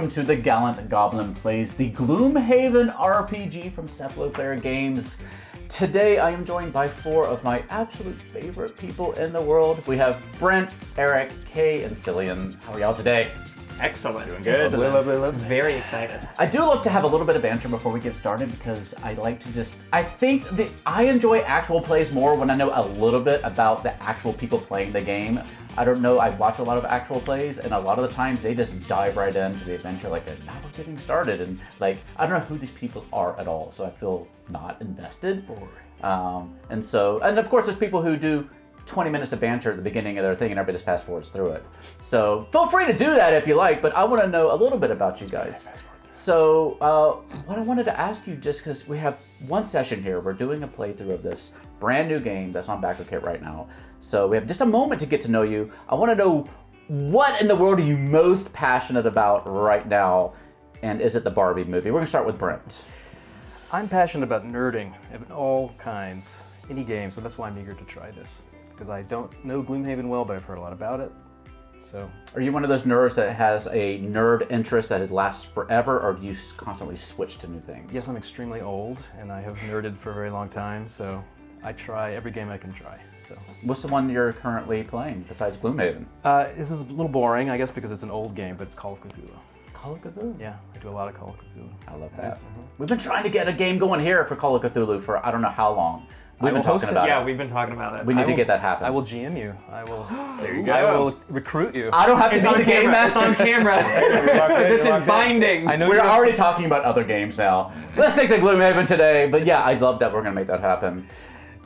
welcome to The Gallant Goblin Plays the Gloomhaven RPG from Cephalofair Games. Today I am joined by four of my absolute favorite people in the world. We have Brent, Eric, Cay, and Sillion. How are y'all today? Excellent. Doing good. Excellent. Very excited. I do love to have a little bit of banter before we get started because I like to just, I enjoy actual plays more when I know a little bit about the actual people playing the game. I don't know, I watch a lot of actual plays and a lot of the times they just dive right into the adventure like, now we're getting started, and like, I don't know who these people are at all, so I feel not invested. And of course there's people who do 20 minutes of banter at the beginning of their thing and everybody just fast forwards through it. So feel free to do that if you like, but I want to know a little bit about you guys. So what I wanted to ask you, just because we have one session here, we're doing a playthrough of this brand new game that's on Backer Kit right now. So we have just a moment to get to know you. I want to know, what in the world are you most passionate about right now? And is it the Barbie movie? We're going to start with Brent. I'm passionate about nerding of all kinds, any game, so that's why I'm eager to try this. Because I don't know Gloomhaven well, but I've heard a lot about it. So, are you one of those nerds that has a nerd interest that it lasts forever, or do you constantly switch to new things? yes, I'm extremely old, and I have nerded for a very long time, so I try every game I can try. So, what's the one you're currently playing besides Gloomhaven? this is a little boring, I guess, because it's an old game, but it's Call of Cthulhu. Call of Cthulhu? Yeah, I do a lot of Call of Cthulhu. I love that. We've been trying to get a game going here for Call of Cthulhu for I don't know how long. We've been talking about it. Yeah, we've been talking about it. We need to get that happen. I will GM you. I will. There you go. I will recruit you. I don't have to It's be on the game camera. It's master. on camera. This is binding. I know We're you're already talking about other games now. Let's take the Gloomhaven today, but yeah, I love that we're gonna make that happen.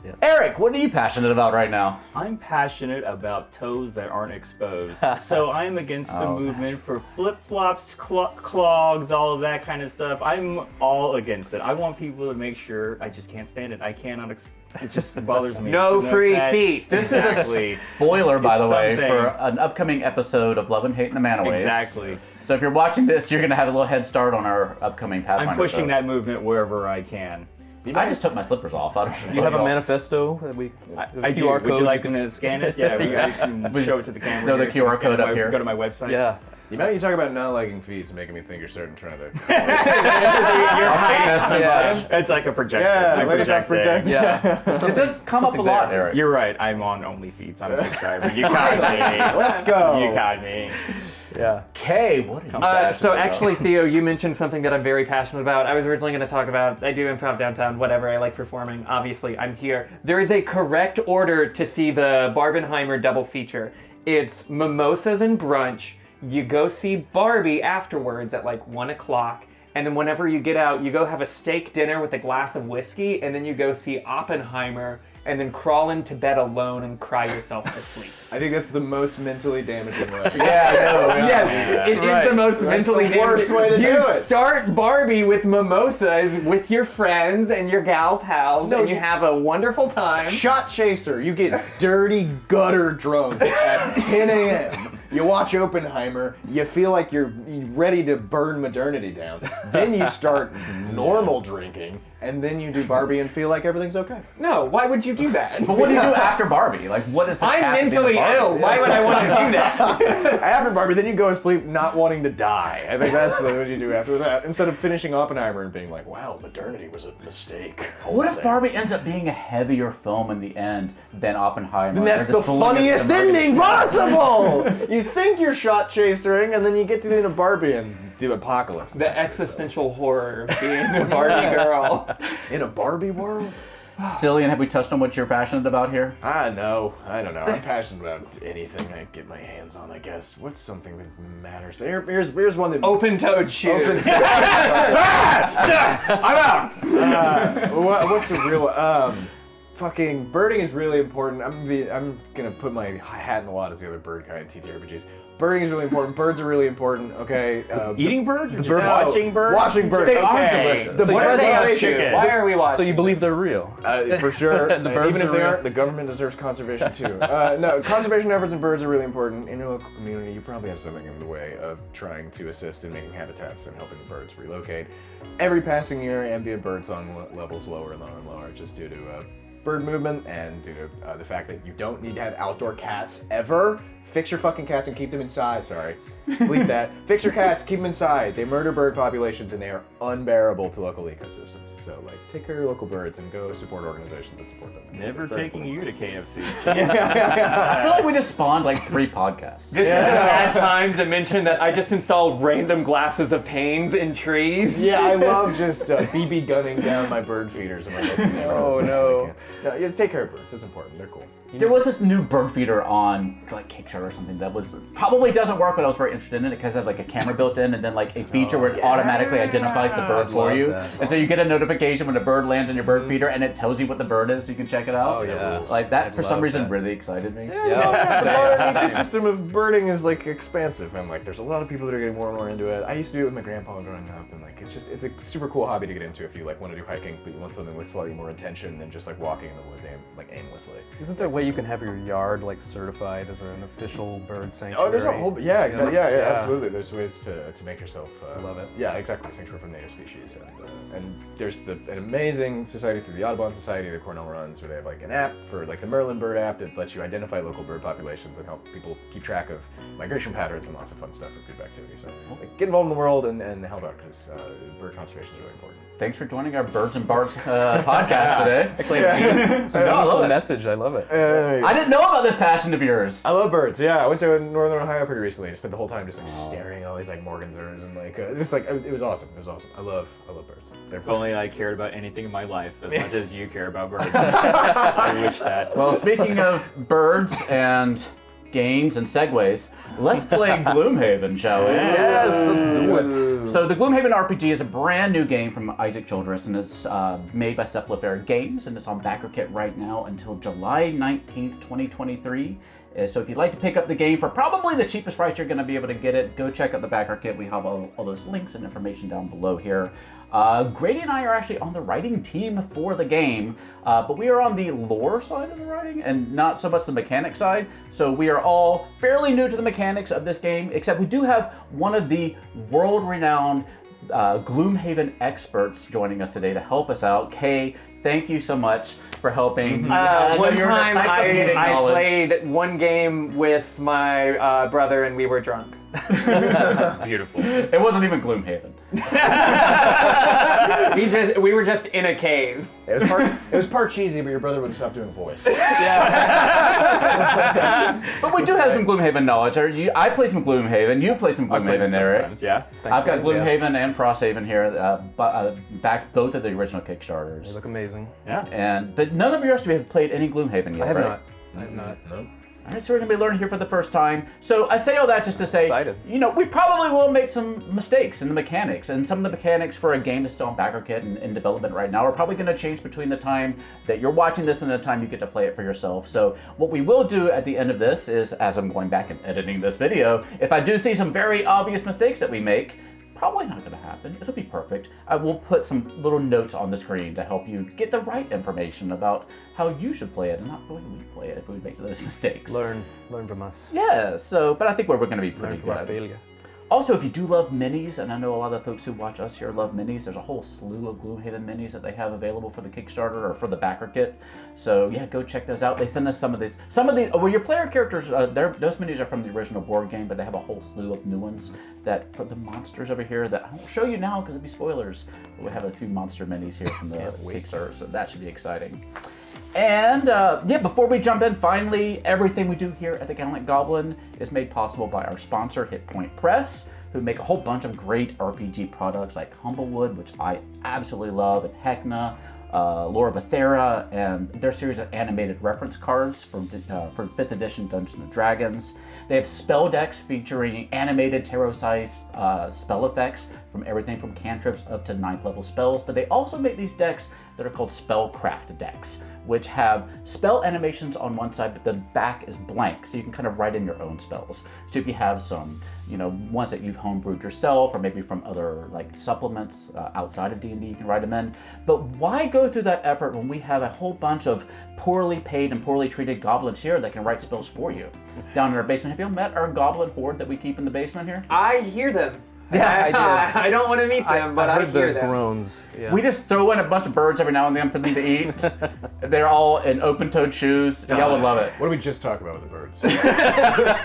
Yes. Eric, what are you passionate about right now? I'm passionate about toes that aren't exposed. So I'm against the movement for flip-flops, clogs, all of that kind of stuff. I'm all against it. I want people to make sure. I just can't stand it. I cannot. It just bothers me. No to free that. feet. This Exactly. is a spoiler, by the way, something. for an upcoming episode of Love and Hate in the Manaways. Exactly. So if you're watching this, you're gonna have a little head start on our upcoming Pathfinder. I'm pushing show. that movement wherever I can. I just took my slippers off. I don't know. Do you have a manifesto that we? I do. QR Would code you like to scan it? Yeah, I can show it to the camera. Throw the here, so QR you can code up here. Go to my website. Yeah. The amount you talk about not liking feet is making me think you're starting trying to. You're hiding so Yeah. much. It's like a projector. Yeah, I'm it's like a projecting. projector. Yeah. It does come up a lot, there. Eric. You're right. I'm on OnlyFeeds. I'm a subscriber. You caught me. Let's go. You caught me. Yeah. Kay, what are you passionate So about? actually, Theo, you mentioned something that I'm very passionate about. I was originally going to talk about, I do improv downtown, whatever, I like performing. Obviously, I'm here. There is a correct order to see the Barbenheimer double feature. It's mimosas and brunch. You go see Barbie afterwards at like 1 o'clock. And then whenever you get out, you go have a steak dinner with a glass of whiskey. And then you go see Oppenheimer. And then crawl into bed alone and cry yourself to sleep. I think that's the most mentally damaging way. Yeah, I know. Yes, it is the most mentally the worst damaging. way to You do it. start Barbie with mimosas with your friends and your gal pals, and you have a wonderful time. Shot chaser, you get dirty gutter drunk at 10 a.m. You watch Oppenheimer, you feel like you're ready to burn modernity down. Then you start normal drinking, and then you do Barbie and feel like everything's okay. No, why would you do that? But what do you do after Barbie? Like, what is the I'm path to being a mentally Barbie? ill. Why would I want to do that? After Barbie, then you go to sleep not wanting to die. I think that's what you do after that. Instead of finishing Oppenheimer and being like, wow, modernity was a mistake. What if Barbie ends up being a heavier film in the end than Oppenheimer? And that's They're the just fooling us funniest into marketing. ending possible! You think you're shot chasering, and then you get to the end of Barbie and the apocalypse. The existential horror of being a Barbie girl. In a Barbie world? Cillian, have we touched on what you're passionate about here? I know. I don't know. I'm passionate about anything I get my hands on, I guess. What's something that matters? Here's one that... Open-toed shoes. I'm out! What's a real... fucking birding is really important. I'm gonna put my hat in the lot as the other bird guy in TTRPGs. Birding is really important. Birds are really important. Okay. Eating birds or just No, watching birds? Watching birds. They are Okay. delicious. The What are they up preservation- to? Why are we watching? So you believe they're real? For sure. The birds Even if are they real. aren't, the government deserves conservation too. No, conservation efforts in birds are really important. In your local community, you probably have something in the way of trying to assist in making habitats and helping birds relocate. Every passing year, ambient bird song levels lower and lower and lower just due to bird movement and due to the fact that you don't need to have outdoor cats ever Fix your fucking cats and keep them inside. Sorry. Bleep that. Fix your cats, keep them inside. They murder bird populations and they are unbearable to local ecosystems. So, like, take care of your local birds and go support organizations that support them. Never Very taking you to KFC. I feel like we just spawned like 3 podcasts. This is a bad time to mention that I just installed random glasses of panes in trees. Yeah, I love just BB gunning down my bird feeders and my local neighborhood Oh, as much as no. I can. No, you take care of birds. It's important. They're cool. There was this new bird feeder on like Kickstarter or something that was probably doesn't work, but I was very interested in it because it had like a camera built in and then like a feature where it automatically identifies the bird for love you. that. And so you get a notification when a bird lands in your bird feeder and it tells you what the bird is so you can check it out. Oh, yeah. Like that I'd for some love reason that. really excited me. Yeah. The modern ecosystem of birding is like expansive, and like there's a lot of people that are getting more and more into it. I used to do it with my grandpa growing up, and like it's a super cool hobby to get into if you like want to do hiking, but you want something with slightly more intention than just like walking in the woods aimlessly. Isn't there a way you can have your yard like certified as an official bird sanctuary? Oh, there's a whole exactly Yeah. absolutely. There's ways to make yourself Love it. Yeah, exactly. Sanctuary from native species, and there's an amazing society through the Audubon Society that Cornell runs, where they have like an app for like the Merlin bird app that lets you identify local bird populations and help people keep track of migration patterns and lots of fun stuff for group activity. So like, get involved in the world and help out because bird conservation is really important. Thanks for joining our Birds and Bards podcast today. Actually, it's a I love wonderful it. message. I love it. I didn't know about this passion of yours. I love birds. Yeah, I went to Northern Ohio pretty recently. I spent the whole time just like staring at all these like morganzers and like just like it was awesome. It was awesome. I love birds. They're If only I cared about anything in my life as much as you care about birds. I wish that. Well, speaking of birds and games and segues, let's play Gloomhaven, shall we? Yes, let's do it. So the Gloomhaven RPG is a brand new game from Isaac Childress and is made by Cephalofair Games and it's on BackerKit right now until July 19th, 2023. So if you'd like to pick up the game for probably the cheapest price you're going to be able to get it, go check out the BackerKit. We have all those links and information down below here. Grady and I are actually on the writing team for the game, but we are on the lore side of the writing and not so much the mechanic side. So we are all fairly new to the mechanics of this game, except we do have one of the world-renowned Gloomhaven experts joining us today to help us out. Cay, thank you so much for helping. One You're an time encyclopedic I knowledge. played one game with my brother and we were drunk. Beautiful. It wasn't even Gloomhaven. We were just in a cave. It was part cheesy, but your brother wouldn't stop doing voice. But we do have some Gloomhaven knowledge. I played some Gloomhaven. You played some Gloomhaven, Eric. Yeah. I've got Thankfully, Gloomhaven and Frosthaven here, backed both of the original They Kickstarters. look amazing. Yeah. But none of you rest of you have played any Gloomhaven yet, I have right? not. I have not. No. All right, so we're going to be learning here for the first time. So I say all that just to say, Excited. you know, we probably will make some mistakes in the mechanics, and some of the mechanics for a game that's still on BackerKit and in development right now are probably going to change between the time that you're watching this and the time you get to play it for yourself. So what we will do at the end of this is, as I'm going back and editing this video, if I do see some very obvious mistakes that we make, probably not going to happen. It'll be perfect. I will put some little notes on the screen to help you get the right information about how you should play it and not the way we play it if we make those mistakes. Learn from us. Yeah, but I think we're going to be Learn pretty from our good. failure. Also, if you do love minis, and I know a lot of the folks who watch us here love minis, there's a whole slew of Gloomhaven minis that they have available for the Kickstarter or for the BackerKit. So yeah, go check those out. They send us some of these. Well, your player characters, those minis are from the original board game, but they have a whole slew of new ones that for the monsters over here that I won't show you now because it'd be spoilers. But we have a few monster minis here from the Kickstarter, so that should be exciting. And before we jump in, finally, everything we do here at the Gallant Goblin is made possible by our sponsor, Hit Point Press, who make a whole bunch of great RPG products like Humblewood, which I absolutely love, and Heckna, Lore of Athera, and their series of animated reference cards for 5th edition Dungeons & Dragons. They have spell decks featuring animated tarot-sized spell effects from everything from cantrips up to 9th level spells, but they also make these decks that are called Spellcraft decks, which have spell animations on one side, but the back is blank, so you can kind of write in your own spells. So if you have some, ones that you've homebrewed yourself, or maybe from other like supplements outside of D&D, you can write them in. But why go through that effort when we have a whole bunch of poorly paid and poorly treated goblins here that can write spells for you down in our basement? Have you met our goblin horde that we keep in the basement here? I hear them. Yeah, I don't want to meet them, but I heard hear the them. groans. Yeah. We just throw in a bunch of birds every now and then for them to eat. They're all in open-toed shoes. Y'all would love it. What did we just talk about with the birds?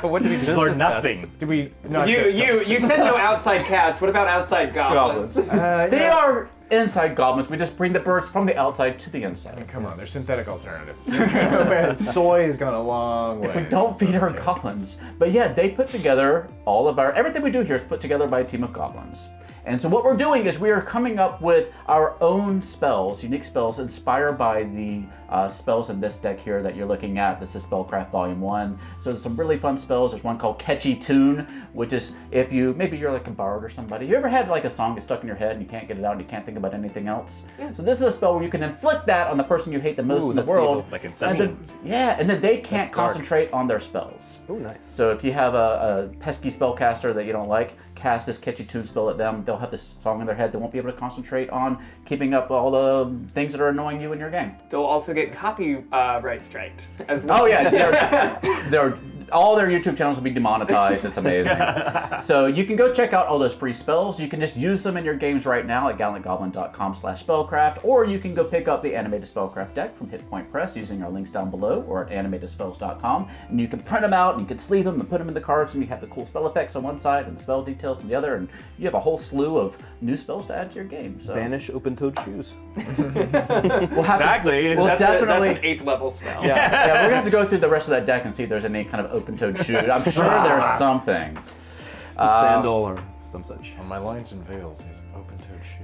What did we just Or discuss? nothing. Did we not You said no outside cats. What about outside goblins? They are inside goblins. We just bring the birds from the outside to the inside. Come on, there's synthetic alternatives. Soy has gone a long way. We don't feed our goblins. But yeah, they put together everything we do here is put together by a team of goblins. And so what we're doing is we are coming up with our own spells, unique spells inspired by the spells in this deck here that you're looking at. This is Spellcraft Volume 1. So there's some really fun spells. There's one called Catchy Tune, which is if maybe you're like a bard or somebody. You ever had like a song get stuck in your head and you can't get it out and you can't think about anything else? Yeah. So this is a spell where you can inflict that on the person you hate the most in the that's world. evil. Like Inception. And then they can't That's dark. concentrate on their spells. Oh, nice. So if you have a pesky spellcaster that you don't like, cast this Catchy Tune spell at them, they'll have this song in their head. They won't be able to concentrate on keeping up all the things that are annoying you in your game. They'll also get copyright striked as well. Oh yeah, all their YouTube channels will be demonetized. It's amazing. So you can go check out all those free spells. You can just use them in your games right now at gallantgoblin.com/spellcraft, or you can go pick up the animated Spellcraft deck from Hit Point Press using our links down below or at animatedspells.com, and you can print them out and you can sleeve them and put them in the cards, and you have the cool spell effects on one side and the spell details on the other, and you have a whole slew of new spells to add to your game. So Banish open-toed shoes. we'll have Exactly. We'll That's definitely. an 8th level spell. Yeah, we're gonna have to go through the rest of that deck and see if there's any kind of open-toed shoe. I'm sure there's something. Some sandal or some such. On my lines and veils, his open-toed shoe.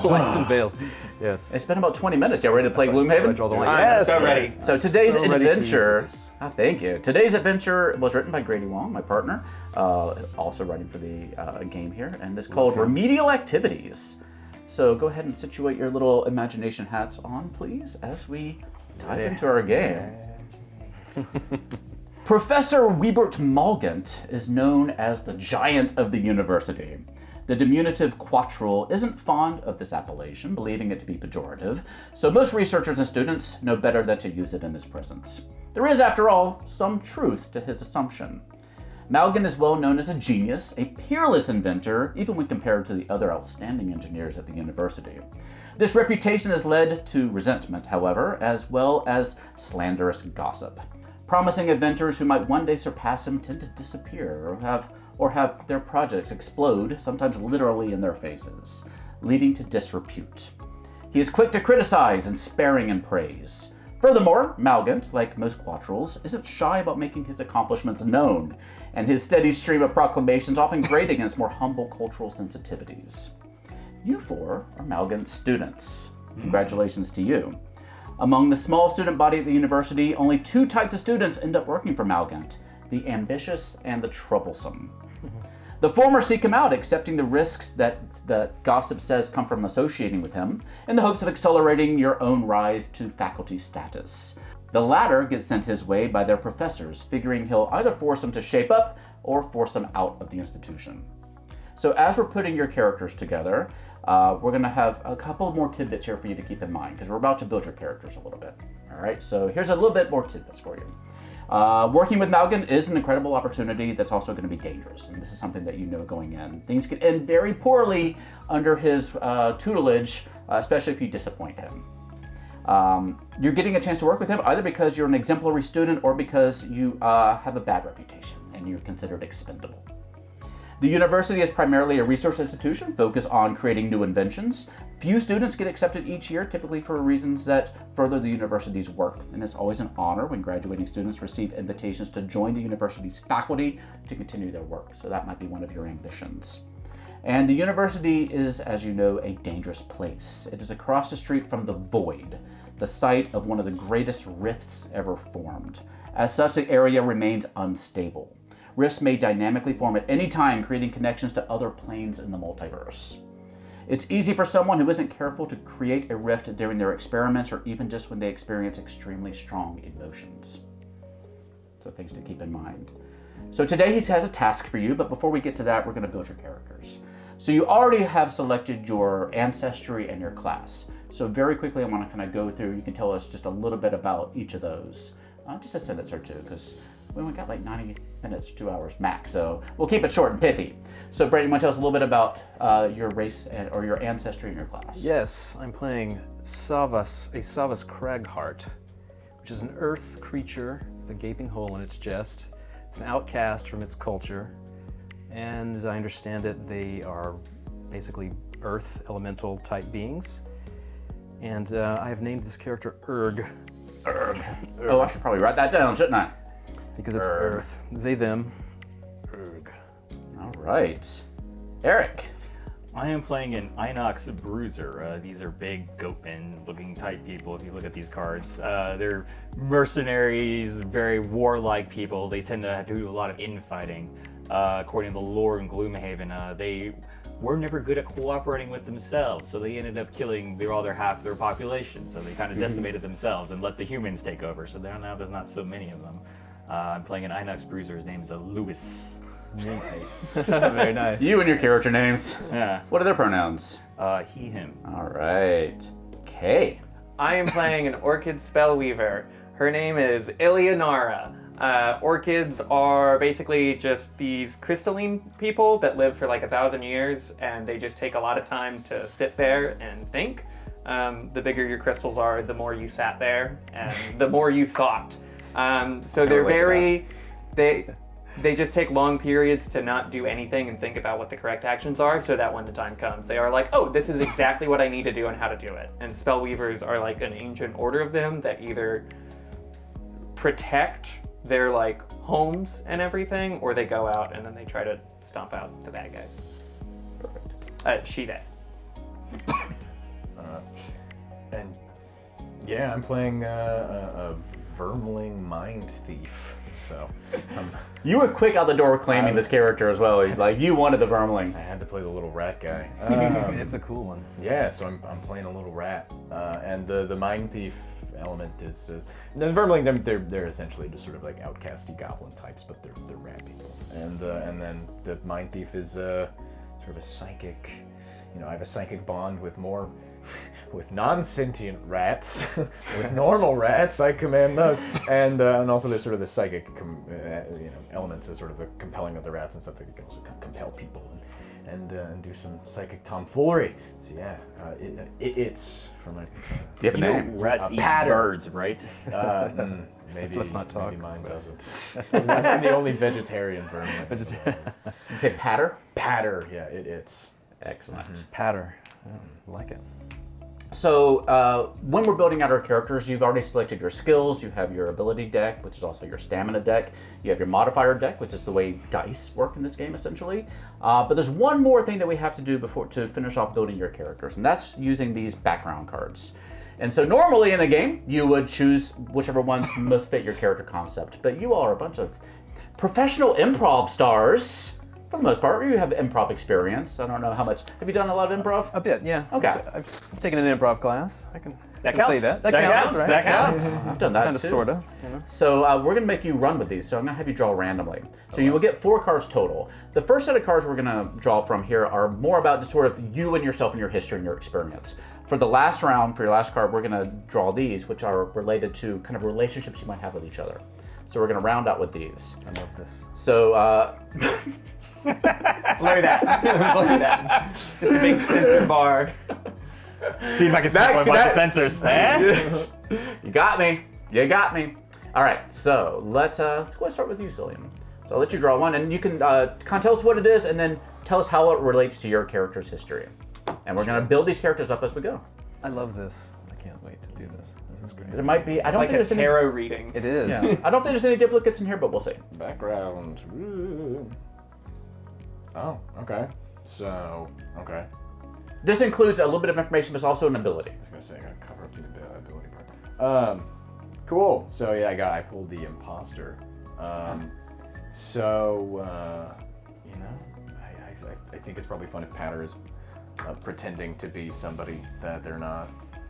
Lights and veils. Yes. It's been about 20 minutes. Y'all ready to play That's Gloomhaven? I draw the line. I'm Yes. so ready. So today's so ready to adventure. use this. Thank you. Today's adventure was written by Grady Wang, my partner, also writing for the game here, and it's called Remedial Activities. So go ahead and situate your little imagination hats on, please, as we dive into our game. Professor Wiebert Malgant is known as the Giant of the University. The diminutive quattril isn't fond of this appellation, believing it to be pejorative, so most researchers and students know better than to use it in his presence. There is, after all, some truth to his assumption. Malgant is well known as a genius, a peerless inventor, even when compared to the other outstanding engineers at the university. This reputation has led to resentment, however, as well as slanderous gossip. Promising inventors who might one day surpass him tend to disappear or have their projects explode, sometimes literally in their faces, leading to disrepute. He is quick to criticize and sparing in praise. Furthermore, Malgant, like most quattrils, isn't shy about making his accomplishments known, and his steady stream of proclamations often grate against more humble cultural sensitivities. You four are Malgant's students. Congratulations to you. Among the small student body at the university, only two types of students end up working for Malgant: the ambitious and the troublesome. The former seek him out, accepting the risks that gossip says come from associating with him, in the hopes of accelerating your own rise to faculty status. The latter gets sent his way by their professors, figuring he'll either force them to shape up or force them out of the institution. So as we're putting your characters together, we're going to have a couple more tidbits here for you to keep in mind, because we're about to build your characters a little bit. All right, so here's a little bit more tidbits for you. Working with Malgant is an incredible opportunity that's also going to be dangerous, and this is something that you know going in. Things could end very poorly under his tutelage, especially if you disappoint him. You're getting a chance to work with him either because you're an exemplary student or because you have a bad reputation and you're considered expendable. The university is primarily a research institution focused on creating new inventions. Few students get accepted each year, typically for reasons that further the university's work, and it's always an honor when graduating students receive invitations to join the university's faculty to continue their work, so that might be one of your ambitions. And the university is, as you know, a dangerous place. It is across the street from the Void, the site of one of the greatest rifts ever formed. As such, the area remains unstable. Rifts may dynamically form at any time, creating connections to other planes in the multiverse. It's easy for someone who isn't careful to create a rift during their experiments or even just when they experience extremely strong emotions. So things to keep in mind. So today he has a task for you, but before we get to that, we're going to build your characters. So you already have selected your ancestry and your class. So very quickly I want to kind of go through, you can tell us just a little bit about each of those. Just a sentence or two, because we only got like 90 minutes, 2 hours max, so we'll keep it short and pithy. So Brady, you want to tell us a little bit about your race or your ancestry and your class? Yes, I'm playing Savas, a Savas Cragheart, which is an earth creature with a gaping hole in its chest. It's an outcast from its culture, and as I understand it, they are basically earth elemental type beings. And I have named this character Erg. Erg. Oh, I should probably write that down, shouldn't I? Because it's Erg. earth. They, them. Erg. All right. Eric. I am playing an Inox Bruiser. These are big goatman-looking type people. If you look at these cards, they're mercenaries, very warlike people. They tend to do a lot of infighting. According to the lore in Gloomhaven, they were never good at cooperating with themselves, so they ended up killing half their population. So they kind of decimated themselves and let the humans take over. So now there's not so many of them. I'm playing an Inox Bruiser. His name's Lewis. Nice. Very nice. You and your character names. Yeah. What are their pronouns? He, him. All right. Kay. I am playing an Orchid Spellweaver. Her name is Eleonora. Orchids are basically just these crystalline people that live for like 1,000 years, and they just take a lot of time to sit there and think. The bigger your crystals are, the more you sat there, and the more you thought. So they're they just take long periods to not do anything and think about what the correct actions are, so that when the time comes, they are like, oh, this is exactly what I need to do and how to do it. And Spellweavers are like an ancient order of them that either protect their like homes and everything, or they go out and then they try to stomp out the bad guys. Perfect. Shide. And yeah, I'm playing a Vermling Mind Thief. So You were quick out the door claiming this character as well. Like, you wanted the Vermling. I had to play the little rat guy. It's a cool one. Yeah, so I'm playing a little rat, and the Mind Thief element is the Vermling. They're essentially just sort of like outcasty goblin types, but they're rat people. And then the Mind Thief is sort of a psychic. You know, I have a psychic bond with non-sentient rats. With normal rats, I command those, and also there's sort of the psychic elements as sort of the compelling of the rats and stuff that can also compel people and do some psychic tomfoolery. So yeah, it's from my. Do you have a name? Rats eat Patter. birds, right? Maybe Let's not talk Maybe mine about doesn't. I'm the only vegetarian vermin. You say Patter? Patter, yeah, it's. Excellent. Patter. I like it. So when we're building out our characters, you've already selected your skills. You have your ability deck, which is also your stamina deck. You have your modifier deck, which is the way dice work in this game, essentially. But there's one more thing that we have to do to finish off building your characters, and that's using these background cards. And so normally in a game, you would choose whichever ones most fit your character concept. But you all are a bunch of professional improv stars. For the most part, you have improv experience. I don't know how much. Have you done a lot of improv? A bit, yeah. Okay. I've taken an improv class. I can counts. say that. That counts, counts. right? That counts. I've done that Kind of, too. sorta. You know? So we're going to make you run with these. So I'm going to have you draw randomly. So you will get 4 cards total. The first set of cards we're going to draw from here are more about just sort of you and yourself and your history and your experience. For the last round, for your last card, we're going to draw these, which are related to kind of relationships you might have with each other. So we're going to round out with these. I love this. So Look at that. Look at that. Just a big sensor bar. See if I can stop with the sensors. You got me. You got me. All right, so let's go ahead and start with you, Sillion. So I'll let you draw one, and you can kind of tell us what it is, and then tell us how it relates to your character's history. And we're going to build these characters up as we go. I love this. I can't wait to do this. This is great. There might be. I don't Like think a there's any. tarot reading. It is. Yeah, I don't think there's any duplicates in here, but we'll see. Background. Ooh. Oh, okay. So, okay. This includes a little bit of information, but it's also an ability. I was gonna say I gotta cover up the ability part. Cool. So yeah, I pulled the imposter. You know, I think it's probably fun if Patter is pretending to be somebody that they're not.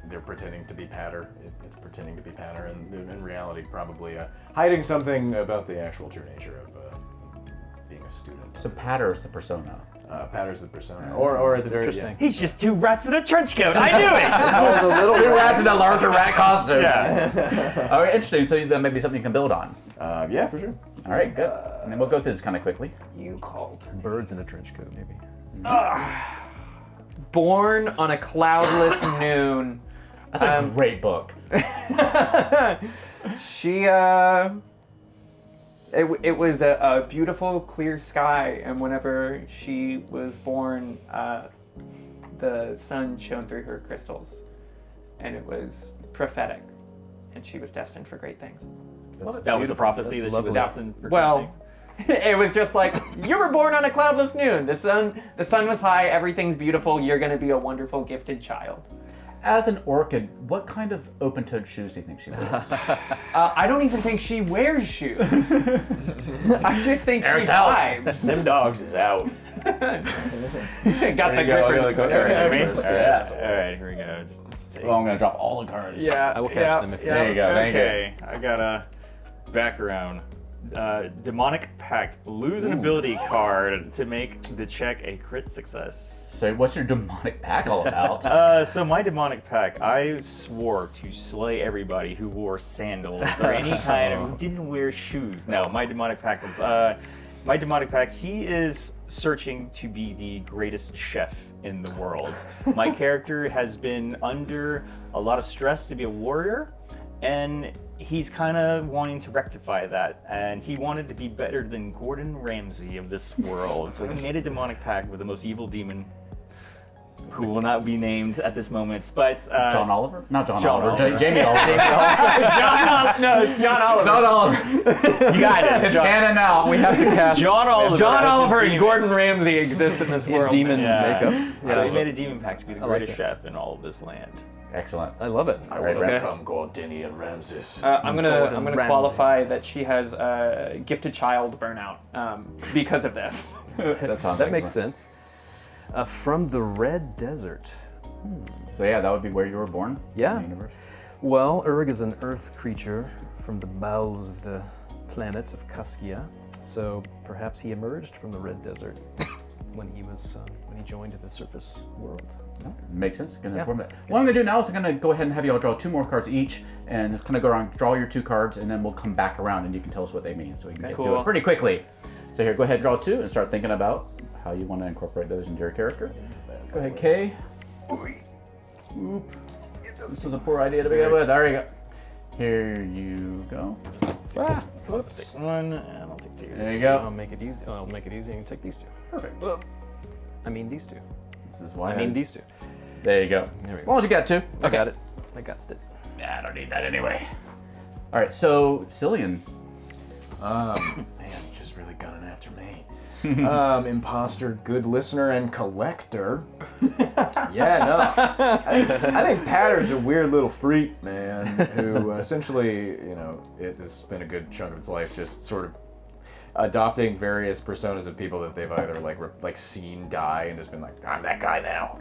They're pretending to be Patter. It's pretending to be Patter, and in reality, probably hiding something about the actual true nature of being a student. So Patter is the persona. Patter's the persona, or at the very interesting. He's just 2 rats in a trench coat. I knew it. It's all the little Two rats in a larger rat costume. Yeah. All right, interesting. So that may be something you can build on. Yeah, for sure. All right, good. And then we'll go through this kind of quickly. You called. Birds in a trench coat, maybe. Born on a cloudless noon. That's a great book. She, it was a beautiful, clear sky, and whenever she was born, the sun shone through her crystals, and it was prophetic, and she was destined for great things. That was the prophecy that she was lovely. destined for. Well, it was just like, you were born on a cloudless noon. The sun was high, everything's beautiful, you're gonna be a wonderful, gifted child. As an orchid, what kind of open-toed shoes do you think she wears? I don't even think she wears shoes. I just think Eric's she out. vibes. Them dogs is out. Got the Go, grippers. go, go. Yeah. All right, here we go. Just take Well, I'm gonna drop all the cards. Yeah, I will catch them if you There you go. Thank you. Okay, I got a background. Demonic Pact. Lose an ability card to make the check a crit success. So what's your demonic pack all about? So my Demonic Pact, I swore to slay everybody who wore sandals or any kind of who didn't wear shoes. No, my Demonic Pact is my Demonic Pact. He is searching to be the greatest chef in the world. My character has been under a lot of stress to be a warrior, and he's kind of wanting to rectify that, and he wanted to be better than Gordon Ramsay of this world. So he made a Demonic Pact with the most evil demon, who will not be named at this moment, but John Oliver? Not John, John Oliver. Oliver. Jamie Oliver. No, it's John Oliver. John Oliver. you got it. It's canon now. We have to cast John Oliver. John as a Oliver and demon. Gordon Ramsay exist in this world. demon Yeah. makeup. So he made a demon pact to be the I like greatest that. chef in all of this land. Excellent. I love it. I Right, will right. become Gordinian Ramses. I'm gonna Ramsay. qualify that she has gifted child burnout because of this. That sounds That makes excellent. sense. From the Red Desert. So yeah, that would be where you were born. Yeah. In the universe. Well, Urg is an earth creature from the bowels of the planet of Kaskia. So perhaps he emerged from the Red Desert when he joined the surface world. No, makes sense. Gonna Yeah. inform that. What I'm gonna do now is I'm gonna go ahead and have you all draw 2 more cards each, and just kind of go around, draw your 2 cards, and then we'll come back around and you can tell us what they mean, so we can get through Cool. it pretty quickly. So here, go ahead, draw 2, and start thinking about how you want to incorporate those into your character. Go ahead, Kay. Oop. This was a poor idea to begin with. There you go. Here you go. Ah, whoops. Take one, and I'll take 2. There you go. I'll make it easy. I'll make it easy. You can take these 2. Perfect. I mean these 2. This is why I mean these 2. There you go. There we As go. long as you got 2. I got it. I got it. I don't need that anyway. All right, so Cillian. Man, just really gunning after me. Imposter, good listener, and collector. Yeah, no. I think Patter's a weird little freak, man, who essentially, it has spent a good chunk of its life just sort of adopting various personas of people that they've either like seen die and just been like, I'm that guy now,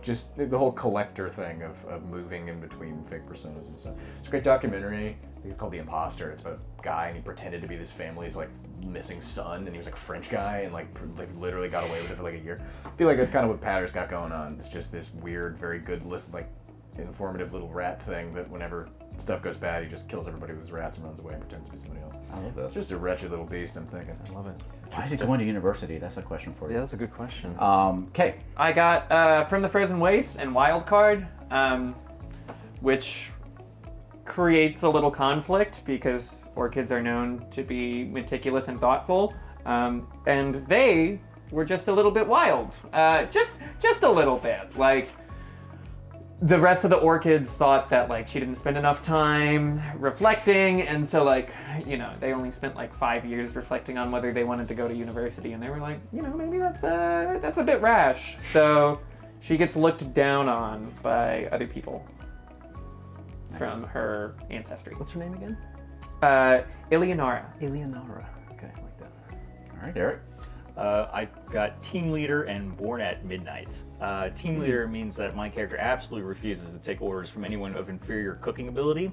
just the whole collector thing of moving in between fake personas and stuff. It's a great documentary. I think it's called The Imposter. It's about a guy and he pretended to be this family's missing son, and he was a French guy and literally got away with it for a year. I feel like that's kind of what Patter's got going on. It's just this weird, very good informative little rat thing that whenever stuff goes bad, he just kills everybody with his rats and runs away and pretends to be somebody else. I love It's this. just a wretched little beast, I'm thinking. I love it. Why is he going to university? That's a question for Yeah, you. that's a good question. Kay. I got From the Frozen Waste and Wild Card, which creates a little conflict because orchids are known to be meticulous and thoughtful, and they were just a little bit wild, just a little bit. The rest of the orchids thought that she didn't spend enough time reflecting, and so they only spent 5 years reflecting on whether they wanted to go to university, and they were like, maybe that's a bit rash. So she gets looked down on by other people from her ancestry. What's her name again? Eleonora. Eleonora. Okay, I like that. All right, Eric. I got team leader and born at midnight. Team leader means that my character absolutely refuses to take orders from anyone of inferior cooking ability.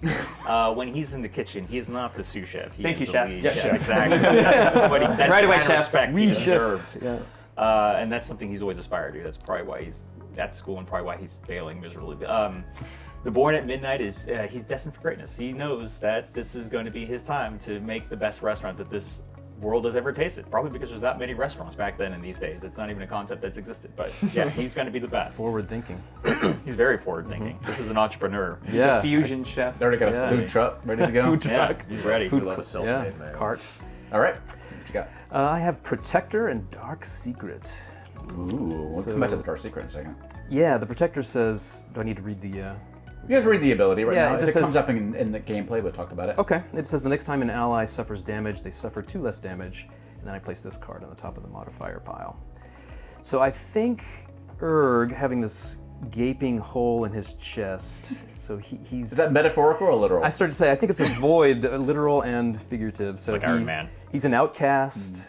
When he's in the kitchen, he's not the sous chef. Thank you, chef. Yes, chef. Exactly. That's Right away, the chef. respect he deserves. Yeah. And that's something he's always aspired to. That's probably why he's at school and probably why he's failing miserably. The Born at Midnight is, he's destined for greatness. He knows that this is going to be his time to make the best restaurant that this world has ever tasted. Probably because there's not many restaurants back then and these days. It's not even a concept that's existed. But yeah, he's going to be the best. Forward thinking. He's very forward thinking. This is an entrepreneur. He's a fusion chef. They already got a food truck ready to go. Food truck. Yeah, he's ready. We love a self-made Yeah, man. cart. All right. What you got? I have Protector and Dark Secret. Ooh, we'll come back to the Dark Secret in a second. Yeah, the Protector says, do I need to read the... You guys read the ability right Yeah, now. it It just comes says- up in the gameplay. We'll talk about it. Okay, it says the next time an ally suffers damage, they suffer 2 less damage, and then I place this card on the top of the modifier pile. So I think having this gaping hole in his chest, so he's... Is that metaphorical or literal? I started to say, I think it's a void, literal and figurative. So like Iron Man. He's an outcast.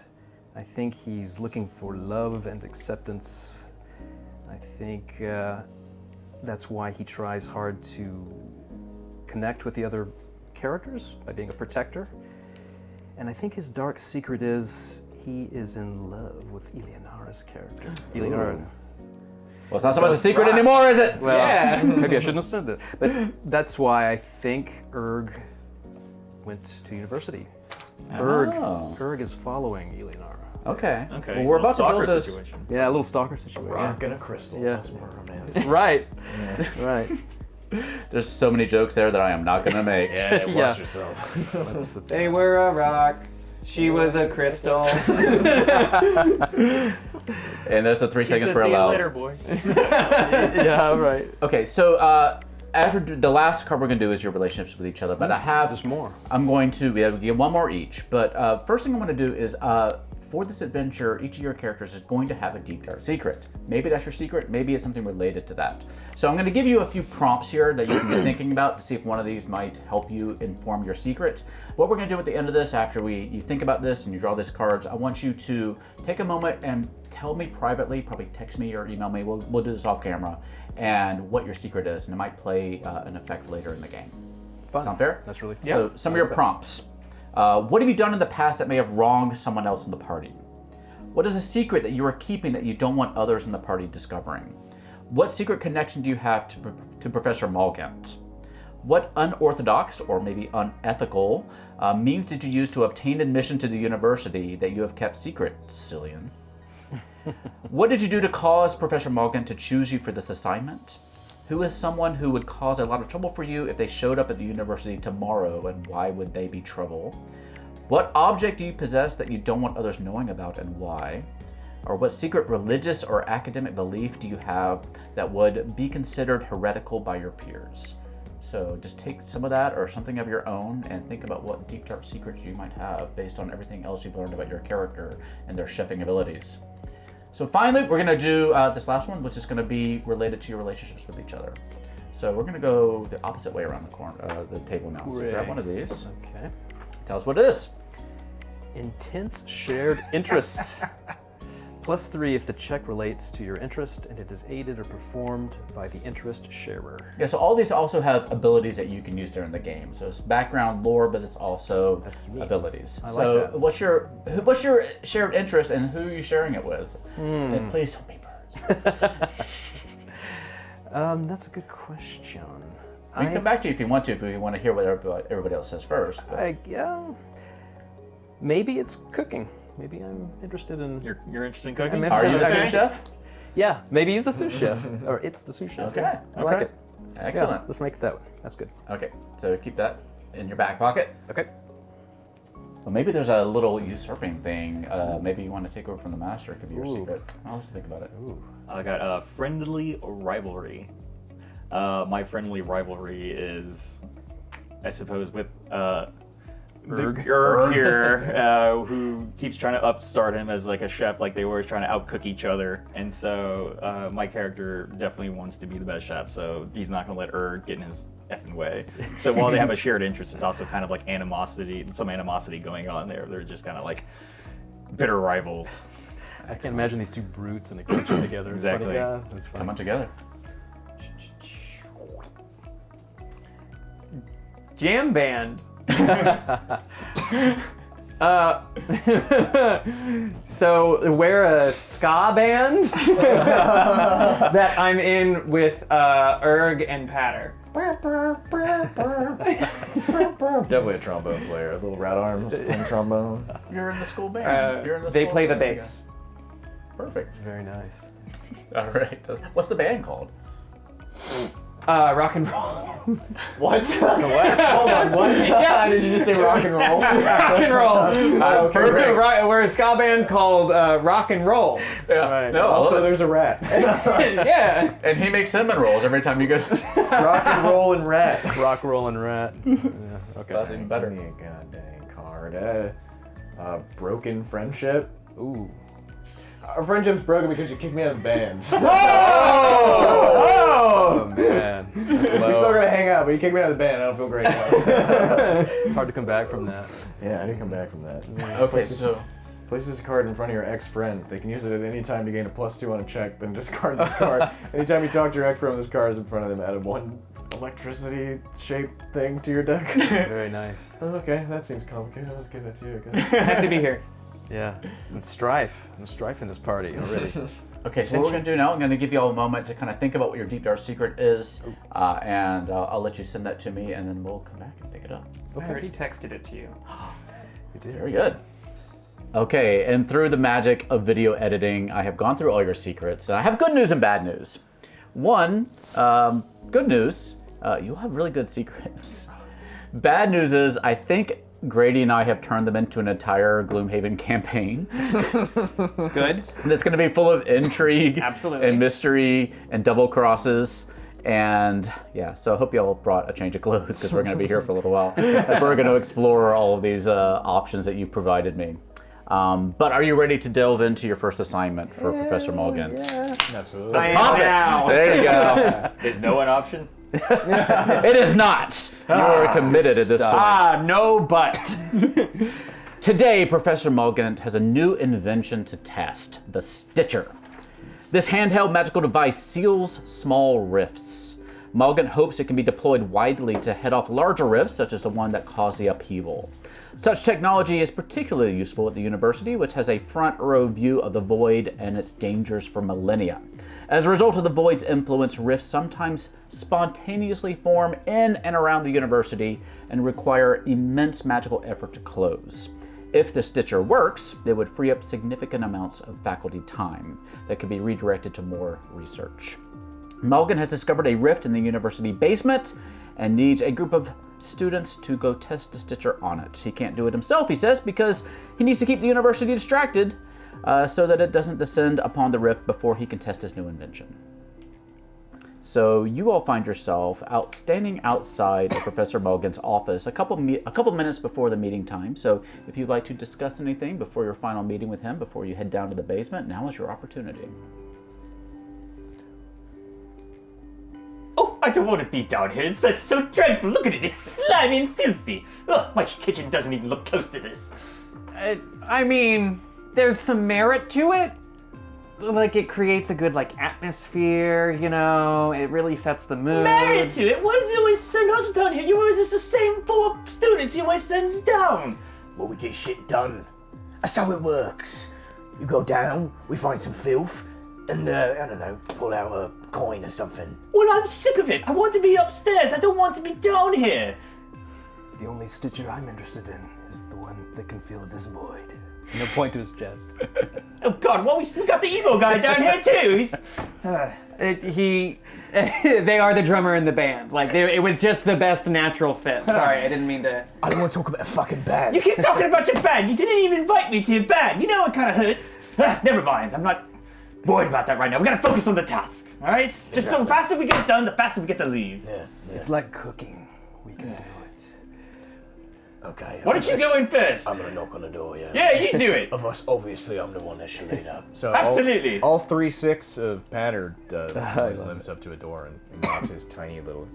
I think he's looking for love and acceptance. I think that's why he tries hard to connect with the other characters by being a protector. And I think his dark secret is he is in love with Eleonora's character. Eleonora. Well, it's not so much a secret anymore, is it? Well, Yeah. maybe I shouldn't have said that. But that's why I think went to university. Oh. Erg is following Eleonora. Okay. Okay. Well, we're about to Stalker build this. situation. Yeah, a little stalker situation. Rock and a crystal. Yeah. That's more romantic. Right. Right. There's so many jokes there that I am not going to make. Yeah, watch Yeah. yourself. That's They were a rock. She was a crystal. And there's the 3 seconds See we're you allowed. later, boy. yeah, right. Okay, so as the last card we're going to do is your relationships with each other, but I have There's more. I'm going to give one more each, but first thing I'm going to do is for this adventure, each of your characters is going to have a deep dark secret. Maybe that's your secret, maybe it's something related to that. So I'm going to give you a few prompts here that you can be thinking about to see if one of these might help you inform your secret. What we're going to do at the end of this, after you think about this and you draw these cards, I want you to take a moment and tell me privately, probably text me or email me, we'll do this off camera, and what your secret is, and it might play an effect later in the game. Fun. Sound fair? That's really fun. So some of your prompts. What have you done in the past that may have wronged someone else in the party? What is a secret that you are keeping that you don't want others in the party discovering? What secret connection do you have to Professor Malgant? What unorthodox, or maybe unethical, means did you use to obtain admission to the university that you have kept secret, Sillion? What did you do to cause Professor Malgant to choose you for this assignment? Who is someone who would cause a lot of trouble for you if they showed up at the university tomorrow, and why would they be trouble? What object do you possess that you don't want others knowing about, and why? Or what secret religious or academic belief do you have that would be considered heretical by your peers? So just take some of that or something of your own and think about what deep dark secrets you might have based on everything else you've learned about your character and their chefing abilities. So finally, we're going to do this last one, which is going to be related to your relationships with each other. So we're going to go the opposite way around the table now. So grab one of these. Okay. Tell us what it is. Intense shared interest. +3 if the check relates to your interest and it is aided or performed by the interest sharer. Yeah, so all these also have abilities that you can use during the game. So it's background lore, but it's also That's neat. abilities. I like So that. what's your shared interest and who are you sharing it with? And please help me, birds. That's a good question. We can come back to you if you want to hear what everybody else says first. but- Yeah. Maybe it's cooking. Maybe I'm interested in. You're interested in cooking? I'm Are you the Okay. sous chef? Yeah, maybe he's the sous chef, or it's the sous chef. Okay. Yeah, I like Okay. it. Excellent. Yeah, let's make it that one. That's good. Okay, so keep that in your back pocket. Okay. Well, maybe there's a little usurping thing. Maybe you want to take over from the master. It could be your Ooh. secret. I'll just think about it. I got friendly rivalry. My friendly rivalry is, I suppose, with Erg. Erg here, who keeps trying to upstart him as like a chef, like they were always trying to outcook each other. And so my character definitely wants to be the best chef, so he's not going to let Erg get in his effing way. So while they have a shared interest, it's also kind of like some animosity going on there. They're just kind of like bitter rivals. I can't imagine these two brutes in a kitchen together. Exactly. Yeah, that's fine. Come on together. Jam band. So we're a ska band that I'm in with Erg and Patter. Definitely a trombone player. Little rat arms playing trombone. You're in the school band. You're in the They school play the band bass. together. Perfect. Very nice. All right. What's the band called? Rock and roll. What? Hold on, what? Yeah. Did you just say rock and roll? Rock and roll. Okay, Perfect. great. Right, we're a ska band called Rock and Roll. Yeah. Right. No, Also, there's a rat. Yeah. and he makes cinnamon rolls every time you go. Rock and roll and rat. Rock, roll, and rat. Yeah, okay. That's even better. Give me a goddamn card. Broken friendship. Ooh. Our friendship's broken because you kicked me out of the band. Oh man, that's low. We're still gonna hang out, but you kicked me out of the band. I don't feel great now. It's hard to come back from that. Yeah, I didn't come back from that. Okay, so Place this card in front of your ex-friend. They can use it at any time to gain a +2 on a check. Then discard this card. Anytime you talk to your ex-friend, this card is in front of them. Add one electricity-shaped thing to your deck. Very nice. Okay, that seems complicated. I'll just give that to you. Okay. Happy to be here. Yeah, some strife. Some strife in this party already. Okay, so what we're going to do now, I'm going to give you all a moment to kind of think about what your deep dark secret is, and I'll let you send that to me, and then we'll come back and pick it up. I already texted it to you. You did. Very good. Okay, and through the magic of video editing, I have gone through all your secrets, and I have good news and bad news. One, good news, you'll have really good secrets. Bad news is, I think Grady and I have turned them into an entire Gloomhaven campaign. Good. That's going to be full of intrigue Absolutely. and mystery and double crosses. And yeah, so I hope you all brought a change of clothes because we're going to be here for a little while. And we're going to explore all of these options that you provided me. But are you ready to delve into your first assignment for Professor Mulligan? Yeah, absolutely. I am Pop it. now. There you go. Is no an option? It is not. You are committed at this point. Ah, no but. Today, Professor Mulligan has a new invention to test, the Stitcher. This handheld magical device seals small rifts. Mulligan hopes it can be deployed widely to head off larger rifts, such as the one that caused the upheaval. Such technology is particularly useful at the university, which has a front row view of the Void and its dangers for millennia. As a result of the Void's influence, rifts sometimes spontaneously form in and around the university and require immense magical effort to close. If the Stitcher works, it would free up significant amounts of faculty time that could be redirected to more research. Mulligan has discovered a rift in the university basement and needs a group of students to go test the Stitcher on it. He can't do it himself, he says, because he needs to keep the university distracted so that it doesn't descend upon the rift before he can test his new invention. So you all find yourself standing outside of Professor Mulligan's office a couple minutes before the meeting time. So if you'd like to discuss anything before your final meeting with him, before you head down to the basement, now is your opportunity. Oh, I don't want to be down here. That's so dreadful. Look at it. It's slimy and filthy. Oh, my kitchen doesn't even look close to this. I mean, there's some merit to it. Like, it creates a good, atmosphere, you know? It really sets the mood. Married to it? Why does he always send us down here? You always just the same 4 students he always sends down. Well, we get shit done. That's how it works. You go down, we find some filth, and, I don't know, pull out a coin or something. Well, I'm sick of it. I want to be upstairs. I don't want to be down here. The only Stitcher I'm interested in is the one that can fill this void. No point to his chest. Oh, God, well, we got the evil guy down here, too. He's... They are the drummer in the band. It was just the best natural fit. Sorry, I didn't mean to. I don't want to talk about a fucking band. You keep talking about your band. You didn't even invite me to your band. You know it kind of hurts. Never mind. I'm not worried about that right now. We gotta focus on the task, all right? Just so faster we get it done, the faster we get to leave. Yeah. It's like cooking. We can do it. Okay. Why don't you go in first? I'm gonna knock on the door, yeah. Yeah, you do it. Of us, obviously, I'm the one that should lead up. So Absolutely. All 3/6 of Patter limps up to a door and knocks his tiny little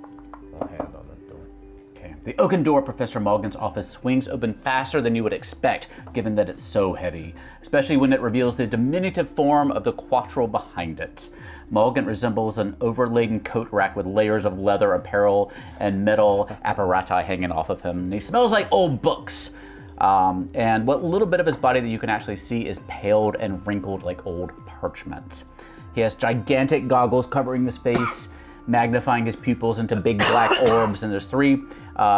hand on the door. Okay. The oaken door of Professor Morgan's office swings open faster than you would expect, given that it's so heavy, especially when it reveals the diminutive form of the quattro behind it. Morgan resembles an overladen coat rack with layers of leather apparel and metal apparati hanging off of him. And he smells like old books. And what little bit of his body that you can actually see is paled and wrinkled like old parchment. He has gigantic goggles covering his face, magnifying his pupils into big black orbs, and there's 3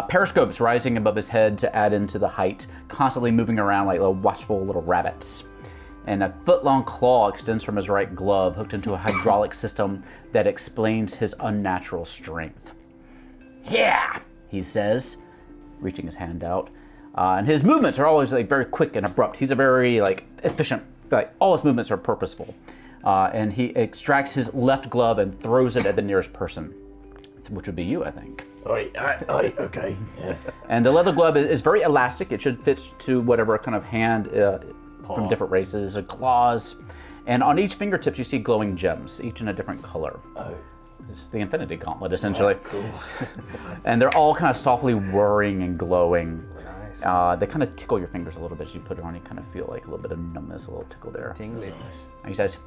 periscopes rising above his head to add into the height, constantly moving around like little watchful little rabbits. And a foot-long claw extends from his right glove, hooked into a hydraulic system that explains his unnatural strength. Yeah, he says, reaching his hand out. And his movements are always like very quick and abrupt. He's a very like efficient, like all his movements are purposeful. And he extracts his left glove and throws it at the nearest person, which would be you, I think. Okay. Yeah. And the leather glove is very elastic. It should fit to whatever kind of hand from different races, claws. And on each fingertips you see glowing gems, each in a different color. Oh. It's the Infinity Gauntlet, essentially. Oh, cool. And they're all kind of softly whirring and glowing. Nice. They kind of tickle your fingers a little bit as you put it on. You kind of feel like a little bit of numbness, a little tickle there. Tingly. And he says,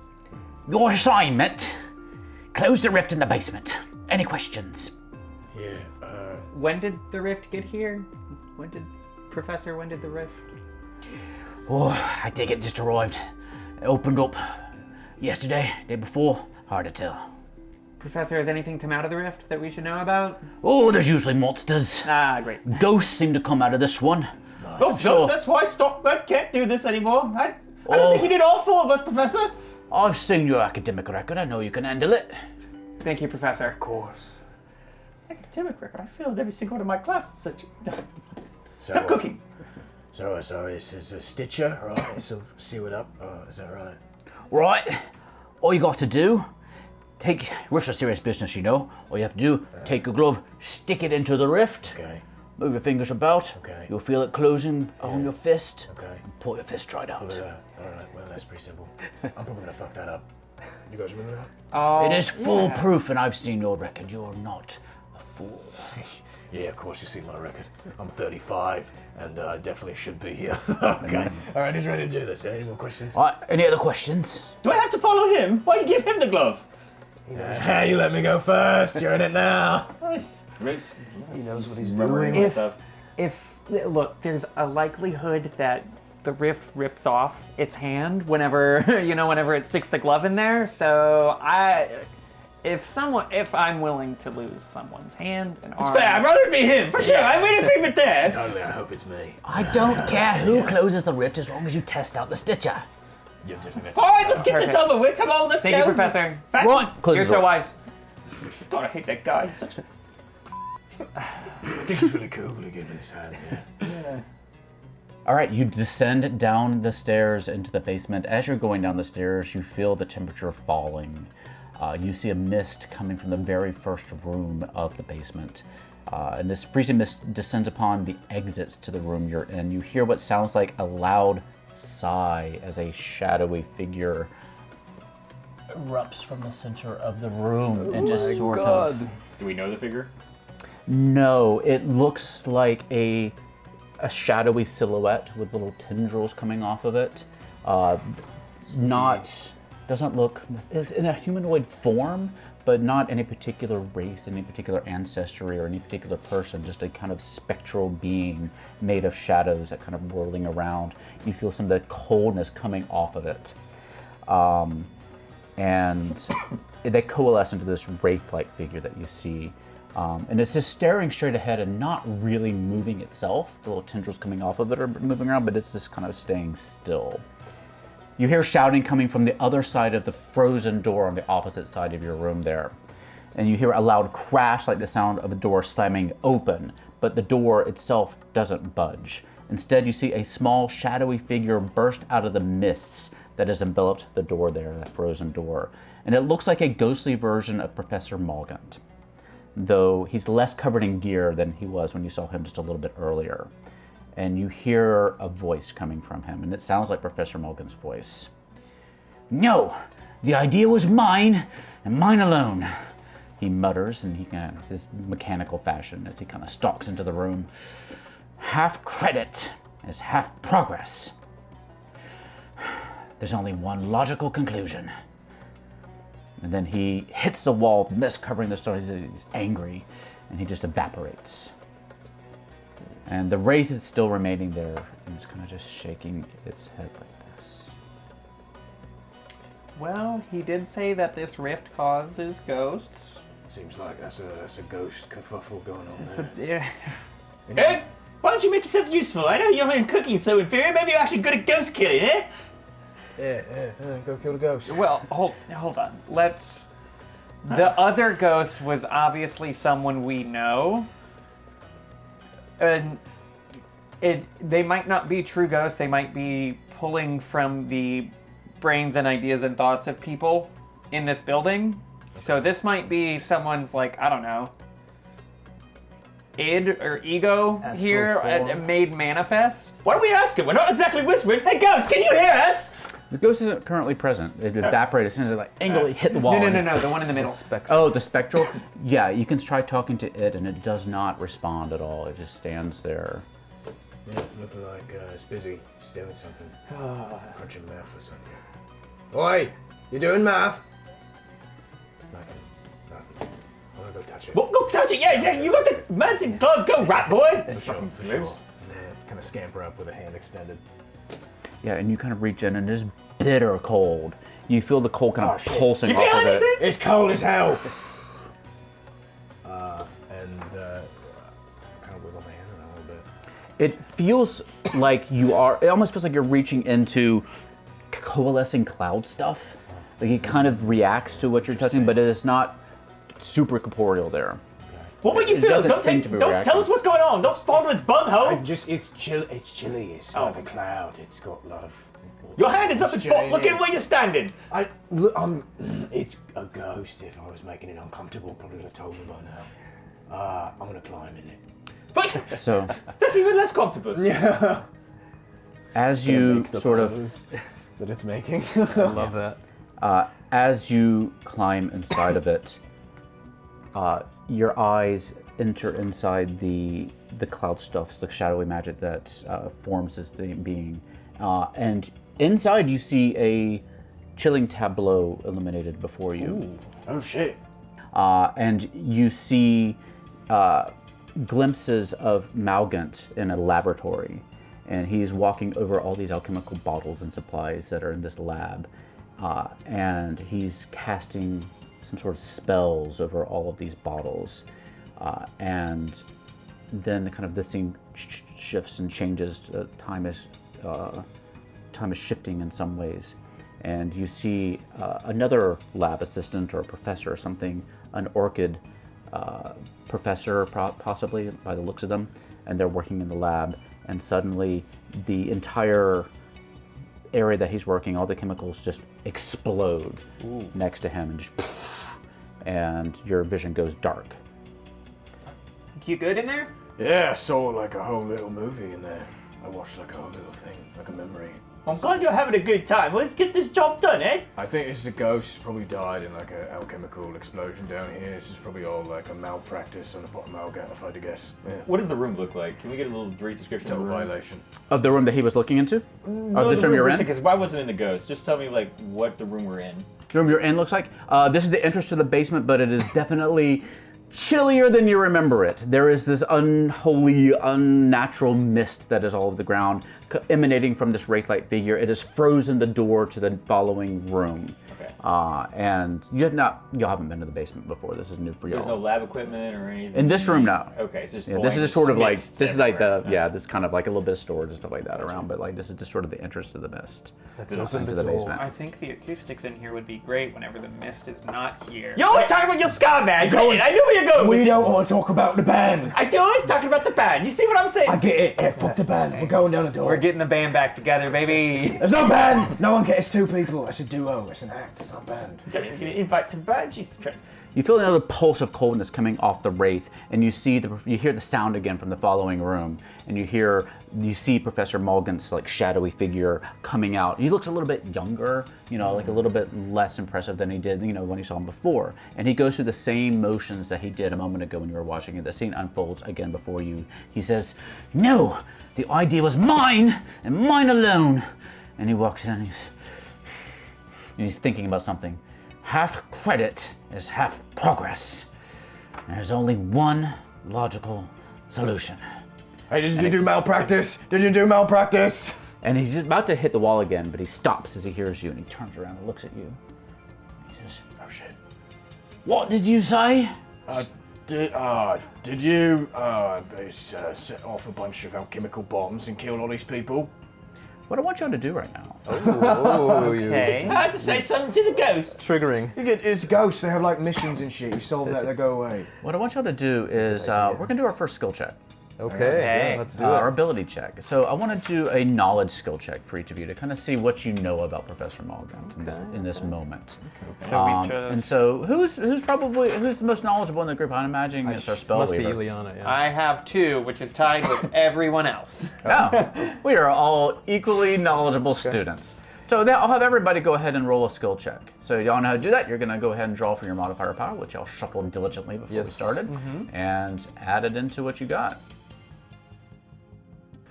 "Your assignment, close the rift in the basement. Any questions?" Yeah. When did the rift get here? When did the rift? Oh, I take it just arrived. It opened up yesterday, day before. Hard to tell. Professor, has anything come out of the rift that we should know about? Oh, there's usually monsters. Ah, great. Ghosts seem to come out of this one. Oh, So- that's why I can't do this anymore. I don't think you need all 4 of us, Professor. I've seen your academic record. I know you can handle it. Thank you, Professor. Of course. Academic record. I failed every single one of my classes. So, Stop cooking. So this is a Stitcher, right? So seal it up. Is that right? Right. All you got to do, rift's a serious business, you know. All you have to do, take your glove, stick it into the rift, Okay. move your fingers about. Okay. You'll feel it closing on your fist. Okay. And pull your fist right out. All right. Well, that's pretty simple. I'm probably gonna fuck that up. You guys remember that? Oh, It is foolproof, and I've seen your record. You're not a fool. Yeah, of course you see my record. I'm 35, and I definitely should be here. Okay. All right, who's ready to do this? Any more questions? All right, any other questions? Do I have to follow him? Why you give him the glove? You let me go first. You're in it now. He knows what he's Remembering doing. myself. Look, there's a likelihood that the rift rips off its hand whenever it sticks the glove in there. So if I'm willing to lose someone's hand and arm, It's fair. I'd rather it be him, for sure. I wouldn't keep it there. Totally, I hope it's me. I don't care who closes the rift as long as you test out the Stitcher. You're definitely All right, let's get this Perfect. over with. Come on, let's Thank go. you, Professor. Fast. Right, close You're the so door. wise. God, I hate that guy. He's such a... I think it's really cool to give me this hand, yeah. All right, you descend down the stairs into the basement. As you're going down the stairs, you feel the temperature falling. You see a mist coming from the very first room of the basement. And this freezing mist descends upon the exits to the room you're in. You hear what sounds like a loud sigh as a shadowy figure erupts from the center of the room and just sort of... Do we know the figure? No, it looks like a shadowy silhouette with little tendrils coming off of it. Doesn't look, is in a humanoid form, but not any particular race, any particular ancestry, or any particular person, just a kind of spectral being made of shadows that kind of whirling around. You feel some of the coldness coming off of it. And they coalesce into this wraith-like figure that you see. And it's just staring straight ahead and not really moving itself. The little tendrils coming off of it are moving around, but it's just kind of staying still. You hear shouting coming from the other side of the frozen door on the opposite side of your room there. And you hear a loud crash like the sound of a door slamming open, but the door itself doesn't budge. Instead, you see a small shadowy figure burst out of the mists that has enveloped the door there, that frozen door. And it looks like a ghostly version of Professor Morgan, though he's less covered in gear than he was when you saw him just a little bit earlier. And you hear a voice coming from him, and it sounds like Professor Morgan's voice. "No, the idea was mine, and mine alone," He mutters and he kind of his mechanical fashion as he kind of stalks into the room. Half credit is half progress. There's only one logical conclusion. And then he hits the wall, mist covering the stone. He's angry, and he just evaporates. And the wraith is still remaining there, and it's kind of just shaking its head like this. Well, he did say that this rift causes ghosts. Seems like that's a ghost kerfuffle going on It's there. a, Why don't you make yourself useful? I know you're in cooking so inferior. Maybe you're actually good at ghost killing, eh? Yeah, go kill the ghost. well, hold on. Let's. The other ghost was obviously someone we know. And they might not be true ghosts. They might be pulling from the brains and ideas and thoughts of people in this building. So this might be someone's, like, I don't know, id or ego Astral here form. made manifest. Why don't we ask him? We're not exactly whispering. Hey, ghost, can you hear us? The ghost isn't currently present. It evaporated as soon as it angrily hit the wall. No, the one in the middle. Oh, the spectral? Yeah, you can try talking to it, and it does not respond at all. It just stands there. Yeah, looking like it's busy. It's doing something. Crunching math or something. Oi! You doing math? Nothing. I'm gonna go touch it. Well, go touch it. Yeah, exactly. You got the man's glove. Go, rat boy. For sure. And kind of scamper up with a hand extended. Yeah, and you kind of reach in, and it's bitter cold. You feel the cold kind of shit. pulsing You off feel of anything? it. It's cold as hell! Kind of wiggle my hand around a little bit. It feels like it almost feels like you're reaching into coalescing cloud stuff. Like it kind of reacts to what you're touching, but it is not super corporeal there. What would you It feel? doesn't seem to be Don't reacting. tell us what's going on. Don't fall to its bum hole. It's chilly. It's like a cloud. It's got a lot of... Your hand is up its butt. Look at where you're standing. It's a ghost. If I was making it uncomfortable, probably would have told me by now. I'm gonna climb in it. But So that's even less comfortable. Yeah. as you sort of that it's making. I love that. as you climb inside of it, your eyes enter inside the cloud stuff, the shadowy magic that forms this being, and inside you see a chilling tableau illuminated before you. Ooh. Oh shit. And you see glimpses of Malgant in a laboratory, and he's walking over all these alchemical bottles and supplies that are in this lab, and he's casting some sort of spells over all of these bottles, and then kind of this thing shifts and changes. Time is shifting in some ways, and you see another lab assistant or a professor or something, an orchid professor possibly by the looks of them, and they're working in the lab, and suddenly the entire area that he's working, all the chemicals just explode next to him, and just and your vision goes dark. You good in there? Yeah, I saw like a whole little movie in there. I watched like a whole little thing, like a memory. I'm glad you're having a good time. Let's get this job done, eh? I think this is a ghost. Probably died in like an alchemical explosion down here. This is probably all like a malpractice on the bottom of Malgat, if I had to guess. Yeah. What does the room look like? Can we get a little brief description Total of the room? violation. Of the room that he was looking into? Of this the room you're in? Because I wasn't in the ghost. Just tell me like what the room we're in. The room you're in looks like? This is the entrance to the basement, but it is definitely chillier than you remember it. There is this unholy, unnatural mist that is all over the ground, emanating from this wraith-like figure. It has frozen the door to the following room. Okay. And you haven't been to the basement before. This is new for you. There's no lab equipment or anything. In this room, no. Okay, it's just Yeah, this is just sort of like mist this is like the everywhere. this is kind of like a little bit of storage and stuff like that around, but like this is just sort of the entrance to the mist. Let's Just open into the the door. basement. I think the acoustics in here would be great whenever the mist is not here. You always talking about your ska band. I knew where you're going. We with don't want to talk about the band. I do always talking about the band. You see what I'm saying? I get it. Yeah, fuck the band. We're going down the door. We're getting the band back together, baby. There's no band. No one gets two people. It's a duo. It's an act. It's not a band. Don't even get an invite to the band. Jesus Christ. You feel another pulse of coldness coming off the wraith, and you hear the sound again from the following room, and you see Professor Mulgan's like shadowy figure coming out. He looks a little bit younger, like a little bit less impressive than he did, when you saw him before. And he goes through the same motions that he did a moment ago when you were watching it. The scene unfolds again before you. He says, "No, the idea was mine and mine alone." And he walks in and he's thinking about something. Half credit is half progress. There's only one logical solution. Hey, did you do malpractice? Did you do malpractice? And he's about to hit the wall again, but he stops as he hears you, and he turns around and looks at you. He says, Oh shit. "What did you say?" Did you set off a bunch of alchemical bombs and killed all these people? What I want y'all to do right now. Okay. I had to say something to the ghost. Triggering. It's ghosts. They have like missions and shit. You solve that, they go away. What I want y'all to do is we're gonna do our first skill check. Okay, let's do it. Our ability check. So I want to do a knowledge skill check for each of you to kind of see what you know about Professor Mulgan in this moment. So we just... And so who's the most knowledgeable in the group? I'm imagining it's our spell Must be weaver. Ileana, yeah. I have 2, which is tied with everyone else. Oh, we are all equally knowledgeable students. So I'll have everybody go ahead and roll a skill check. So y'all know how to do that. You're going to go ahead and draw for your modifier power, which y'all shuffled diligently before we started, and add it into what you got.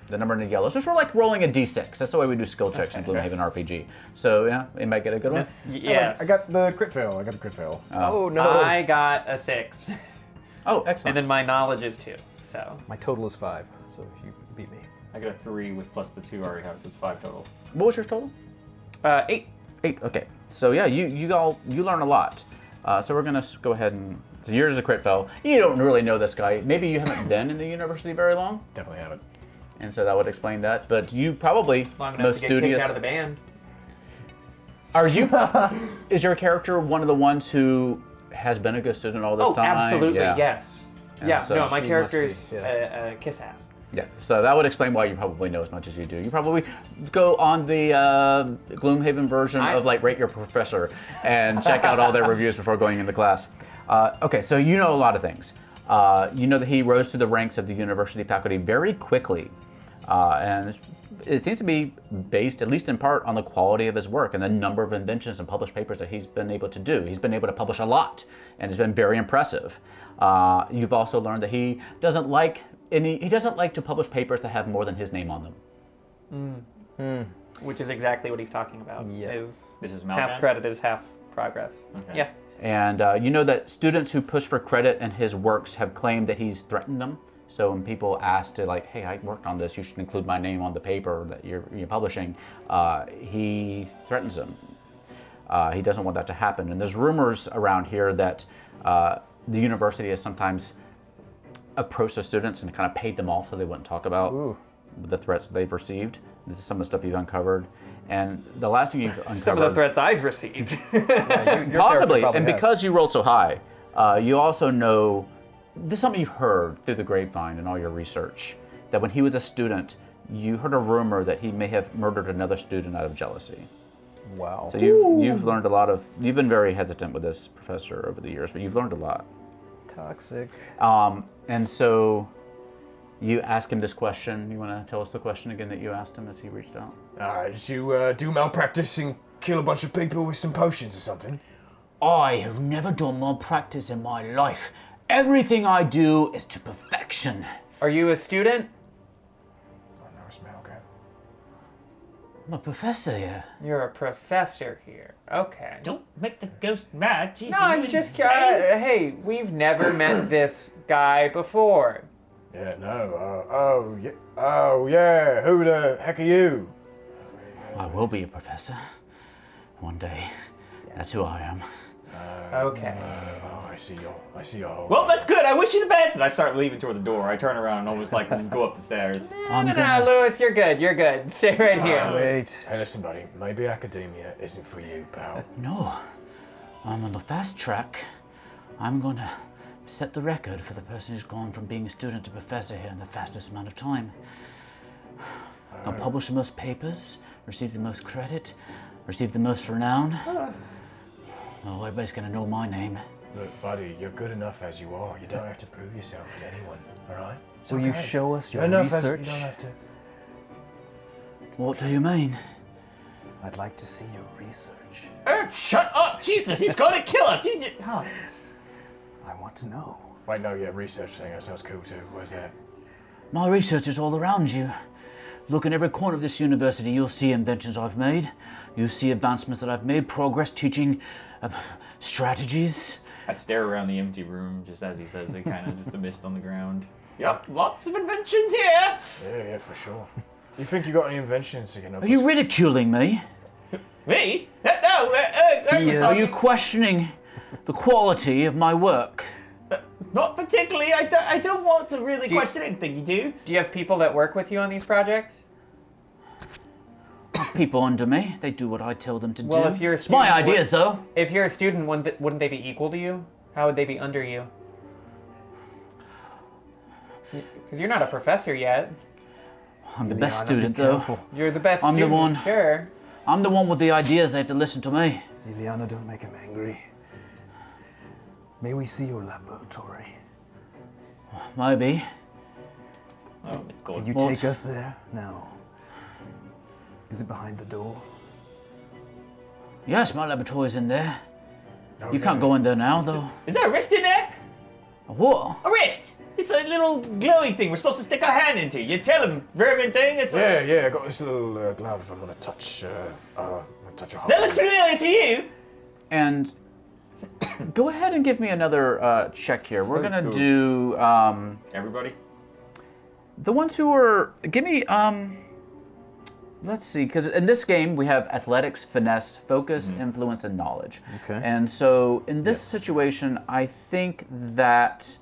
The number in the yellow. So it's like rolling a d6. That's the way we do skill checks in Gloomhaven RPG. So yeah, anybody get a good one? Yes. I got the crit fail. Oh no. I got a 6. Oh, excellent. And then my knowledge is 2, so... My total is 5, so you beat me. I got a 3 with plus the 2 I already have, so it's 5 total. What was your total? 8. 8. Okay. So yeah, you learn a lot. So we're gonna go ahead and. So yours is a crit fail. You don't really know this guy. Maybe you haven't been in the university very long, Definitely haven't. and so that would explain that. But you probably Long enough most to get kicked studious. out of the band. Are you? Is your character one of the ones who has been a good student all this Oh, time? absolutely, Yeah. yes. And Yeah, so no, my she character's must be, yeah. a kiss ass. Yeah, so that would explain why you probably know as much as you do. You probably go on the Gloomhaven version of like Rate Your Professor and check out all their reviews before going into class. Okay, so you know a lot of things. You know that he rose to the ranks of the university faculty very quickly, and it seems to be based, at least in part, on the quality of his work and the number of inventions and published papers that he's been able to do. He's been able to publish a lot, and it's been very impressive. You've also learned that he doesn't like to publish papers that have more than his name on them. Which is exactly what he's talking about. Yeah. This is half Malgan's? credit is half progress. Okay. Yeah. And you know that students who push for credit in his works have claimed that he's threatened them. So when people ask to like, hey, I worked on this, you should include my name on the paper that you're publishing, he threatens them. He doesn't want that to happen. And there's rumors around here that the university has sometimes approached the students and kind of paid them off so they wouldn't talk about the threats they've received. This is some of the stuff you've uncovered. And the last thing you've uncovered... Some of the threats I've received. Possibly, and because you rolled so high, you also know, this is something you've heard through the grapevine and all your research, that when he was a student, you heard a rumor that he may have murdered another student out of jealousy. Wow. So you've learned a lot of, you've been very hesitant with this professor over the years, but you've learned a lot. Toxic. And so you ask him this question. You want to tell us the question again that you asked him as he reached out? Did you do malpractice and kill a bunch of people with some potions or something? I have never done more practice in my life. Everything I do is to perfection. Are you a student? Oh no, it's Malgan. I'm a professor here. You're a professor here. Okay. Don't make the ghost mad. Jesus, No, I'm just hey, we've never met this guy before. Yeah, no. Oh yeah. Who the heck are you? I will be a professor one day. That's who I am. Okay. Oh, I see y'all. Well, that's good. I wish you the best. And I start leaving toward the door. I turn around and almost like go up the stairs. No, Lewis, you're good. You're good. Stay right here. Wait. Hey, listen, buddy. Maybe academia isn't for you, pal. No, I'm on the fast track. I'm going to set the record for the person who's gone from being a student to professor here in the fastest amount of time. I'll publish the most papers, receive the most credit, receive the most renown. Well, everybody's going to know my name. Look, buddy, you're good enough as you are. You don't have to prove yourself to anyone, alright? Will you show us your You research? don't have to. What do you mean? I'd like to see your research. Shut up, Jesus! He's gonna kill us. You just. Oh. I want to know. Wait, no, yeah, research thing. That sounds cool too. Where's that? My research is all around you. Look in every corner of this university, you'll see inventions I've made. You'll see advancements that I've made, progress, teaching, strategies. I stare around the empty room just as he says it, kind of just the mist on the ground. Yep, lots of inventions here. Yeah, for sure. You think you got any inventions you can help Are you us? ridiculing me? Me? No, Are you questioning the quality of my work? not particularly. I don't want to really question anything you do. Do you have people that work with you on these projects? People under me, they do what I tell them to Well, do. if you're a It's my student, ideas, though. If you're a student, wouldn't they be equal to you? How would they be under you? Because you're not a professor yet. I'm the best Liliana, student, be though. careful. You're the best I'm the student, one. sure. I'm the one with the ideas. They have to listen to me. Liliana, don't make him angry. May we see your laboratory? Maybe. Oh, God. Can you What? take us there now? Is it behind the door? Yes, my laboratory's in there. You can't go in there now, though. Is there a rift in there? A what? A rift! It's a little glowy thing we're supposed to stick our hand into. You tell him, vermin thing. It's Yeah, I got this little glove. I'm gonna touch. Touch a Does that look hole. familiar to you? And go ahead and give me another check here. We're gonna do Everybody? the ones who are. Give me let's see, because in this game we have athletics, finesse, focus, influence, and knowledge. Okay. And so in this situation, I think that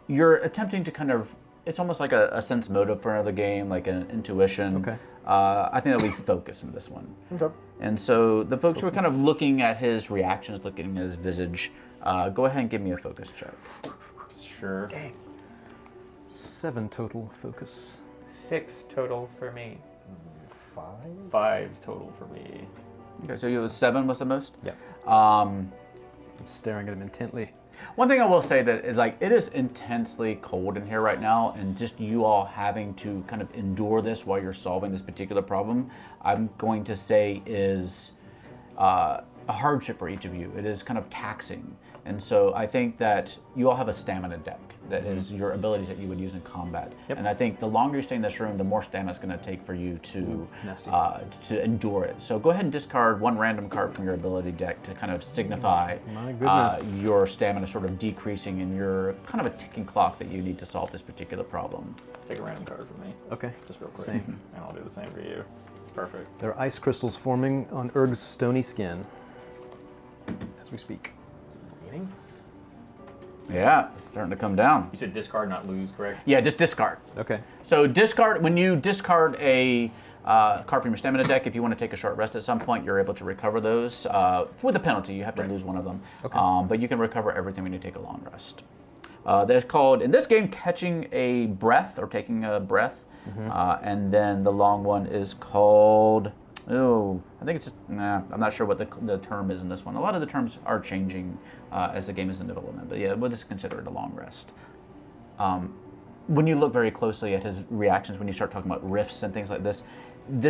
you're attempting to kind of. It's almost like a sense motive for another game, like an intuition. Okay. I think that'll be focus in this one. Okay. And so the folks who are kind of looking at his reactions, looking at his visage, go ahead and give me a focus check. Sure. 7 total focus. 6 total for me. 5 total for me. Okay, so you have 7 was the most? Yeah. Um, I'm staring at him intently. one thing I will say that is like it is intensely cold in here right now, and just you all having to kind of endure this while you're solving this particular problem, I'm going to say is a hardship for each of you. It is kind of taxing. And so I think that you all have a stamina deck that is your abilities that you would use in combat. And I think the longer you stay in this room, the more stamina it's going to take for you to endure it. So go ahead and discard 1 random card from your ability deck to kind of signify My goodness. your stamina sort of decreasing and your kind of a ticking clock that you need to solve this particular problem. Take a random card from me, Okay. just real quick. Same. And I'll do the same for you. Perfect. There are ice crystals forming on Urg's stony skin as we speak. Yeah, it's starting to come down. You said discard, not lose, correct? Yeah, just discard. Okay. So discard, when you discard a card from your stamina deck, if you want to take a short rest at some point, you're able to recover those with a penalty. You have to lose one of them. Okay. But you can recover everything when you take a long rest. They're called, in this game, catching a breath or taking a breath. And then the long one is called, I think it's, I'm not sure what the term is in this one. A lot of the terms are changing as the game is in development. But yeah, we'll just consider it a long rest. When you look very closely at his reactions, when you start talking about rifts and things like this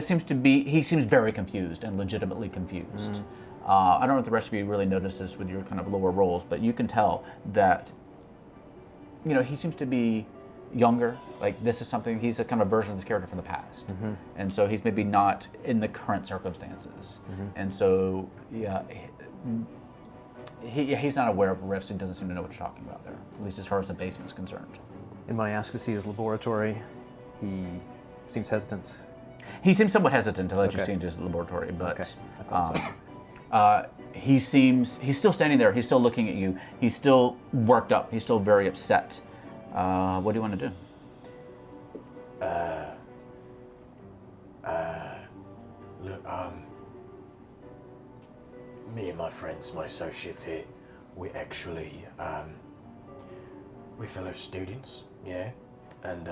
seems to be, he seems very confused and legitimately confused. I don't know if the rest of you really notice this with your kind of lower rolls, but you can tell that, he seems to be younger. Like this is something, he's a kind of version of this character from the past. And so he's maybe not in the current circumstances. And so, yeah, he's not aware of rifts. He doesn't seem to know what you're talking about there, at least as far as the basement's concerned. And when I ask to see his laboratory, he seems hesitant. He seems somewhat hesitant to let you Okay. see into his laboratory, but Okay, I thought so. he's still standing there. He's still looking at you. He's still worked up. He's still very upset. What do you want to do? Look, me and my friends, my associates here, we actually, we're fellow students, yeah? And,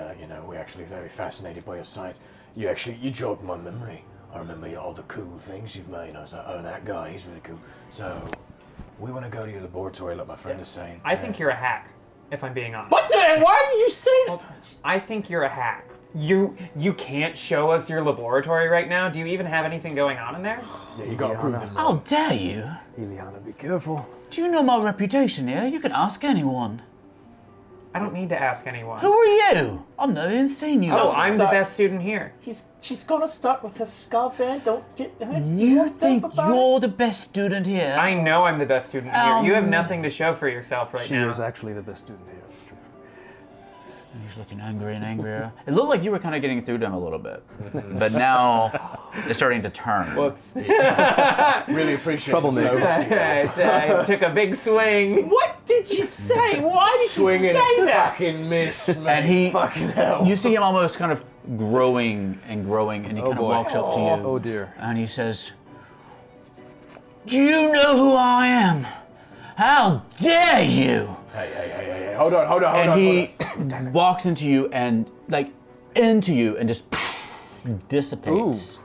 we're actually very fascinated by your science. You jogged my memory. I remember all the cool things you've made. I was like, oh, that guy, he's really cool. So, We want to go to your laboratory, like my friend is saying. I think you're a hack, if I'm being honest. What the? Why did you say that? I think you're a hack. You can't show us your laboratory right now? Do you even have anything going on in there? Yeah, you gotta prove them. How dare you? Eliana, be careful. Do you know my reputation here? You can ask anyone. I don't need to ask anyone. Who are you? I've never even seen you. Oh, I'm the best student here. She's gonna start with a skull band. Don't get You think you're the best student here? I know I'm the best student here. You have nothing to show for yourself right now. She is actually the best student here, it's true. He's looking angry and angrier. It looked like you were kind of getting through to him a little bit. But now it's starting to turn. Whoops. Really appreciate Troublemaker. I took a big swing. What did you say? Why did Swing you and say that? fucking miss, man. And he, fucking hell. you see him almost kind of growing and growing, and he kind of boy. walks up to you. Oh dear. And he says, "Do you know who I am? How dare you?" Hey, hold on. And he walks into you and just dissipates.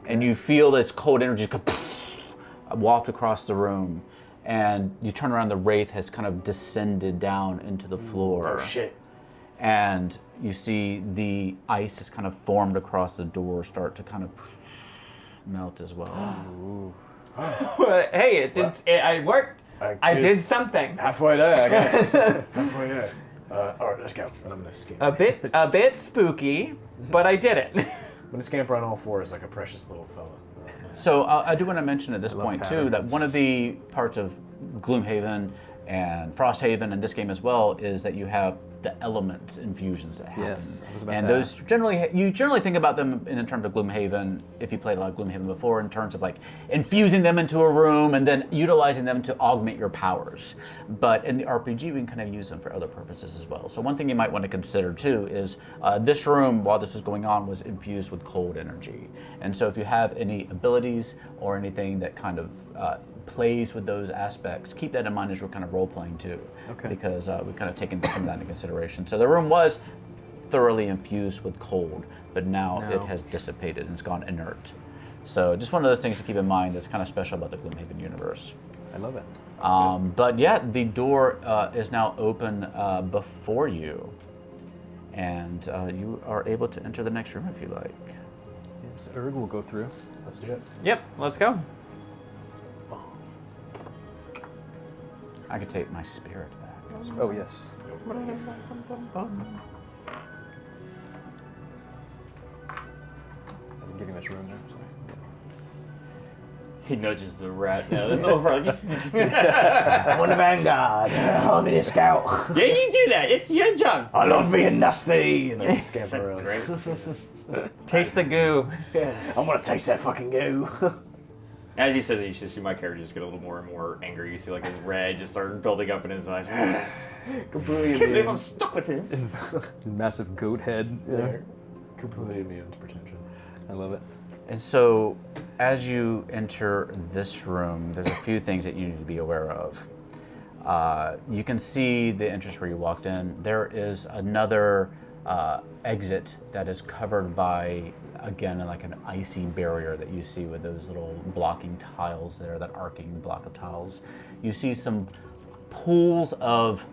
And you feel this cold energy waft across the room. And you turn around, the wraith has kind of descended down into the floor. Oh shit. And you see the ice has kind of formed across the door start to kind of melt as well. Hey, it worked. I did something. Halfway there, I guess. Halfway there. All right, let's go. And I'm gonna scamper. A bit spooky, but I did it. I'm gonna scamper on all fours like a precious little fella. So I do want to mention at this point too pattern. that one of the parts of Gloomhaven and Frosthaven and this game as well is that you have the elements infusions that happen. Yes, I was about and to those you generally think about them in terms of Gloomhaven, if you played a lot of Gloomhaven before, in terms of like infusing them into a room and then utilizing them to augment your powers. But in the RPG, we can kind of use them for other purposes as well. So one thing you might want to consider too is this room, while this was going on, was infused with cold energy. And so if you have any abilities or anything that kind of plays with those aspects, keep that in mind as we're kind of role-playing too. Okay. Because we've kind of taken some of that into consideration. So the room was thoroughly infused with cold, but now it has dissipated and it's gone inert. So just one of those things to keep in mind that's kind of special about the Gloomhaven universe. I love it. But yeah, the door is now open before you. And you are able to enter the next room if you like. Yes, Erg will go through. Let's do it. Yep, let's go. I could take my spirit back. Oh yes. I didn't give you much room there. Sorry. He nudges the rat. No, there's no problem. Just, I'm on the vanguard. I'm in a scout. yeah, you do that. It's your job. I love being nasty. And I scamper around. Taste the goo. I'm gonna taste that fucking goo. As he says it, you should see my character just get a little more and more angry. You see like his red just start building up in his eyes. Completely Can't believe immune. I'm stuck with him. His massive goat head. There. Completely immune to pretension. I love it. And so, as you enter this room, there's a few things that you need to be aware of. You can see the entrance where you walked in. There is another exit that is covered by, again, like an icy barrier that you see with those little blocking tiles there, that arcing block of tiles. You see some pools of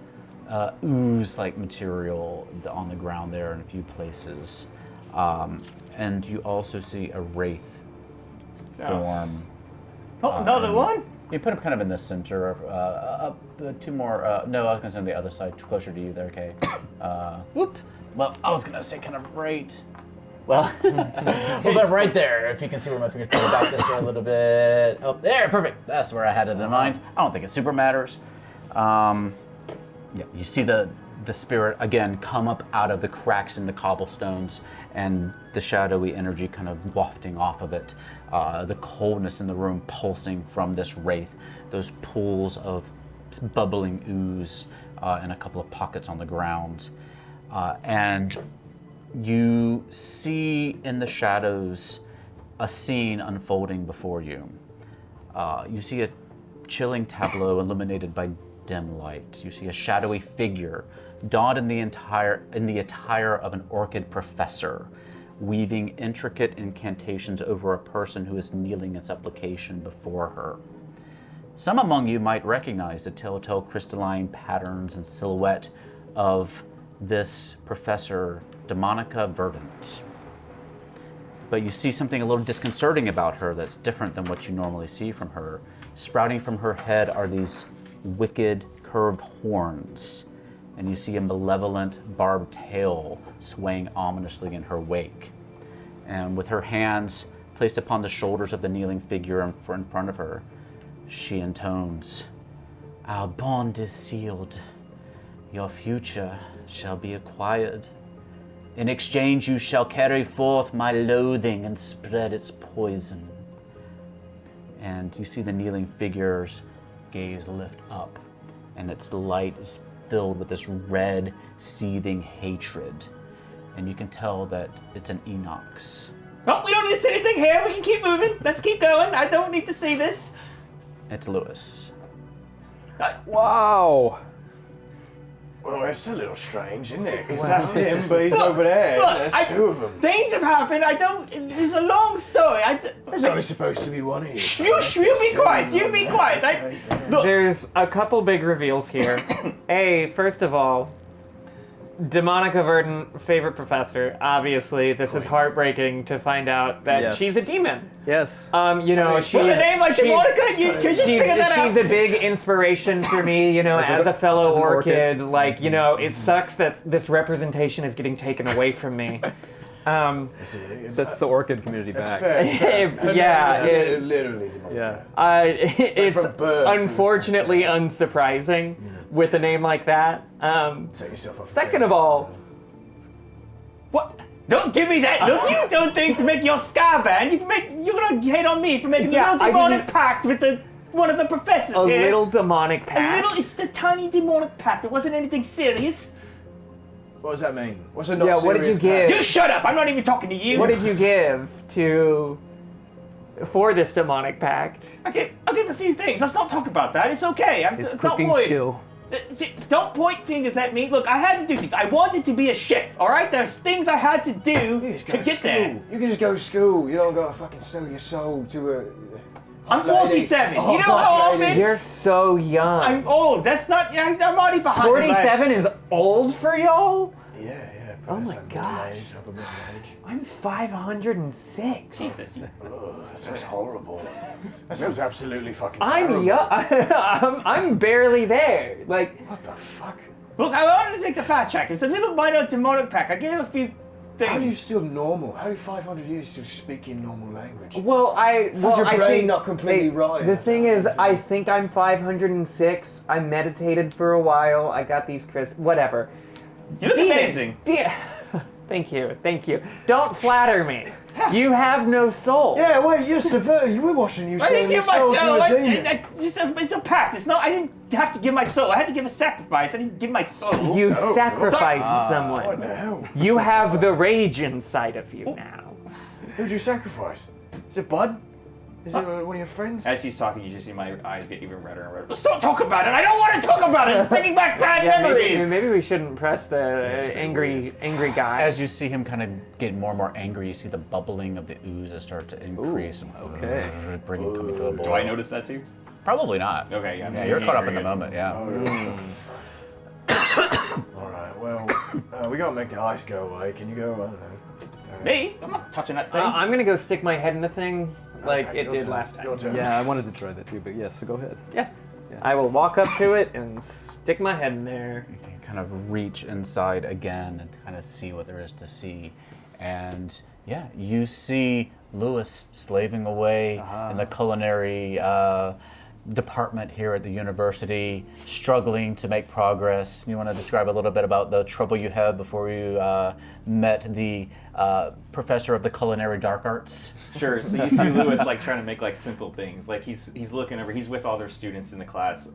ooze-like material on the ground there in a few places. And you also see a wraith form. Oh, another one? You put him kind of in the center. Two more. No, I was going to say on the other side, closer to you there, Kay. Whoop. Well, I was going to say kind of right. Well, but right there, if you can see where my finger's pointing back this way a little bit. Oh, there, perfect. That's where I had it in mind. I don't think it super matters. Yeah, you see the spirit again come up out of the cracks in the cobblestones and the shadowy energy kind of wafting off of it. The coldness in the room pulsing from this wraith. Those pools of bubbling ooze and a couple of pockets on the ground. And you see in the shadows a scene unfolding before you. You see a chilling tableau illuminated by dim light. You see a shadowy figure donned in the attire of an orchid professor, weaving intricate incantations over a person who is kneeling in supplication before her. Some among you might recognize the telltale crystalline patterns and silhouette of this Professor Demonica Verdant. But you see something a little disconcerting about her that's different than what you normally see from her. Sprouting from her head are these wicked curved horns, and you see a malevolent barbed tail swaying ominously in her wake. And with her hands placed upon the shoulders of the kneeling figure in front of her, she intones, "Our bond is sealed. Your future shall be acquired. In exchange, you shall carry forth my loathing and spread its poison." And you see the kneeling figure's gaze lift up, and its light is filled with this red, seething hatred. And you can tell that it's an Enox. Oh, we don't need to say anything here. We can keep moving. Let's keep going. I don't need to see this. It's Lewis. Wow. Well, it's a little strange, isn't it? Because that's him, but he's over there. Look, There's two of them. Things have happened. It's a long story. There's only supposed to be one of you. You be quiet. You be quiet. Look. There's a couple big reveals here. First of all, Demonica Verdant, favorite professor. Obviously, this is heartbreaking to find out that Yes. she's a demon. Yes. She's With a name like Demonica, you just figure that out. she's a big inspiration for me, as a fellow orchid. It sucks that this representation is getting taken away from me. Sets the orchid community That's back. fair. It's Literally demonic. Yeah. it's from birth, unfortunately unsurprising with a name like that. Set yourself up. Second of all, What? Don't give me that. Look, you don't things to make your scar band. You're gonna hate on me for making Yeah, a little I demonic didn't- pact with one of the professors a here. little demonic pact. It's the tiny demonic pact. It wasn't anything serious. What does that mean? What's a not Yeah, what did you serious give? pact? You shut up. I'm not even talking to you. What did you give for this demonic pact? I'll give a few things. Let's not talk about that. It's okay. His it's not cooking point. skill. Don't point fingers at me. Look, I had to do things. I wanted to be a chef, all right? There's things I had to do You just go to to get school. there. You can just go to school. You don't got to fucking sell your soul to a. I'm lady. 47. Oh, You know how old lady. I am? You're so young. I'm old. That's not. I'm already behind. 47 is old for y'all? Yeah. Oh my Middle gosh. age, upper middle age. I'm 506. Jesus. Ugh, that sounds horrible. That sounds absolutely fucking I'm terrible. young. I'm barely there. Like, What the fuck? Look, I wanted to take the fast track. It's a little minor demonic pack. I gave a few things. How do you still normal? How do 500 years still speak in normal language? well, your I brain think, not completely right? The thing is, I think I'm 506. I meditated for a while. I got these whatever. You look Demon. amazing. Thank you. Don't flatter me. You have no soul. Yeah, wait, you're subverted. You were watching you I didn't selling your give my soul soul. to a demon. It's a pact. It's not. I didn't have to give my soul. I had to give a sacrifice. I didn't give my soul. You Oh, sacrificed What someone. the hell? You have the rage inside of you now. Who'd you sacrifice? Is it Bud? Is it one of your friends? As he's talking, you just see my eyes get even redder and redder. Let's don't talk about it. I don't want to talk about it. It's bringing back bad memories. Maybe we shouldn't press the angry guy. As you see him kind of get more and more angry, you see the bubbling of the oozes start to increase. okay. Bringing coming to a boil. Do I notice that too? Probably not. Okay, yeah. I'm Yeah, seeing you're caught up in angry the again. moment, yeah. Alright, well, we gotta make the ice go away. Can you go? I don't know. Me? I'm not touching that thing. I'm gonna go stick my head in the thing like Okay, it your did turn. last time. Your turn. Yeah, I wanted to try that too, but yes, so go ahead. Yeah. I will walk up to it and stick my head in there. You can kind of reach inside again and kind of see what there is to see. And yeah, you see Lewis slaving away in the culinary department here at the university, struggling to make progress. You want to describe a little bit about the trouble you had before you met the professor of the culinary dark arts? Sure. So you see Lewis like trying to make like simple things. Like he's looking over. He's with all their students in the class.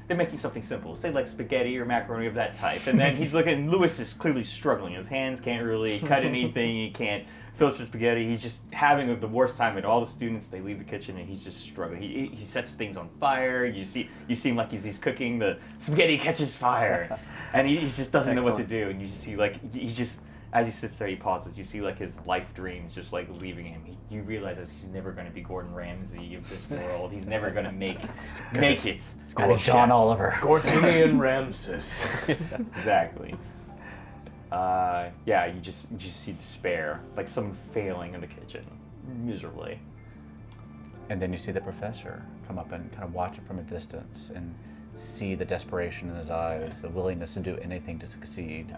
They're making something simple, say like spaghetti or macaroni of that type. And then he's looking. Lewis is clearly struggling. His hands can't really cut anything. He can't filter spaghetti. He's just having the worst time. And all the students, they leave the kitchen and he's just struggling. He sets things on fire. You see him like he's cooking. The spaghetti catches fire, and he just doesn't know what to do. And you just see like he just. as he sits there, he pauses. You see like his life dreams just like leaving him. You realize that he's never going to be Gordon Ramsay of this world. He's never going to make it. As John Oliver. Gortinian Ramses. Exactly. You just see despair, like someone failing in the kitchen, miserably. And then you see the professor come up and kind of watch it from a distance and see the desperation in his eyes, the willingness to do anything to succeed.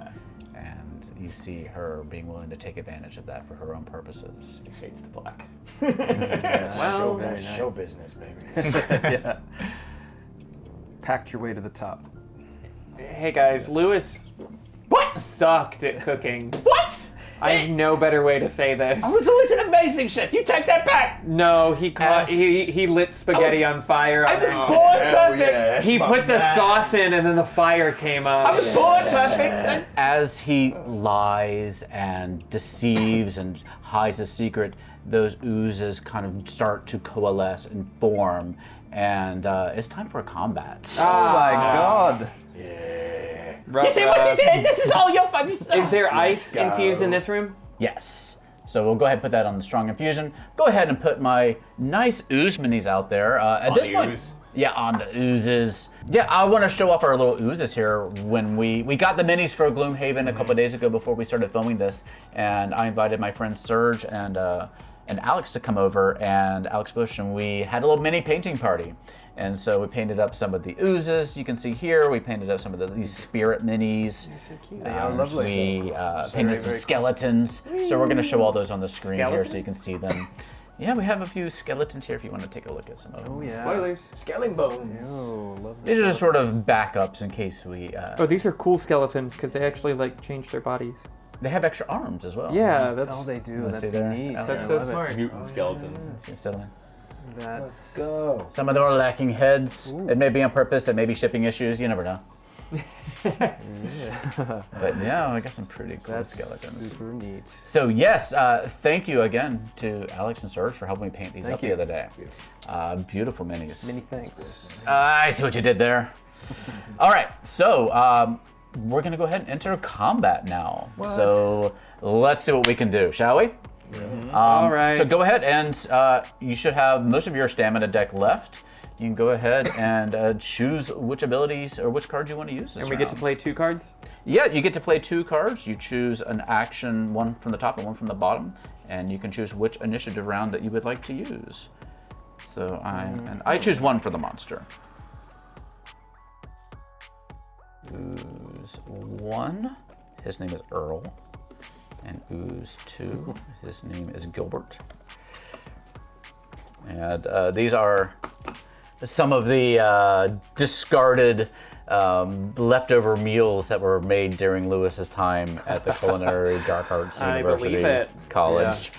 And you see her being willing to take advantage of that for her own purposes. He fades to black. Well, That's show business, baby. yeah. Packed your way to the top. Hey guys, Lewis sucked at cooking. What? I have no better way to say this. I was always an amazing chef. You take that back. No, he As- he lit spaghetti on fire. I was on born Hell perfect. yeah, he that's put my the man. sauce in, and then the fire came up. I was born perfect. As he lies and deceives and hides a secret, those oozes kind of start to coalesce and form, and it's time for a combat. Oh my god. You see what you did? This is all your fun. Is there ice go. infused in this room? Yes. So we'll go ahead and put that on the strong infusion. Go ahead and put my nice ooze minis out there. At On this the point, ooze? yeah, on the oozes. Yeah, I want to show off our little oozes here. When we got the minis for Gloomhaven a couple of days ago before we started filming this, and I invited my friends Serg and Alex to come over, and Alex Busch, and we had a little mini painting party. And so we painted up some of the oozes. You can see here, we painted up some of these spirit minis. They're so cute. They are lovely. We painted some skeletons. So we're going to show all those on the screen here Skeleton? so you can see them. Yeah, we have a few skeletons here if you want to take a look at some of them. Oh yeah. Spoilers. Skeleton bones. Oh, lovely. These are just sort of backups in case we... Oh, these are cool skeletons because they actually like change their bodies. they have extra arms as well. Yeah, that's Oh, they do. Let's That's see there. neat. Oh, that's I so love it. smart. Mutant skeletons. So That's Go. some of them are lacking heads. It may be on purpose. It may be shipping issues. You never know. But yeah, I got some pretty cool that's skeletons. super neat. So yes, thank you again to Alex and Serge for helping me paint these Thank up you. the other day. Beautiful minis. Many thanks. I see what you did there. All right, so we're gonna go ahead and enter combat now. So let's see what we can do, shall we? All right. So go ahead and you should have most of your stamina deck left. You can go ahead and choose which abilities or which cards you want to use this And we get to round. play 2 cards? Yeah, you get to play 2 cards. You choose an action, one from the top and one from the bottom, and you can choose which initiative round that you would like to use. So I choose 1 for the monster. Ooze 1, his name is Earl, and Ooze 2, his name is Gilbert. And these are some of the discarded leftover meals that were made during Lewis's time at the Culinary Dark Arts I University believe it. College.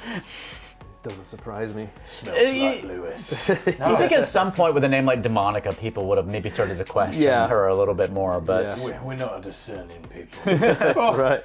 Doesn't surprise me. Smells like Lewis. You think at some point with a name like Demonica, people would have maybe started to question Yeah. her a little bit more, but... Yeah. We're not discerning people. That's right.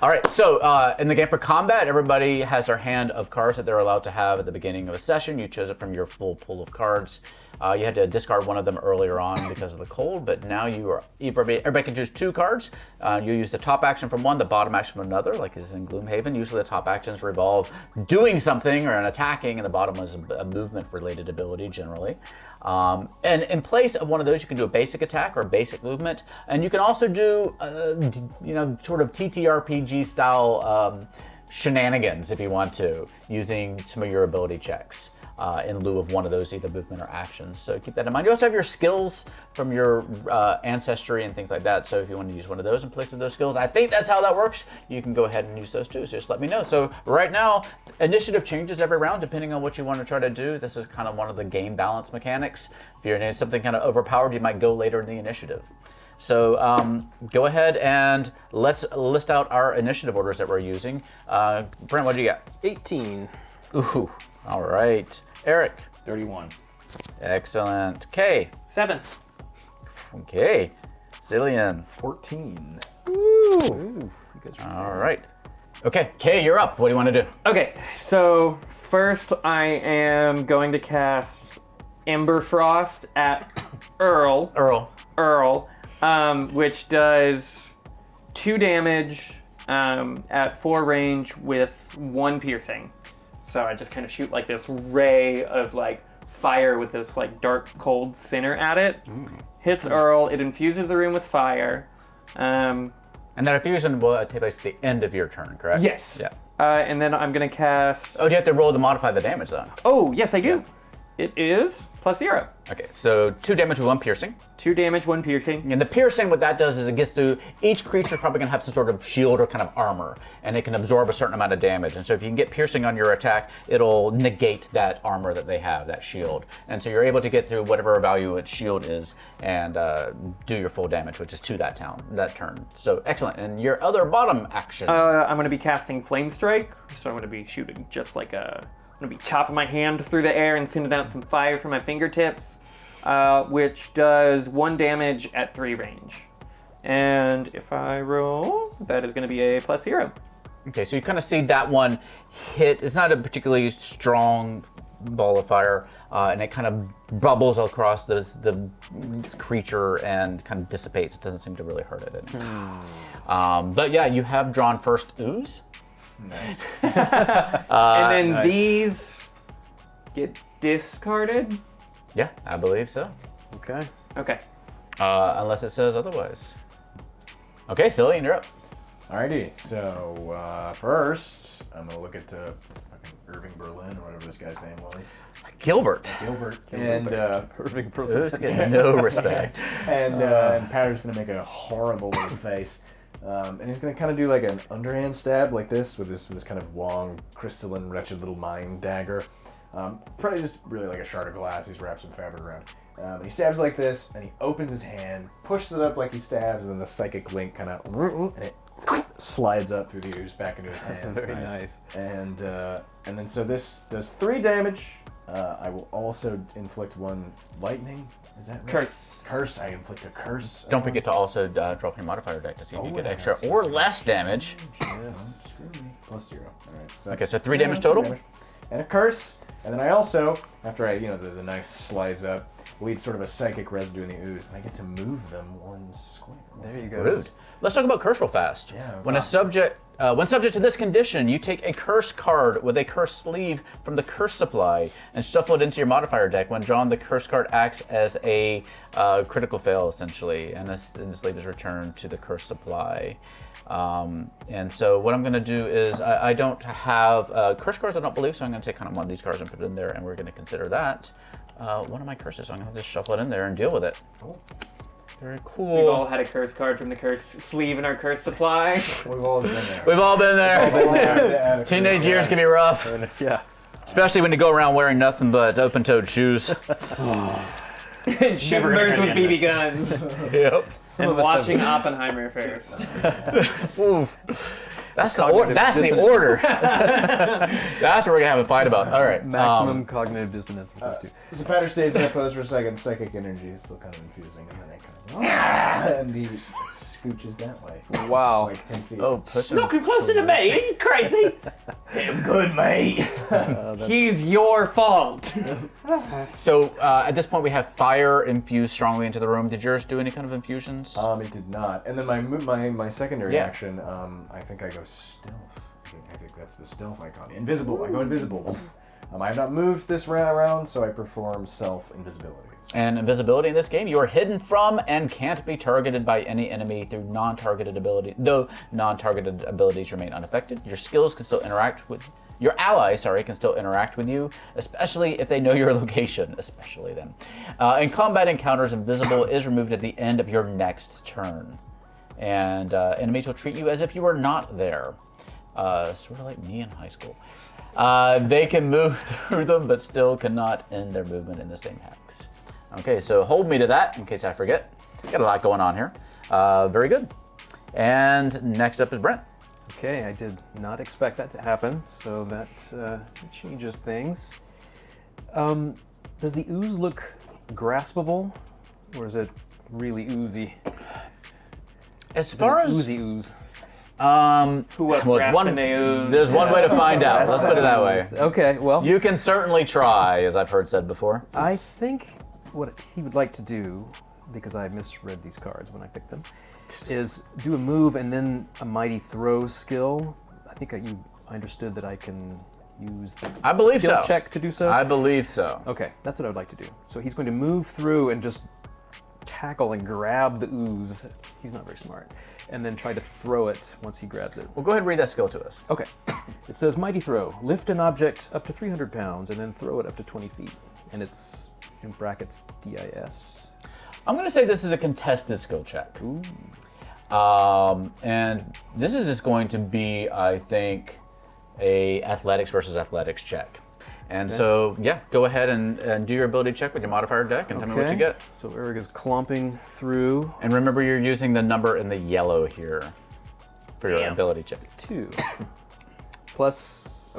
All right, so in the game for combat, everybody has their hand of cards that they're allowed to have at the beginning of a session. You chose it from your full pool of cards. You had to discard one of them earlier on because of the cold, but now everybody can choose 2 cards. You use the top action from one, the bottom action from another, like is in Gloomhaven. Usually the top actions revolve doing something or an attacking, and the bottom was a movement-related ability generally. And in place of one of those, you can do a basic attack or a basic movement, and you can also do, sort of TTRPG style shenanigans if you want to, using some of your ability checks. In lieu of one of those, either movement or actions. So keep that in mind. You also have your skills from your ancestry and things like that. So if you want to use one of those in place of those skills, I think that's how that works. You can go ahead and use those too. So just let me know. So right now, initiative changes every round depending on what you want to try to do. This is kind of one of the game balance mechanics. If you're doing something kind of overpowered, you might go later in the initiative. So go ahead and let's list out our initiative orders that we're using. Brent, what do you got? 18. Ooh, all right. Eric. 31. Excellent. Kay. 7. Okay. Zillion. 14. Ooh. Ooh, you guys are All right. Okay, Kay, you're up. What do you want to do? Okay, so first I am going to cast Ember Frost at Earl. Earl, which does 2 damage at 4 range with 1 piercing. So I just kind of shoot like this ray of like fire with this like dark cold center at it. Hits Earl. It infuses the room with fire. And that infusion will take place at the end of your turn, correct? Yes. Yeah. And then I'm gonna cast. Oh, do you have to roll to modify the damage then? Oh, yes, I do. It is +0. Okay, so 2 damage with 1 piercing. 2 damage, 1 piercing. And the piercing, what that does is it gets through, each creature's probably going to have some sort of shield or kind of armor, and it can absorb a certain amount of damage. And so if you can get piercing on your attack, it'll negate that armor that they have, that shield. And so you're able to get through whatever value its shield is and do your full damage, which is to that turn. So excellent. And your other bottom action. I'm gonna be casting Flame Strike, so I'm gonna be shooting just like a. I'm going to be chopping my hand through the air and sending out some fire from my fingertips, which does 1 damage at 3 range. And if I roll, that is going to be a +0. Okay, so you kind of see that one hit. It's not a particularly strong ball of fire, and it kind of bubbles across the creature and kind of dissipates. It doesn't seem to really hurt it anymore. But yeah, you have drawn first ooze. Nice. And then nice. these get discarded? Yeah, I believe so. Okay. Okay. Unless it says otherwise. Okay, Sillion, you're up. Alrighty, so first, I'm gonna look at fucking Irving Berlin, or whatever this guy's name was. Gilbert. Gilbert. And Perfect. Perfect. Who's getting no respect. and Patter's gonna make a horrible little face. And he's gonna kind of do like an underhand stab like this with this kind of long, crystalline, wretched little mine dagger. Probably just really like a shard of glass. He's wrapped some fabric around. He stabs like this, and he opens his hand, pushes it up like he stabs, and then the psychic link kind of and it slides up through the ooze back into his hand. Very nice. And then so this does 3 damage. I will also inflict 1 lightning. Is that right? Curse. I inflict a curse. Don't forget to also drop your modifier deck to see if you get extra yes. or less damage. Yes. +0. All right. So, Okay, so 3 damage total. And a curse. And then I also, after the knife slides up, leaves sort of a psychic residue in the ooze, and I get to move them 1 square. There you go. Rude. Let's talk about curse real fast. Yeah, When subject to this condition, you take a curse card with a curse sleeve from the curse supply and shuffle it into your modifier deck. When drawn, the curse card acts as a critical fail, essentially, and the sleeve is returned to the curse supply. And so what I'm going to do is, I don't have curse cards, I don't believe, so I'm going to take kind of one of these cards and put it in there, and we're going to consider that one of my curses. So I'm going to just shuffle it in there and deal with it. Cool. Very We've cool. all had a curse card from the curse sleeve in our curse supply. We've all been there. We've all been there. Teenage years can be rough, Yeah. especially when you go around wearing nothing but open-toed shoes. Shooting birds with BB guns. Yep. And of us watching Oppenheimer first. That's the order. That's the order. That's what we're gonna have a fight about. All right. Maximum cognitive dissonance with those two. So Patter stays in that pose for a second. Psychic energy is still kind of infusing, and then I kind of and he scooches that way, Wow. like 10 feet. Oh, push him. Looking closer to me, are you crazy? Damn good, mate. He's your fault. So at this point, we have fire infused strongly into the room. Did yours do any kind of infusions? It did not. And then my secondary Yeah. action, I think I go stealth. I think that's the stealth icon. Invisible. I go invisible. I have not moved this round, so I perform self-invisibility. And invisibility in this game, you are hidden from and can't be targeted by any enemy through non-targeted ability. Though non-targeted abilities remain unaffected, your skills can still interact with your allies. Can still interact with you, especially if they know your location. Especially then. In combat encounters, invisible is removed at the end of your next turn, and enemies will treat you as if you were not there. Sort of like me in high school. They can move through them, but still cannot end their movement in the same hex. Okay, so hold me to that in case I forget. Got a lot going on here. Very good. And next up is Brent. Okay, I did not expect that to happen, so that changes things. Does the ooze look graspable, or is it really oozy? As far as Oozy ooze. there's one way to find out. Let's put it that way. Okay, well, You can certainly try, as I've heard said before. I think what he would like to do, because I misread these cards when I picked them, is do a move and then a mighty throw skill. I think I understood that I can use the I believe skill so. check to do so. I believe so. Okay, that's what I would like to do. So he's going to move through and just tackle and grab the ooze. He's not very smart. And then try to throw it once he grabs it. Well, go ahead and read that skill to us. Okay. It says Mighty Throw. Lift an object up to 300 pounds and then throw it up to 20 feet. And it's in brackets DIS. I'm going to say this is a contested skill check. Ooh. And this is just going to be, I think, a athletics versus athletics check. And so, yeah, go ahead and do your ability check with your modifier deck and tell me what you get. So Eric is clomping through. And remember, you're using the number in the yellow here for your ability check. 2. Plus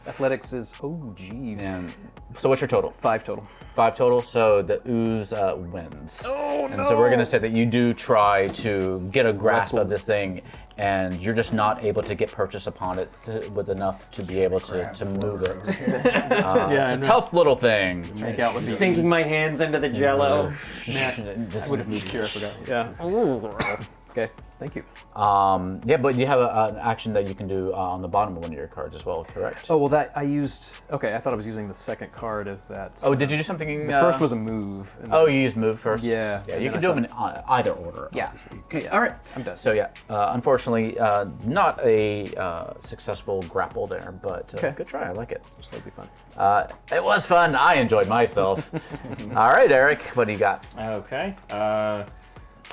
athletics is, oh geez. And so what's your total? 5 total. 5 total, so the ooze wins. Oh, and so we're going to say that you do try to get a grasp of this thing, and you're just not able to get purchase upon it with enough to be able to move it. It's a tough little thing. Make out with the Sinking my hands into the jello. I would have moved here, I forgot. Yeah. Okay, thank you. Yeah, but you have an action that you can do on the bottom of one of your cards as well, correct? Oh, well, that I used. Okay, I thought I was using the second card as that. Oh, did you do something? The first was a move. And Oh, you used move first? Yeah. Yeah, and you then can I do them in either order. Yeah. Okay, all right. I'm done. So, yeah, unfortunately, not a successful grapple there, but good try. I like it. That'll be fun. It was fun. I enjoyed myself. All right, Eric, what do you got? Okay.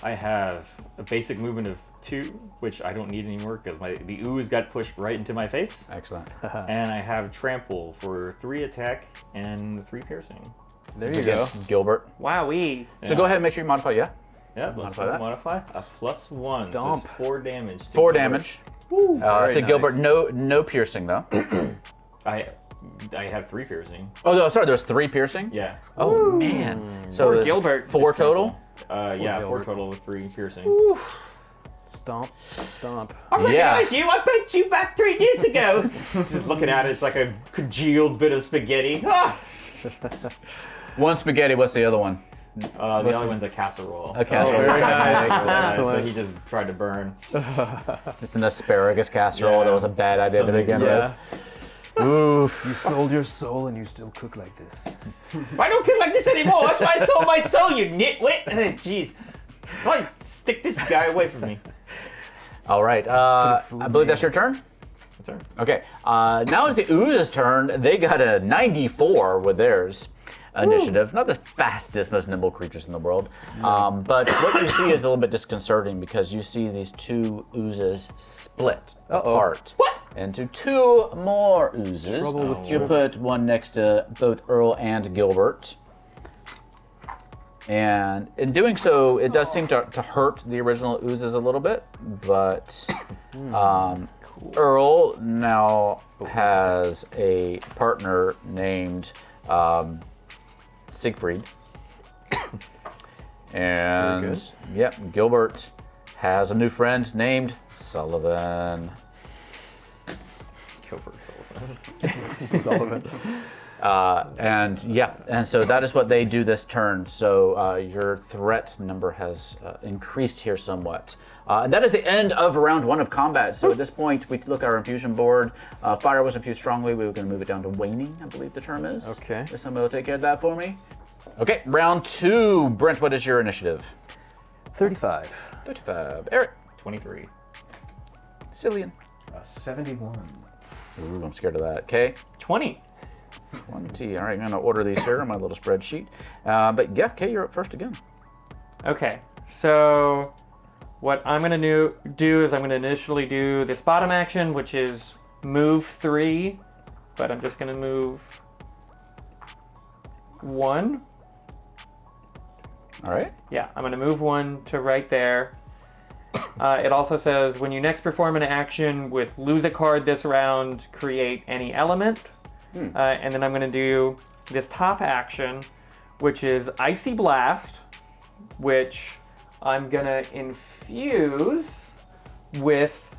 I have a basic movement of 2, which I don't need anymore because the ooze got pushed right into my face. Excellent. And I have trample for 3 attack and 3 piercing. There you go. Against Gilbert. Wowee. So go ahead and make sure you modify, yeah? Yeah, let's Modify that. modify. A +1, so Stomp. it's 4 damage. To 4 Gilbert. damage. Very To nice. Gilbert, no piercing, though. I have 3 piercing. Oh, no, sorry, there's 3 piercing? Yeah. Oh, man. So Poor there's Gilbert. 4 total? Yeah, 4 Gilbert. total with 3 piercing. Stomp, stomp. I recognize Yeah. you. I beat you back 3 years ago. Just looking at it, it's like a congealed bit of spaghetti. Ah! One spaghetti, what's the other one? The other one's a casserole. A casserole. very nice. So he just tried to burn. It's an asparagus casserole. That was a bad idea to begin Yeah. with. Oof. You sold your soul and you still cook like this. I don't cook like this anymore. That's why I sold my soul, you nitwit. Jeez. Why stick this guy away from me? All right. I believe that's your turn? That's her. Okay. Now it's the Ooze's turn. They got a 94 with theirs. Initiative. Not the fastest, most nimble creatures in the world. But what you see is a little bit disconcerting because you see these 2 oozes split apart into 2 more oozes. Trouble with You put one next to both Earl and Gilbert. And in doing so, it does seem to hurt the original oozes a little bit, but Earl now has a partner named Siegfried. And yep, Gilbert has a new friend named Sullivan. Gilbert Sullivan. And so that is what they do this turn. So your threat number has increased here somewhat. And that is the end of round 1 of combat. So at this point, we look at our infusion board. Fire was infused strongly. We were going to move it down to waning, I believe the term is. Okay. Is somebody will take care of that for me? Okay, round 2. Brent, what is your initiative? 35. 35. Eric. 23. Cillian. 71. Ooh, I'm scared of that. Kay. 20. 20. All right, I'm going to order these here on my little spreadsheet. But yeah, Kay, you're up first again. Okay, so what I'm going to do is I'm going to initially do this bottom action, which is move 3, but I'm just going to move 1. All right. Yeah, I'm going to move 1 to right there. It also says when you next perform an action with lose a card this round, create any element. And then I'm going to do this top action, which is Icy Blast, which I'm going to infuse with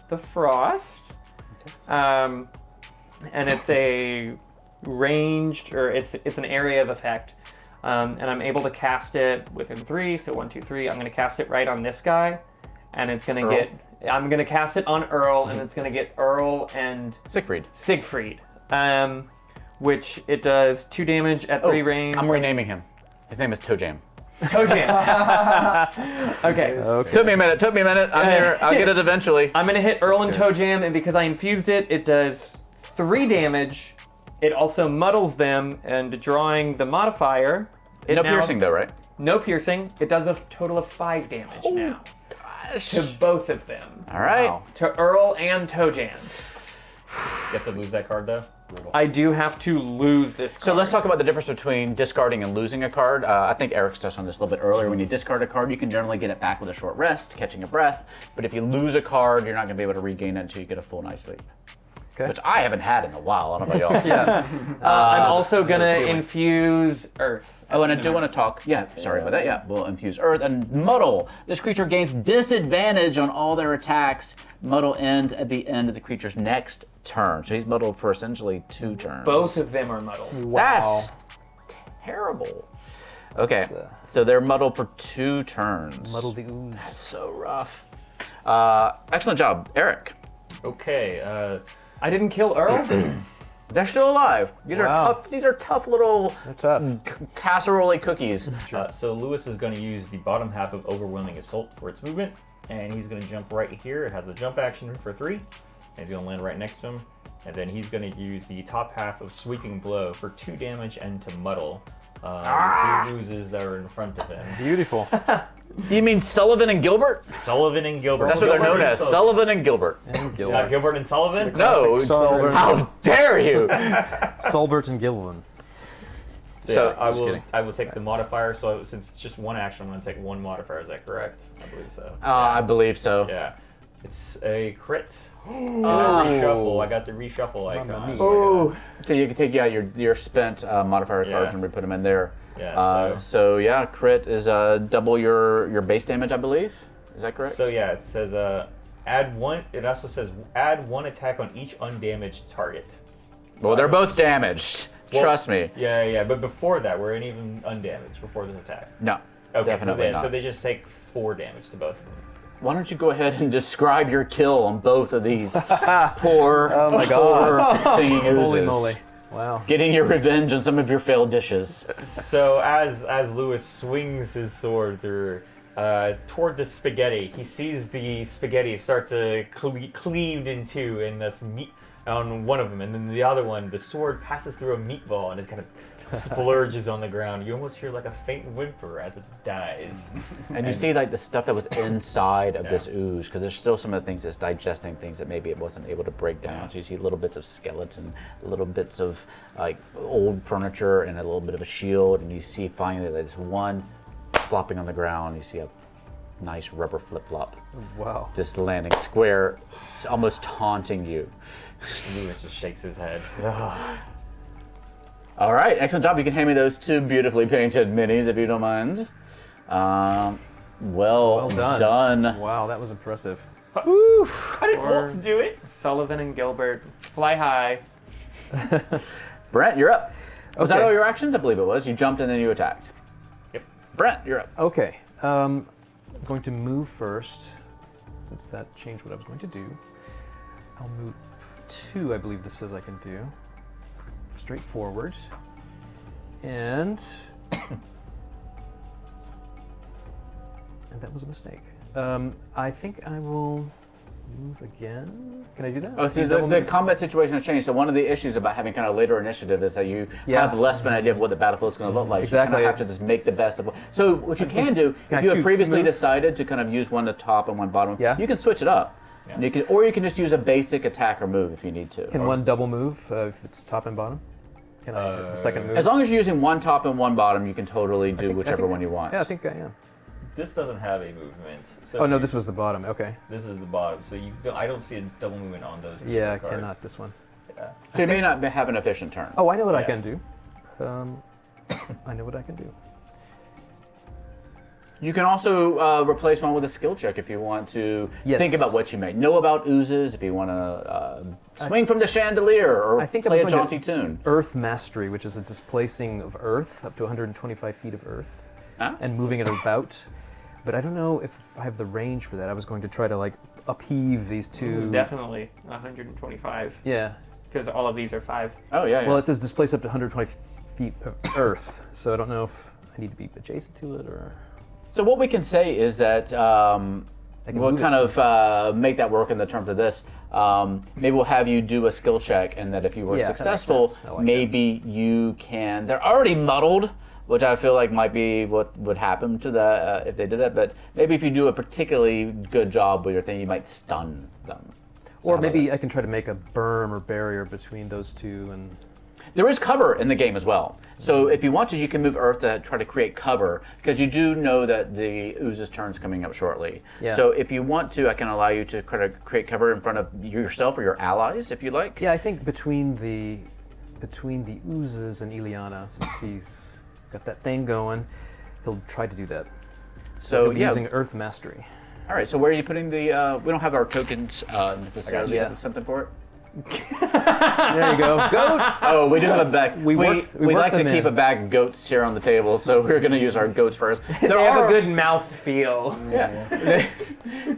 the Frost. And it's a ranged, or it's an area of effect. and I'm able to cast it within 3. So 1, 2, 3. I'm going to cast it right on this guy, and it's going to get. I'm going to cast it on Earl, and it's going to get Earl and Siegfried. Which it does 2 damage at 3 range. I'm renaming him. His name is Toe Jam. Toe Jam. Okay. Took me a minute. I'm here. I'll get it eventually. I'm going to hit Earl and Toe Jam, and because I infused it, it does 3 damage. It also muddles them, and drawing the modifier. No piercing though, right? No piercing. It does a total of 5 damage now. Gosh. To both of them. All right. Wow. To Earl and Toe Jam. You have to lose that card though. I do have to lose this card. So let's talk about the difference between discarding and losing a card. I think Eric's touched on this a little bit earlier. When you discard a card, you can generally get it back with a short rest, catching a breath. But if you lose a card, you're not going to be able to regain it until you get a full night's sleep. Okay. Which I haven't had in a while. I don't know about y'all. Yeah. I'm also going to infuse Earth. Oh, and I do want to talk. Yeah, sorry about that. Yeah, we'll infuse Earth and Muddle. This creature gains disadvantage on all their attacks. Muddle ends at the end of the creature's next turn. So he's muddled for essentially 2 turns. Both of them are muddled. That's terrible. Okay, so they're muddled for 2 turns. Muddle the ooze. That's so rough. Excellent job, Eric. Okay. I didn't kill Earl? They're still alive. These are Wow. tough. These are tough little They're tough. casserole cookies. So Lewis is going to use the bottom half of Overwhelming Assault for its movement, and he's going to jump right here. It has a jump action for 3, and he's going to land right next to him. And then he's going to use the top half of Sweeping Blow for 2 damage and to muddle the 2 bruises that are in front of him. Beautiful. You mean Sullivan and Gilbert? Sullivan and Gilbert. That's what they're known as. Sullivan and Gilbert. And Not Gilbert and Sullivan? No, Sullivan. how dare you? Solbert and Gilliland. So, I just will. kidding. I will take the modifier. So since it's just 1 action, I'm going to take 1 modifier. Is that correct? I believe so. I believe so. Yeah. It's a crit. And a reshuffle. I got the reshuffle icon. Oh. So you can take your spent modifier cards Yeah. and re-put them in there. Yeah, So yeah, crit is double your base damage, I believe. Is that correct? So yeah, it says add 1. It also says add 1 attack on each undamaged target. well, they're both damaged. Well, Trust me. Yeah. But before that, we're even undamaged before this attack. No, Okay, definitely not. so they just take 4 damage to both of them. Why don't you go ahead and describe your kill on both of these poor, Oh my God. poor singing oozes. Holy moly. Wow. Getting your revenge on some of your failed dishes. So as Lewis swings his sword through toward the spaghetti, he sees the spaghetti start to cleaved in 2, and that's meat on one of them, and then the other one, the sword passes through a meatball and it kind of splurges on the ground. You almost hear like a faint whimper as it dies. And you see like the stuff that was inside of this ooze, because there's still some of the things that's digesting things that maybe it wasn't able to break down. So you see little bits of skeleton, little bits of like old furniture, and a little bit of a shield, and you see finally there's one flopping on the ground. You see a nice rubber flip-flop Wow. just landing square, almost taunting you. Lewis just shakes his head. All right, excellent job. You can hand me those 2 beautifully painted minis if you don't mind. Well done. Wow, that was impressive. How did Waltz do it? Sullivan and Gilbert. Fly high. Brent, you're up. Was that Okay. all your actions? I believe it was. You jumped and then you attacked. Yep. Brent, you're up. Okay. I'm going to move first, since that changed what I was going to do. I'll move 2, I believe this says I can do. Straight forward. And that was a mistake. I think I will move again. Can I do that? Oh, so Can you the double move? combat situation has changed. So one of the issues about having kind of later initiative is that you Yeah. have less of an idea of what the battlefield is going to look like. So you Exactly. kind of have to just make the best of it. So what you can do, Can I if you have choose previously to move? decided to kind of use one at the top and one bottom, Yeah. you can switch it up. Yeah. And you can, or you can just use a basic attack or move if you need to. Can one double move if it's top and bottom? Can I hit the second move? As long as you're using one top and one bottom, you can totally do I whichever think one so. you want. Yeah, I think I am. This doesn't have a movement. So Oh no, this was the bottom. Okay. This is the bottom. So I don't see a double movement on those. Yeah, I cards. cannot this one. Yeah. So you may not have an efficient turn. Oh, I know what I Yeah. can do. I know what I can do. You can also replace one with a skill check if you want to Yes. think about what you may know about oozes, if you want to swing from the chandelier or I think I play a was going to- jaunty tune. Earth Mastery, which is a displacing of Earth up to 125 feet of Earth Ah. and moving it about. But I don't know if I have the range for that. I was going to try to like upheave these two. Definitely 125, Yeah. because all of these are 5. Oh, yeah, yeah. Well, it says displace up to 120 feet of Earth, so I don't know if I need to be adjacent to it or. So what we can say is that can we'll move it kind to of make that work in the terms of this. Maybe we'll have you do a skill check, and that if you were Yeah, that makes successful, sense. I like maybe you can. They're already muddled, which I feel like might be what would happen to the if they did that. But maybe if you do a particularly good job with your thing, you might stun them. So Or how about maybe that? I can try to make a berm or barrier between those two and. There is cover in the game as well. So if you want to, you can move Earth to try to create cover, because you do know that the ooze's turn's coming up shortly. Yeah. So if you want to, I can allow you to kind of create cover in front of yourself or your allies, if you like. Yeah, I think between the oozes and Ileana, since he's got that thing going, he'll try to do that. So He'll be yeah. using Earth Mastery. All right. So where are you putting the? We don't have our tokens necessarily. Do you Yeah. have something for it? There you go. Goats. Oh, we do have a bag. We we work like to them keep in. a bag of goats here on the table, so we're going to use our goats first. They have a good mouth feel. Yeah.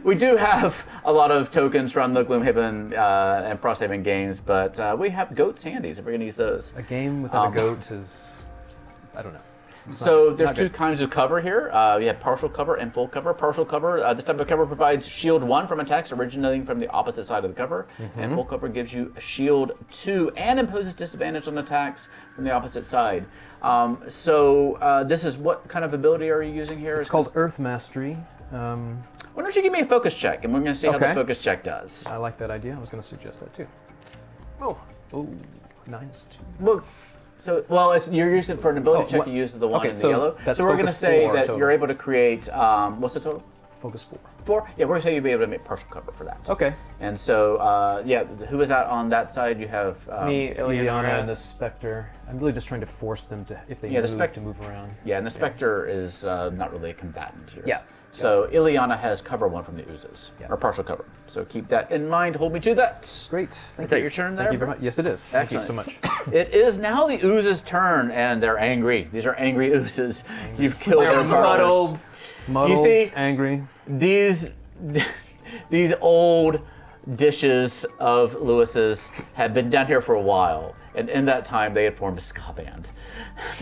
We do have a lot of tokens from the Gloomhaven and Frosthaven games, but we have goats handy, so we're going to use those. A game without a goat is, I don't know. It's So not- there's not two good. kinds of cover here. You have partial cover and full cover. Partial cover, this type of cover provides shield 1 from attacks originating from the opposite side of the cover, and full cover gives you a shield 2 and imposes disadvantage on attacks from the opposite side. This is what kind of ability are you using here? It's called Earth Mastery. Why don't you give me a focus check, and we're going to see how the Okay. focus check does. I like that idea. I was going to suggest that too. Oh, 9's Look. You're using it for an ability Oh, check. what- You use the one okay, in the so yellow. that's So we're going to focus say 4 that total. you're able to create. What's the total? Focus 4. 4. Yeah, we're going to say you'll be able to make partial cover for that. Okay. And so, who is out on that side? You have Me, Ileana Ileana. and the Spectre. I'm really just trying to force them to, if they Yeah, the move, Spec- to move around. Yeah, and the Spectre is not really a combatant here. Yeah. So Ileana has cover 1 from the oozes, Yeah. or partial cover. So keep that in mind. Hold me to that. Great. Thank Is that you. your turn Thank there, you very much. Yes, it is. Thank you so much. It is now the oozes' turn, and they're angry. These are angry oozes. You've killed They're their partners. muddled. Muddled, see- angry. These old dishes of Lewis's have been down here for a while, and in that time they had formed a ska band.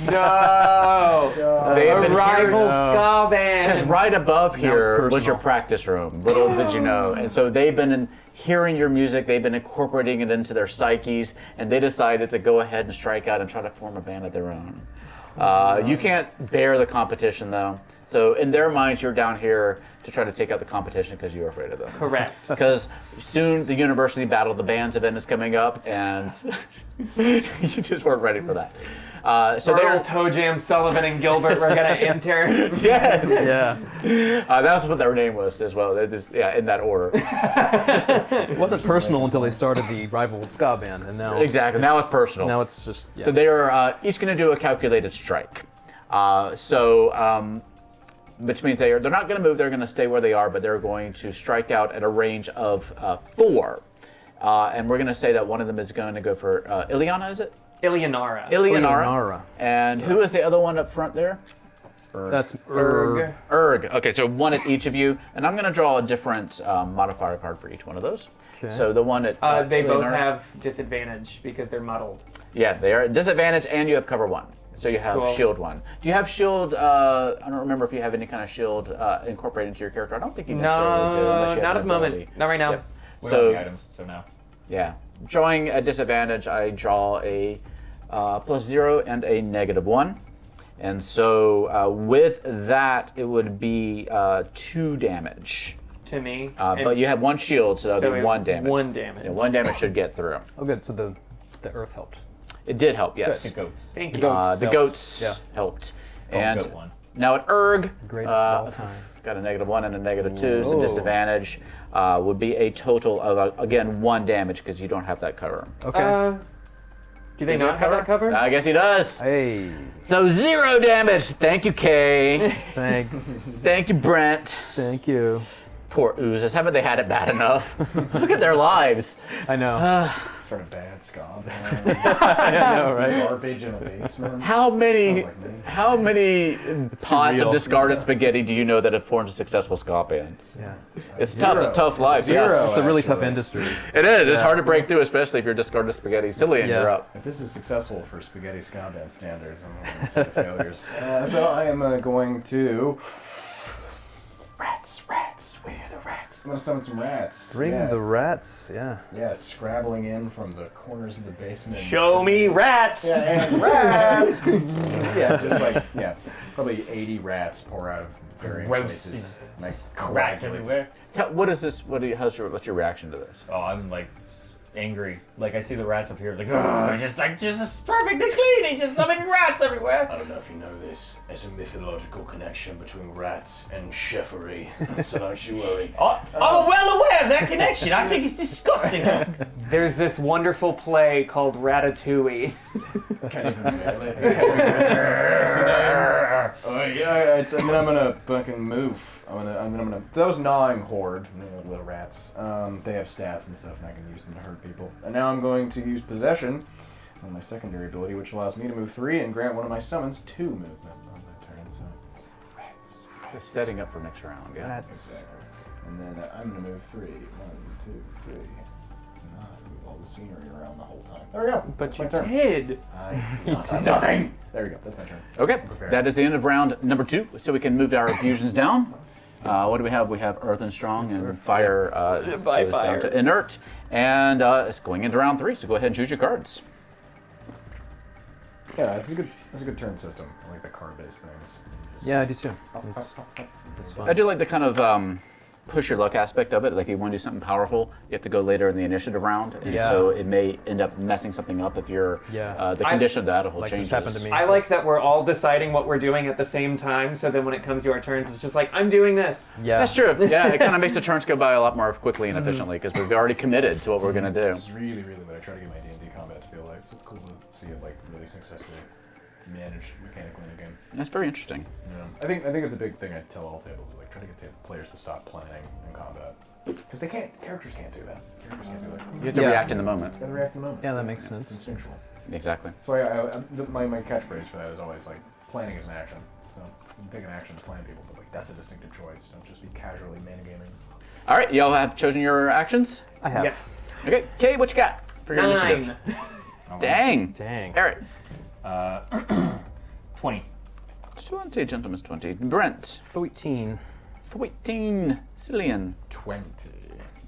No! They have A been rival here- ska Because band. right above Now it's here was personal. your practice room. Little did you know. And so they've been hearing your music, they've been incorporating it into their psyches, and they decided to go ahead and strike out and try to form a band of their own. You can't bear the competition, though. So in their minds, you're down here to try to take out the competition because you're afraid of them. Correct. Because soon the University Battle of the Bands event is coming up, and you just weren't ready for that. So Earl, they're Toe Jam, Sullivan, and Gilbert were gonna enter. yes. Yeah. That was what their name was as well. They're just, in that order. It wasn't personal until they started the rival ska band, and now Exactly. Now it's personal. Now it's just yeah. So they are each going to do a calculated strike. Which means they're not going to move. They're going to stay where they are, but they're going to strike out at a range of 4. And we're going to say that one of them is going to go for Ileana. Is it? Ileonara. Ileonara. And who is the other one up front there? That's Erg. Erg. Okay, so one at each of you, and I'm going to draw a different modifier card for each one of those. Okay. So the one at They both Ileonara- have disadvantage because they're muddled. Yeah, they are at disadvantage, and you have cover 1. So you have Cool. shield 1. Do you have shield? I don't remember if you have any kind of shield incorporated into your character. I don't think you necessarily do. Unless you have not an at the moment. ability. Not right now. Yep. We don't have So the items, so no. yeah, drawing a disadvantage, I draw a +0 and a -1. And so with that, it would be 2 damage. To me. But you have 1 shield, so that would be 1 damage. 1 damage. Yeah, 1 damage should get through. oh good. So the earth helped. It did help, yes. The goats. Thank you. goats. The helped. goats Yeah. helped. Called And goat one. now at Erg, Greatest of all time. got a -1 and a -2, so Whoa. disadvantage would be a total of, again, 1 damage because you don't have that cover. Okay. Do they not have that covered? I guess he does. Hey, So 0 damage. Thank you, Cay. thanks. Thank you, Brent. Thank you. Poor oozes. Haven't they had it bad enough? Look at their lives. I know. Sort of bad ska I know, right? garbage in a basement. How many Sounds like me. how many pots real. of discarded spaghetti do you know that have formed a successful ska band? Yeah. It's tough. It's tough life. Zero. It's a really tough actually. industry. It is. It's hard to break through, especially if you're discarded spaghetti. Cillian, Yeah. you're up. If this is successful for spaghetti ska band standards, I'm going to see the failures. So I am going to... Rats. Where are the rats? I'm going to summon some rats. Bring yeah. the rats. Yeah. Yeah, scrabbling in from the corners of the basement. Show me rats! Yeah, and rats! Yeah, just like, probably 80 rats pour out of varying places. Like, Rats coagulate. everywhere. What is this? What's your reaction to this? Oh, I'm like angry. Like I see the rats up here. Like, oh, it's just perfectly clean. He's just summoning rats everywhere. I don't know if you know this. There's a mythological connection between rats and cheffery and sanctuary. Oh, I'm well aware of that connection. I think it's disgusting. There's this wonderful play called Ratatouille. Can't even feel it. Oh yeah, and then I'm gonna fucking move. I'm gonna. Those gnawing horde, little rats. They have stats and stuff, and I can use them to hurt people. And now I'm going to use possession on my secondary ability, which allows me to move 3 and grant one of my summons 2 movement on that turn. So, rats. Just setting up for next round. Yeah. Rats. And then I'm gonna move 3. 1, 2, 3. Not move all the scenery around the whole time. There we go. But That's you my turn. did. Nothing. There we go. That's my turn. Okay. That is the end of round number 2. So we can move our fusions down. What do we have? We have Earth and Strong and Fire. By goes down fire. to Inert. And it's going into round 3. So go ahead and choose your cards. Yeah, that's a good turn system. I like the card-based things. Yeah, I do too. It's fun. I do like the kind of push your luck aspect of it. Like if you want to do something powerful, you have to go later in the initiative round, and Yeah. so it may end up messing something up if you're the condition of that whole Like changes. this happened to me. I like that we're all deciding what we're doing at the same time, so then when it comes to our turns, it's just like, I'm doing this. Yeah. That's true. Yeah, it kind of makes the turns go by a lot more quickly and efficiently because we've already committed to what we're going to do. This is really, really what I try to get my D&D combat to feel like. So it's cool to see it like really successfully managed mechanically in a game. That's very interesting. Yeah. I think it's a big thing I tell all tables, like try to get players to stop planning in combat. Because characters can't do that. Characters can't do that. You have to react in the moment. Gotta react in the moment. Yeah, that makes It's sense. instinctual. Exactly. So my catchphrase for that is always like, planning is an action. So you can take an action to plan people, but like that's a distinctive choice. Don't just be casually metagaming. All right, y'all have chosen your actions? I have. Yes. Okay, Kay, what you got for your initiative? 9. Dang. Dang. Eric. 20. 20, gentleman's 20. Brent. 13. 14. Cillian. 20.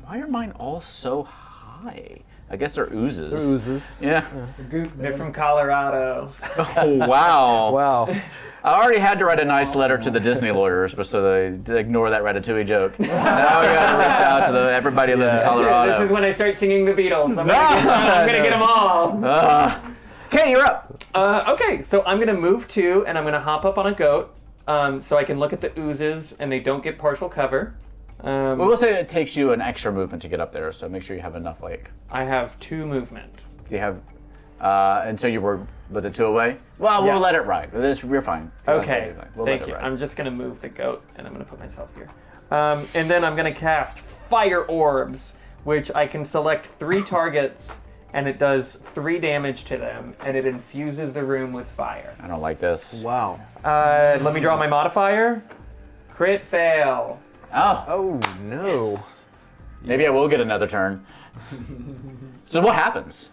Why are mine all so high? I guess they're oozes. They're oozes. Yeah. They're from Colorado. Oh, wow. Wow. I already had to write a nice letter to the Disney lawyers, but so they ignore that Ratatouille joke. Now we got to reach out to everybody who lives in Colorado. This is when I start singing the Beatles. I'm gonna get them all. Kay, you're up. Okay, so I'm gonna move 2, and I'm gonna hop up on a goat, so I can look at the oozes, and they don't get partial cover. Well, we'll say it takes you an extra movement to get up there, so make sure you have enough, like, I have 2 movement. you have, and so you were, was it 2 away? Well, Yeah. we'll let it ride. We're fine. Okay, We'll thank let you. it ride. I'm just gonna move the goat, and I'm gonna put myself here. And then I'm gonna cast Fire Orbs, which I can select 3 targets, and it does 3 damage to them, and it infuses the room with fire. I don't like this. Wow. Let me draw my modifier. Crit fail. Oh, Oh, no. maybe I will get another turn. So what happens?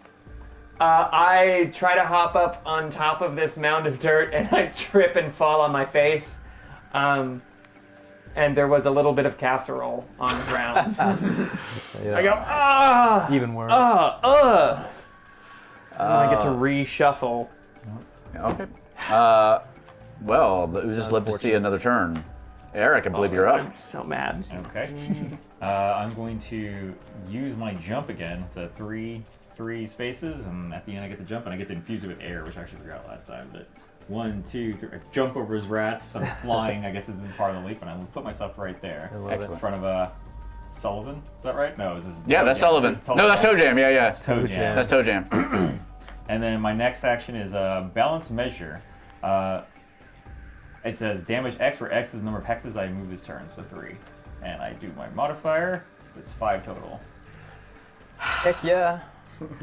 I try to hop up on top of this mound of dirt, and I trip and fall on my face. And there was a little bit of casserole on the ground. Yeah. I go, ah! Even worse. And I get to reshuffle. Okay. Well, the oozes live to see another turn. Eric, I believe you're I'm up. so mad. Okay. I'm going to use my jump again. It's a three spaces, and at the end I get to jump, and I get to infuse it with air, which I actually forgot last time. But 1, 2, 3. I jump over his rats. I'm flying. I guess it's in part of the leap, and I'm going to put myself right there. I love Excellent. In front of Sullivan. Is that right? No, is this Yeah, that's Sullivan. This is No, that's Toe Jam. Yeah. Toe Jam. That's Toe Jam. And then my next action is Balance Measure. It says damage X, where X is the number of hexes I move this turn, so 3. And I do my modifier, so it's 5 total. Heck yeah.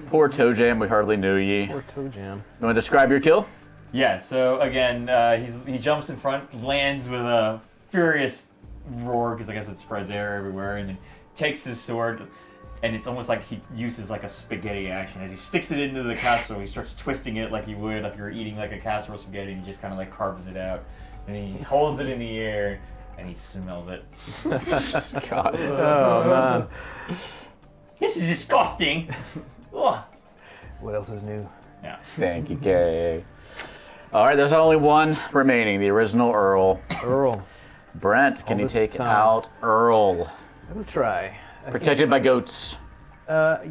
Poor Toe Jam, we hardly knew ye. Poor Toe Jam. You want to describe your kill? Yeah, so again, he jumps in front, lands with a furious roar, because I guess it spreads air everywhere, and then takes his sword, and it's almost like he uses like a spaghetti action. As he sticks it into the casserole, he starts twisting it like you would if you're eating like a casserole spaghetti, and he just kind of like carves it out. And he holds it in the air, and he smells it. God. Oh, man. This is disgusting! Ugh. What else is new? Yeah. Thank you, Kay. All right, there's only one remaining, the original Earl. Earl. Brent, can All you this take time. out Earl? I will try. Protected by goats. Yeah.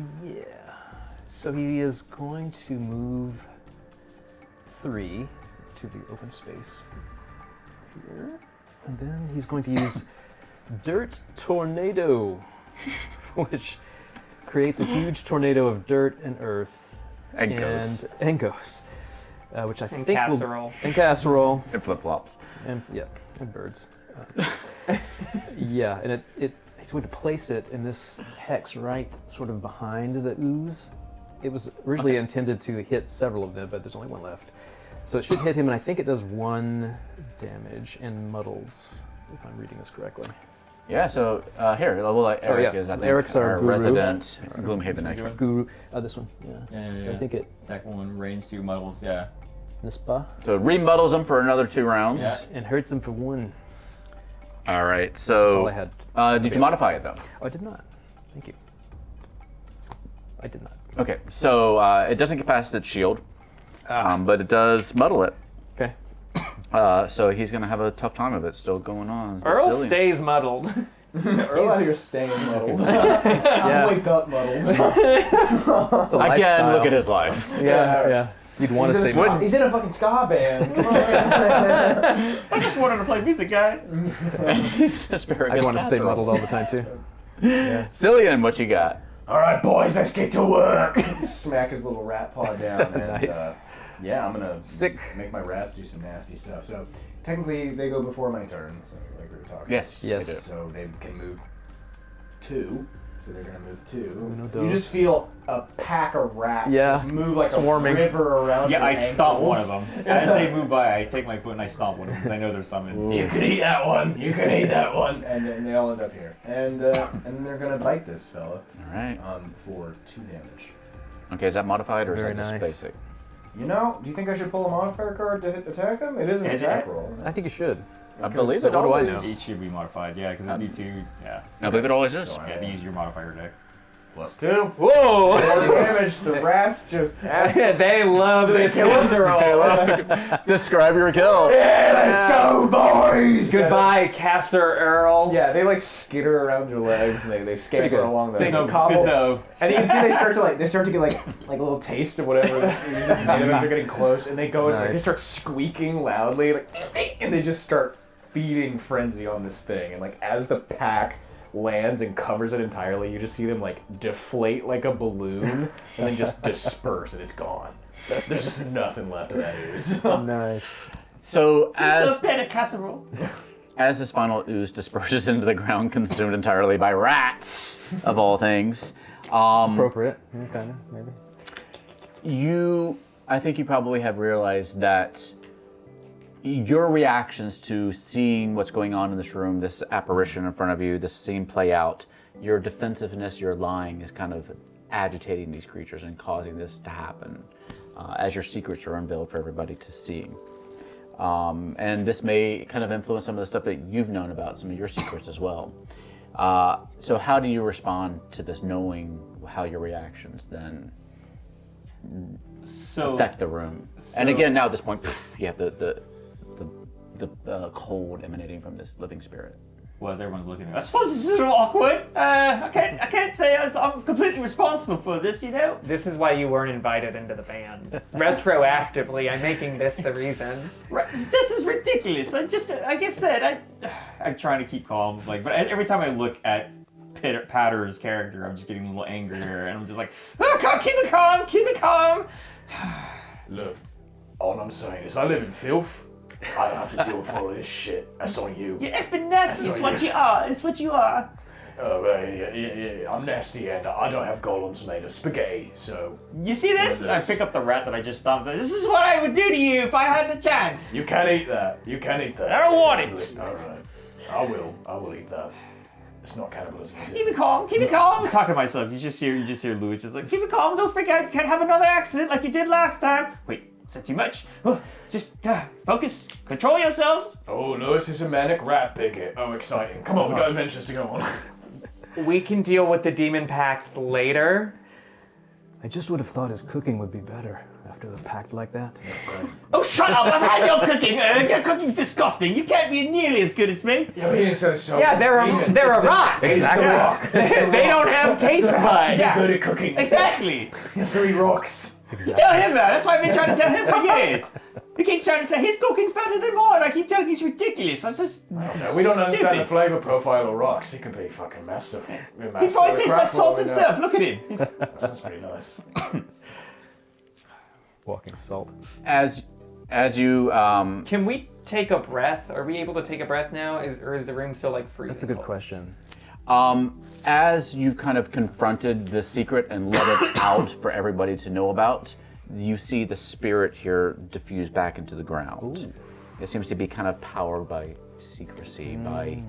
So he is going to move 3 to the open space here. And then he's going to use Dirt Tornado, which creates a huge tornado of dirt and earth. And ghosts. And ghosts. Which I And think casserole. will... And casserole. And flip-flops. And, yeah, and birds. Yeah, and he's going to place it in this hex right sort of behind the ooze. It was originally intended to hit several of them, but there's only one left. So it should hit him, and I think it does 1 damage and muddles, if I'm reading this correctly. Yeah, so here, we'll let Eric yeah. is, I think, Eric's our guru. resident Gloomhaven expert. Guru, this one, yeah. Yeah. So I think it, Attack 1, range 2, muddles, yeah. Nispa, So it remuddles him for another 2 rounds. Yeah. and hurts him for 1. All right, That's so all I had. did you modify it though? Oh, I did not. Thank you. I did not. Okay, so it doesn't get past its shield, but it does muddle it. Okay. So he's gonna have a tough time of it still going on. Earl Sillion. stays muddled. Earl out here staying muddled. Yeah. Wake up muddled. It's a Again, lifestyle. look at his life. Yeah. You'd want to He's stay in, a, muddled. he's in a fucking ska band. Come on. I just wanted to play music, guys. He's just very I'd good want to stay casserole. muddled all the time, too. Cillian, what you got? All right, boys, let's get to work. Smack his little rat paw down, and Nice. yeah, I'm gonna Sick. make my rats do some nasty stuff. So technically, they go before my turn, so like we were talking. Yes. Yes. they do. So they can move 2. So they're gonna move 2. Uno, You dos. just feel a pack of rats Yeah, just move like swarming. a river around Yeah, your I stomp ankles. one of them. As they move by, I take my foot and I stomp one of them because I know they're summons. You can eat that one. You can eat that one. And then they all end up here. And they're gonna bite this fella All right. for 2 damage. Okay, is that modified or Very is that just nice. basic? You know, do you think I should pull a modifier card to attack them? It is an Is attack it? roll. I think you should. I believe so it what do I always. know? Each should be modified, yeah, because they do 2. Yeah. I believe it always is. So Yeah, they use your modifier deck. +2. Whoa! 4 damage. The rats just They love this casserole. Describe your kill. Yeah, let's go, boys! Goodbye, Casser Earl. Yeah, they like skitter around your legs and they scamper good. along the There's no, cobble. there's no. And you can see they start to get like a little taste of whatever this is made of as they're getting close, and they go and like, they Nice. start squeaking loudly, like, and they just start feeding frenzy on this thing. And like as the pack lands and covers it entirely, you just see them like deflate like a balloon and then just disperse, and it's gone. There's just nothing left of that ooze. Nice. So as better casserole. as this final ooze disperses into the ground, consumed entirely by rats, of all things, Appropriate. Kind of, maybe. I think you probably have realized that your reactions to seeing what's going on in this room, this apparition in front of you, this scene play out, your defensiveness, your lying is kind of agitating these creatures and causing this to happen as your secrets are unveiled for everybody to see. And this may kind of influence some of the stuff that you've known about, some of your secrets as well. So how do you respond to this, knowing how your reactions then affect the room? And again, now at this point, you have the cold emanating from this living spirit. Well, as everyone's looking at me, I suppose this is a little awkward. I can't say I'm completely responsible for this, you know? This is why you weren't invited into the band. Retroactively, I'm making this the reason. Right, this is ridiculous. Like I said, I'm trying to keep calm. Like, but every time I look at Patter's character. I'm just getting a little angrier, and I'm just like, oh, keep it calm, keep it calm. Look, all I'm saying is I live in filth. I don't have to deal with all this shit. That's on you. You're effing nasty. It's what you are. It's what you are. Oh, yeah, I'm nasty and I don't have golems made of spaghetti, so... You see this? I pick up the rat that I just stomped. This is what I would do to you if I had the chance. You can't eat that. You can't eat that. I don't want it. All right. I will eat that. It's not cannibalism. Keep it calm, keep it calm. I'm talking to myself. You just hear Louis just like, keep it calm, don't freak out. You can't have another accident like you did last time. Wait, is that too much? Oh, just focus, control yourself. Oh, Lewis is a manic rat bigot. Oh, exciting. Come on, we got adventures to go on. We can deal with the demon pact later. I just would have thought his cooking would be better after the pact like that. Oh, shut up, I've had your cooking. Your cooking's disgusting. You can't be nearly as good as me. Yeah, they're a rock. Exactly. They don't have taste buds. Yeah. Good at cooking. Exactly. It's 3 rocks. You tell him that. That's what I've been trying to tell him for years. He keeps trying to say his cooking's better than mine. I keep telling him he's ridiculous. That's just No, we don't understand the flavor profile of rocks. He could be fucking masterful. He probably tastes like salt himself. Look at him. That sounds pretty nice. Walking salt. As you Can we take a breath? Are we able to take a breath now? Or is the room still like freezing? That's a good question. as you kind of confronted the secret and let it out for everybody to know about, you see the spirit here diffuse back into the ground. Ooh. It seems to be kind of powered by secrecy, by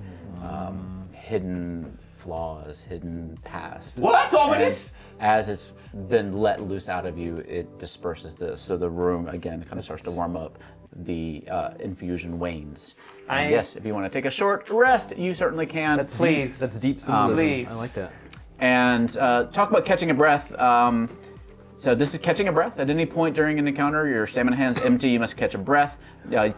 hidden flaws, hidden past. Well, that's ominous! As it's been let loose out of you, it disperses this. So the room, again, kind of starts to warm up. The infusion wanes. And yes, if you want to take a short rest, you certainly can. That's please. Deep. That's deep symbolism. Please. I like that. And talk about catching a breath. So this is catching a breath. At any point during an encounter, your stamina hand's empty, you must catch a breath.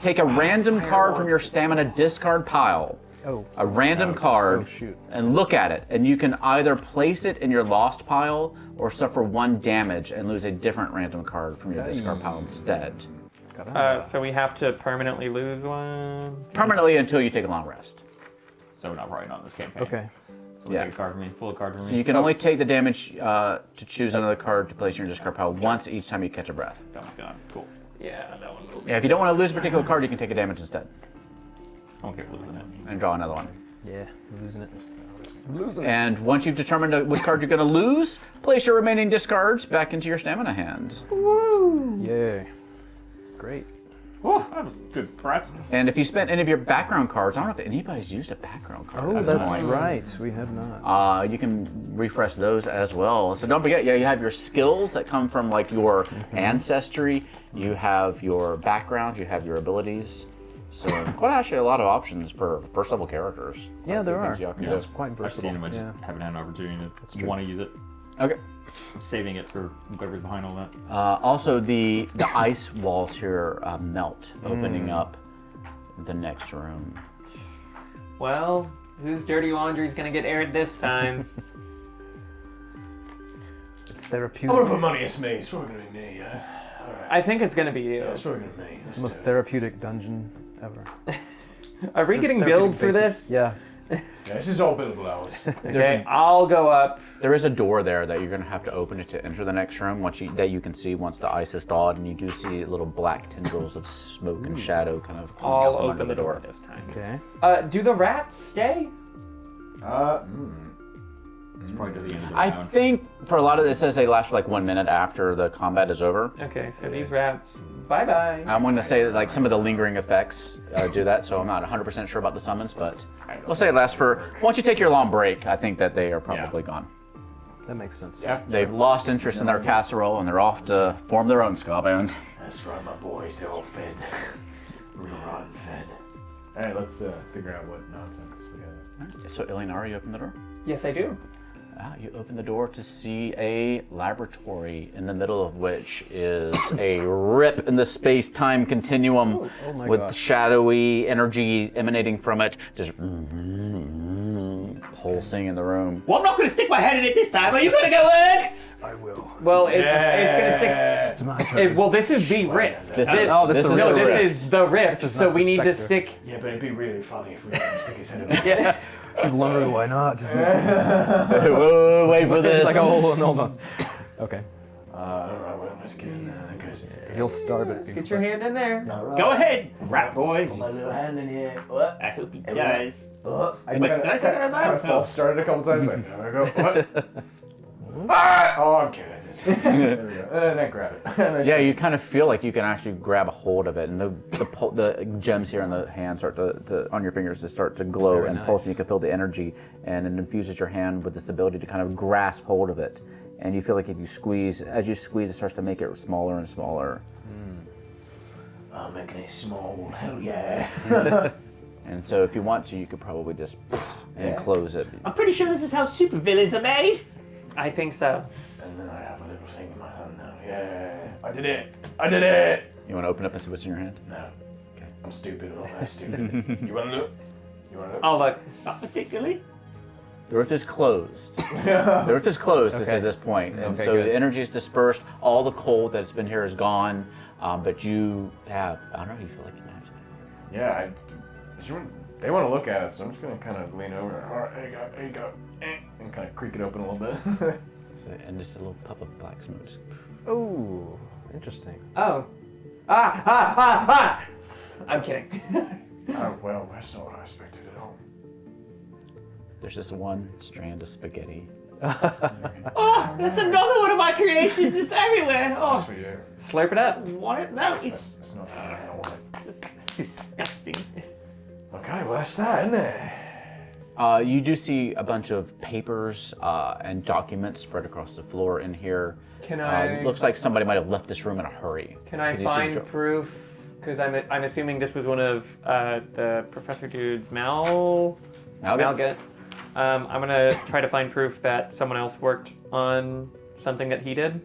Take a random card from your stamina discard pile. Oh. A random card. Oh, shoot. And look at it. And you can either place it in your lost pile or suffer 1 damage and lose a different random card from your discard pile instead. So we have to permanently lose one? Permanently until you take a long rest. So we're not probably on this campaign. Okay. So we'll take a card from me, pull a card from me. So you can only take the damage to choose another card to place in your discard pile once each time you catch a breath. That one's gone. Cool. Yeah, that one will be. Yeah, if you don't want to lose a particular card, you can take a damage instead I don't care if losing it. and draw another one. Yeah, I'm losing it. And once you've determined which card you're going to lose, place your remaining discards back into your stamina hand. Yay. Great. Whew, that was good press. And if you spent any of your background cards, I don't know if anybody's used a background card. Oh, at this that's point. right. We have not. You can refresh those as well. So don't forget, you have your skills that come from like your ancestry. You have your background. You have your abilities. So quite actually a lot of options for first level characters. Yeah, there are. Y'all can It's do. quite I've versatile. seen them, I just Yeah. haven't had an opportunity to true. want to use it. Okay. I'm saving it for whatever's behind all that. Also, the ice walls here melt, opening up the next room. Well, whose dirty laundry is going to get aired this time? It's I'm therapeutic. gonna put money it's me. It's probably gonna be me. Alright. I think it's going to be you. Yeah, it's probably gonna be me. It's the most therapeutic dungeon ever. Are we getting billed for this? Yeah. Yeah, this is all billable hours. Okay, I'll go up. There is a door there that you're going to have to open it to enter the next room. That you can see once the ice is thawed, and you do see little black tendrils of smoke and shadow kind of coming I'll out from open under the door this time. Okay. Do the rats stay? It's probably to the end of the I round. think for a lot of this, it says they last for like 1 minute after the combat is over. Okay, so these rats, bye-bye. I'm going to say that like some of the lingering effects do that, so I'm not 100% sure about the summons, but we'll say it lasts for, once you take your long break, I think that they are probably gone. That makes sense. Yeah. They've lost interest in their casserole and they're off to form their own ska band. That's right, my boys. They're all fed. Real rotten fed. Alright, let's figure out what nonsense we got. So Ilinari, you open the door? Yes, I do. You open the door to see a laboratory in the middle of which is a rip in the space-time continuum with gosh. shadowy energy emanating from it, just pulsing in the room. Well, I'm not going to stick my head in it this time. Are you going to go, Erg? I will. Well, it's gonna stick. It's my turn. Well, this is the rift. This is is No, the this rift. is the rift. is So not we the need to spectre. stick. Yeah, but it'd be really funny if we let him stick his head in there. Yeah. Lumber, why not? Whoa, wait for this. Like, hold on. Okay. Alright, well, let's get in there, I guess. He'll start it. Get your hand in there. Alright. Go ahead, rat boy. Put my little hand in here. What? I hope he does. I Wait, did I say that out loud? kind of No. false started a couple times. Like, there we go. What? Ah! Oh, I'm kidding. There we go. Then grab it. Yeah, you kind of feel like you can actually grab a hold of it, and the gems here on the hand start to on your fingers to start to glow Very and pulse, and you nice. can feel the energy, and it infuses your hand with this ability to kind of grasp hold of it, and you feel like if you squeeze, as you squeeze, it starts to make it smaller and smaller, I'm making it small. Hell yeah. and so if you want to, you could probably just and close it. I'm pretty sure this is how supervillains are made. I think so. And then I have a little thing in my hand now. Yeah. I did it. I did it. You want to open up and see what's in your hand? No. I'm stupid. I'm not that stupid. You want to look? You want to look? Oh look. Not particularly. The rift is closed. The rift is closed Okay. at this point, and Okay, so good. the energy is dispersed. All the cold that's been here is gone, but you have, I don't know, you feel like you might have something. Yeah, they want to look at it, so I'm just going to kind of lean over. All right, there you go. And kind of creak it open a little bit. So, and just a little puff of black smoke. Just, Oh, interesting. Oh. Ah! I'm kidding. Oh, well, that's not what I expected at all. there's just one strand of spaghetti. Oh, that's another one of my creations. It's everywhere. That's Oh, for you. Slurp it up. want it? No, it's It's not for me. I don't want it. disgusting. Okay, well, that's that, isn't it? You do see a bunch of papers and documents spread across the floor in here. Can I? Looks like somebody might have left this room in a hurry. Can I Could you see find Jo- proof? Because I'm assuming this was one of the Professor Dude's Malget. I'm gonna try to find proof that someone else worked on something that he did.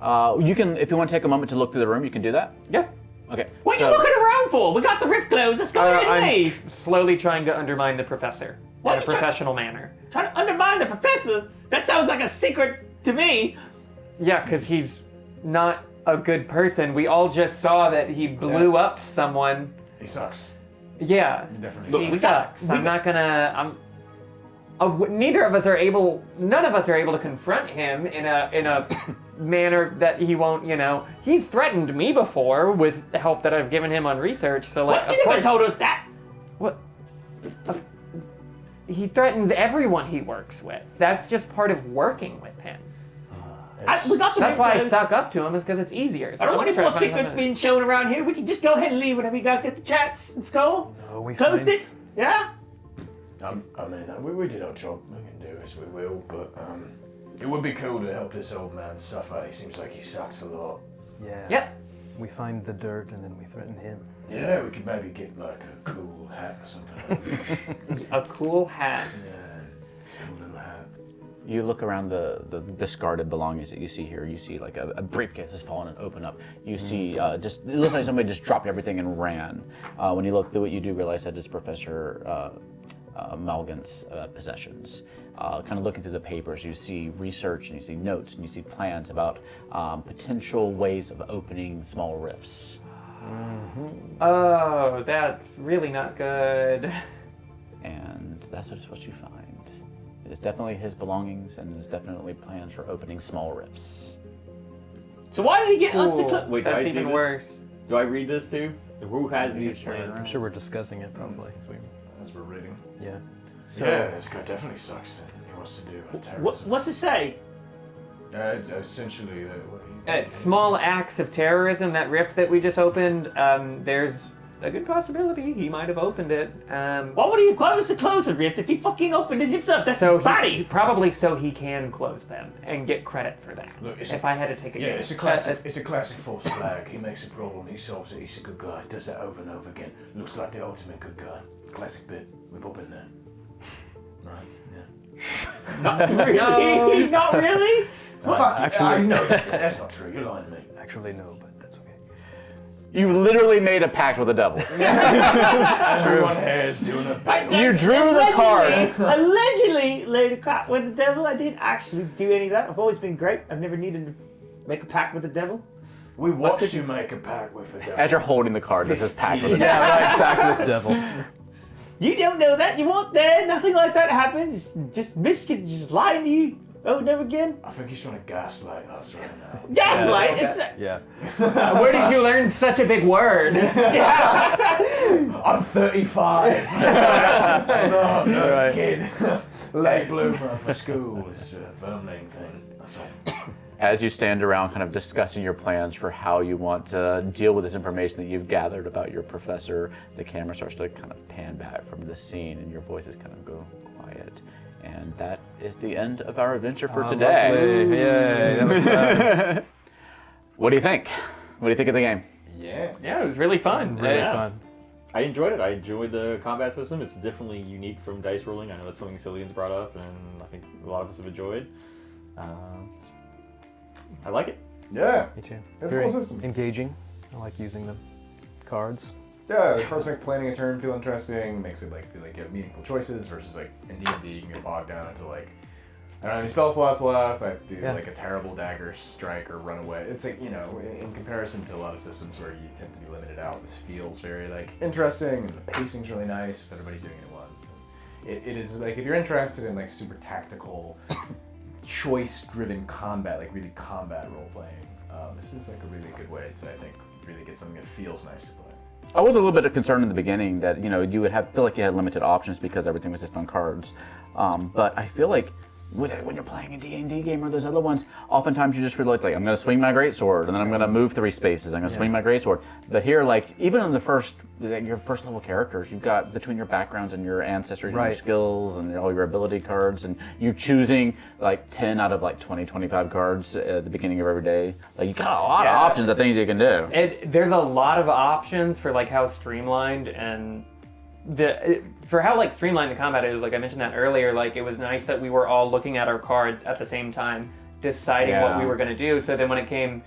You can, if you want to take a moment to look through the room, you can do that. Yeah. Okay. What are so- you looking around for? We got the rift closed. Let's go ahead and I'm leave. slowly trying to undermine the professor What in a you try- professional manner. Trying to undermine the professor? That sounds like a secret to me. Yeah, because he's not a good person. We all just saw that he blew up someone. He sucks. Yeah, Definitely he sucks. sucks. I'm not gonna. Neither of us are able. None of us are able to confront him in a manner that he won't. He's threatened me before with the help that I've given him on research. So like, What? You of never course, told us that. what? He threatens everyone he works with. That's just part of working with him. We got the That's rift why I closed. suck up to him, is because it's easier. So I don't I'm want any gonna more try to find secrets something. being shown around here. We can just go ahead and leave whenever you guys get the chance. Let's go. No, we Closed find- it. Yeah. I mean, we did our job. We can do as we will, but it would be cool to help this old man suffer. He seems like he sucks a lot. Yeah. Yep. We find the dirt and then we threaten him. Yeah, we could maybe get like a cool hat or something. A cool hat. Yeah, cool little hat. You look around the discarded belongings that you see here. You see like a briefcase has fallen and opened up. You see just, it looks like somebody just dropped everything and ran. When you look through it, you do realize that it's Professor Malgant's possessions. Kind of looking through the papers, you see research and you see notes and you see plans about potential ways of opening small rifts. Oh, that's really not good. And that's just what you find. It's definitely his belongings and there's definitely plans for opening small rifts. So why did he get us to Ooh, close? Wait, do I that's see even this? worse. Do I read this too? Who has these I'm plans? sure we're discussing it probably. As we're reading. Yeah. Yeah, this guy definitely sucks. He wants to do terrorism. What's it say? Essentially, Small acts of terrorism, that rift that we just opened, there's a good possibility he might have opened it. Why was to close the rift if he fucking opened it himself? That's So body. probably so he can close them and get credit for that. Look, it's if I had to take a Yeah, guess. it's a classic. It's a classic false flag. He makes a problem, he solves it. He's a good guy. Does that over and over again. Looks like the ultimate good guy. Classic bit. We've all been there. Right? Yeah. Not really. Not really. Fuck. actually- I know that's not true. You're lying to me. Actually, no, but that's okay. You literally made a pact with the devil. Everyone here is doing a bit. You drew the card. Allegedly laid a pact with the devil. I didn't actually do any of that. I've always been great. I've never needed to make a pact with the devil. We watched you make a pact with the devil. As you're holding the card, this is pact with the Yeah, devil. right, back to this devil. You don't know that. You weren't there. Nothing like that happened. Just Biscuit just lying to you. Oh, never again. I think he's trying to gaslight us right now. Gaslight. It's Yeah. Where did you learn such a big word? I'm 35. I'm not a Right. kid. Late bloomer for school. It's a firmling thing. That's all. As you stand around kind of discussing your plans for how you want to deal with this information that you've gathered about your professor, the camera starts to kind of pan back from the scene and your voices kind of go quiet. And that is the end of our adventure for today. Lovely. Yay, that was fun. What do you think? What do you think of the game? Yeah. Yeah, it was really fun. Really Yeah. fun. I enjoyed it. I enjoyed the combat system. It's definitely unique from dice rolling. I know that's something Cillion's brought up, and I think a lot of us have enjoyed. I like it. Yeah. Me too. It's a Very cool system. engaging. I like using the cards. Yeah, the cards make planning a turn feel interesting, makes it feel like you have meaningful choices versus in D&D you can get bogged down into I don't have any spell slots left, I have to do a terrible dagger strike or run away. It's in comparison to a lot of systems where you tend to be limited out, this feels very interesting and the pacing's really nice with everybody doing it at once. And it is if you're interested in super tactical, choice-driven combat, really combat role-playing, this is a really good way to, I think, really get something that feels nice to play. I was a little bit concerned in the beginning that you would feel like you had limited options because everything was just on cards. But I feel like when you're playing a D&D game or those other ones, oftentimes you just feel like I'm going to swing my greatsword and then I'm going to move 3 spaces. I'm going to swing my greatsword. But here, even on the your first level characters, you've got between your backgrounds and your ancestry and your skills and all your ability cards, and you're choosing 10 out of 20, 25 cards at the beginning of every day. You got a lot of options of things you can do. There's a lot of options for how streamlined and for how streamlined the combat is. I mentioned that earlier. It was nice that we were all looking at our cards at the same time, deciding what we were going to do. So then when it came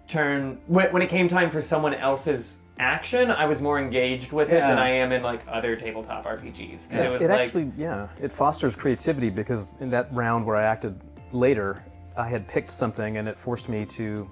time for someone else's action, I was more engaged with it than I am in other tabletop RPGs. It fosters creativity because in that round where I acted later, I had picked something and it forced me to,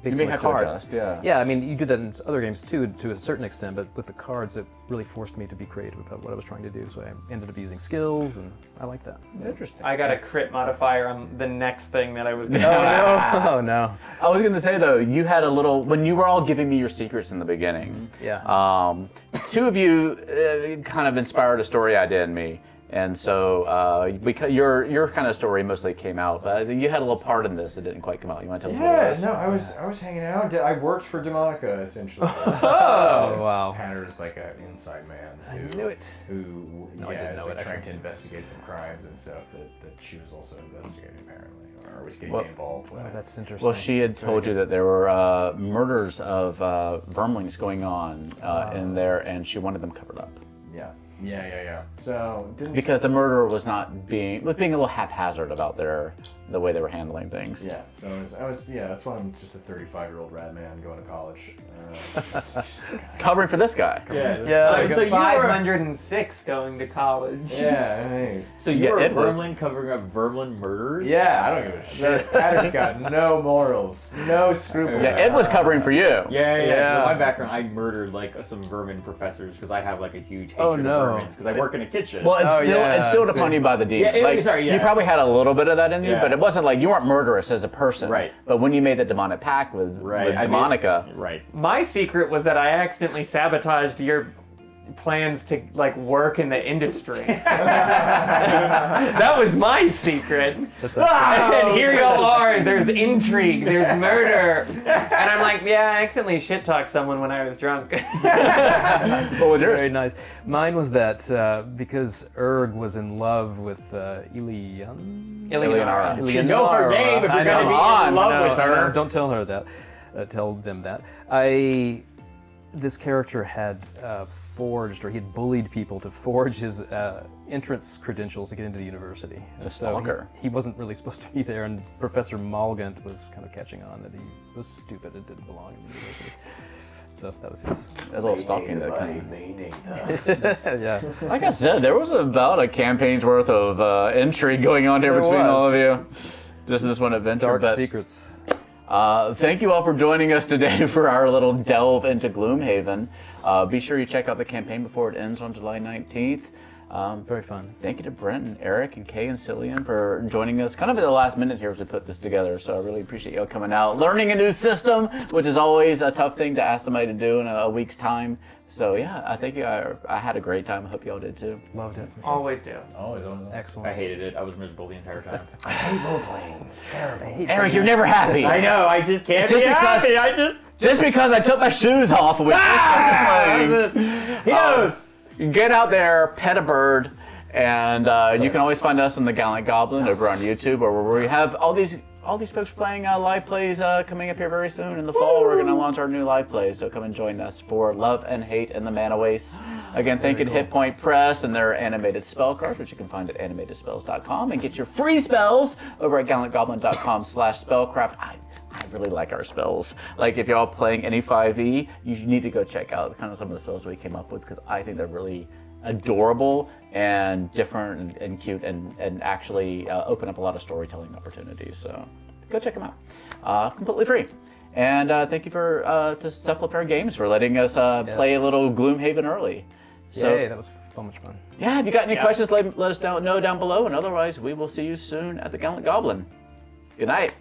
based on the card. Adjust, yeah. Yeah, I mean, you do that in other games too, to a certain extent, but with the cards, it really forced me to be creative about what I was trying to do. So I ended up using skills, and I like that. Interesting. I got a crit modifier on the next thing that I was going to Oh no! I was going to say though, you had a little when you were all giving me your secrets in the beginning. Yeah. 2 of you kind of inspired a story idea in me, and so because your kind of story mostly came out, but you had a little part in this that didn't quite come out. You want to tell us what it was? No, I was hanging out. I worked for Demonica essentially. Oh wow! Patter's an inside man. I knew it. Who I didn't know it, trying actually. to investigate some crimes and stuff that she was also investigating apparently, or was getting involved with. Oh, that's interesting. Well, she had told you that there were murders of vermlings going on in there, and she wanted them covered up. Yeah. So didn't Because the murderer was being a little haphazard about the way they were handling things. Yeah. So I was that's why I'm just a 35-year-old rat man going to college. Covering for this guy. So you were 506 going to college. Yeah. Hey. So you were it was- Vermlin covering up Vermlin murders? Yeah, I don't give a shit. Patter's got no morals, no scruples. Yeah, Ed was covering for you. Yeah. So my background, I murdered some vermin professors because I have a huge hatred Oh, of no. vermin because I work in a kitchen. Well, instilled upon you by the demon. You probably had a little bit of that in you, but it wasn't you weren't murderous as a person. Right. But when you made that demonic pact with Demonica, My secret was that I accidentally sabotaged your plans to work in the industry. That was my secret. And here y'all are. There's intrigue. There's murder. And I'm I accidentally shit talked someone when I was drunk. what was yours? Very nice. Mine was that because Erg was in love with Eleonora. You should know her name if you're going to be in love with her. No, don't tell her that. Tell them that. This character had forged, or he had bullied people to forge his entrance credentials to get into the university. stalker. He wasn't really supposed to be there, and Professor Malgant was kind of catching on that he was stupid and didn't belong in the university. So that was his. A little stalking that kind of. Yeah. Like I said, there was about a campaign's worth of intrigue going on here There between was. all of you. Just this one adventure. Dark but, secrets. Thank you all for joining us today for our little delve into Gloomhaven. Be sure you check out the campaign before it ends on July 19th. Very fun. Thank you to Brent and Eric and Cay and Sillion for joining us kind of at the last minute here as we put this together. So I really appreciate y'all coming out, learning a new system, which is always a tough thing to ask somebody to do in a week's time. So yeah, I think I had a great time. I hope y'all did too. Loved it. Always do. Always on that. Excellent. I hated it. I was miserable the entire time. I hate role playing. Terrible. Eric, you're never happy. I know. I just can't Just be because- happy. Just because I took my shoes off and we playing. He knows. Get out there, pet a bird, and you can always find us in the Gallant Goblin over on YouTube, or where we have all these folks playing live plays coming up here very soon in the fall. We're going to launch our new live plays, so come and join us for Love and Hate and the Mana Waste. Again, thank you to Hit Point Press and their animated spell cards, which you can find at animatedspells.com, and get your free spells over at gallantgoblin.com/spellcraft. I really like our spells. Like, if y'all playing any 5e, you need to go check out kind of some of the spells we came up with, because I think they're really adorable and different and cute and actually open up a lot of storytelling opportunities. So go check them out. Completely free. And thank you to Cephalofair Games for letting us play a little Gloomhaven early. So, Yay, that was so much fun. yeah, if you got any questions, let us know down below. And otherwise, we will see you soon at the Gallant Goblin. Good night.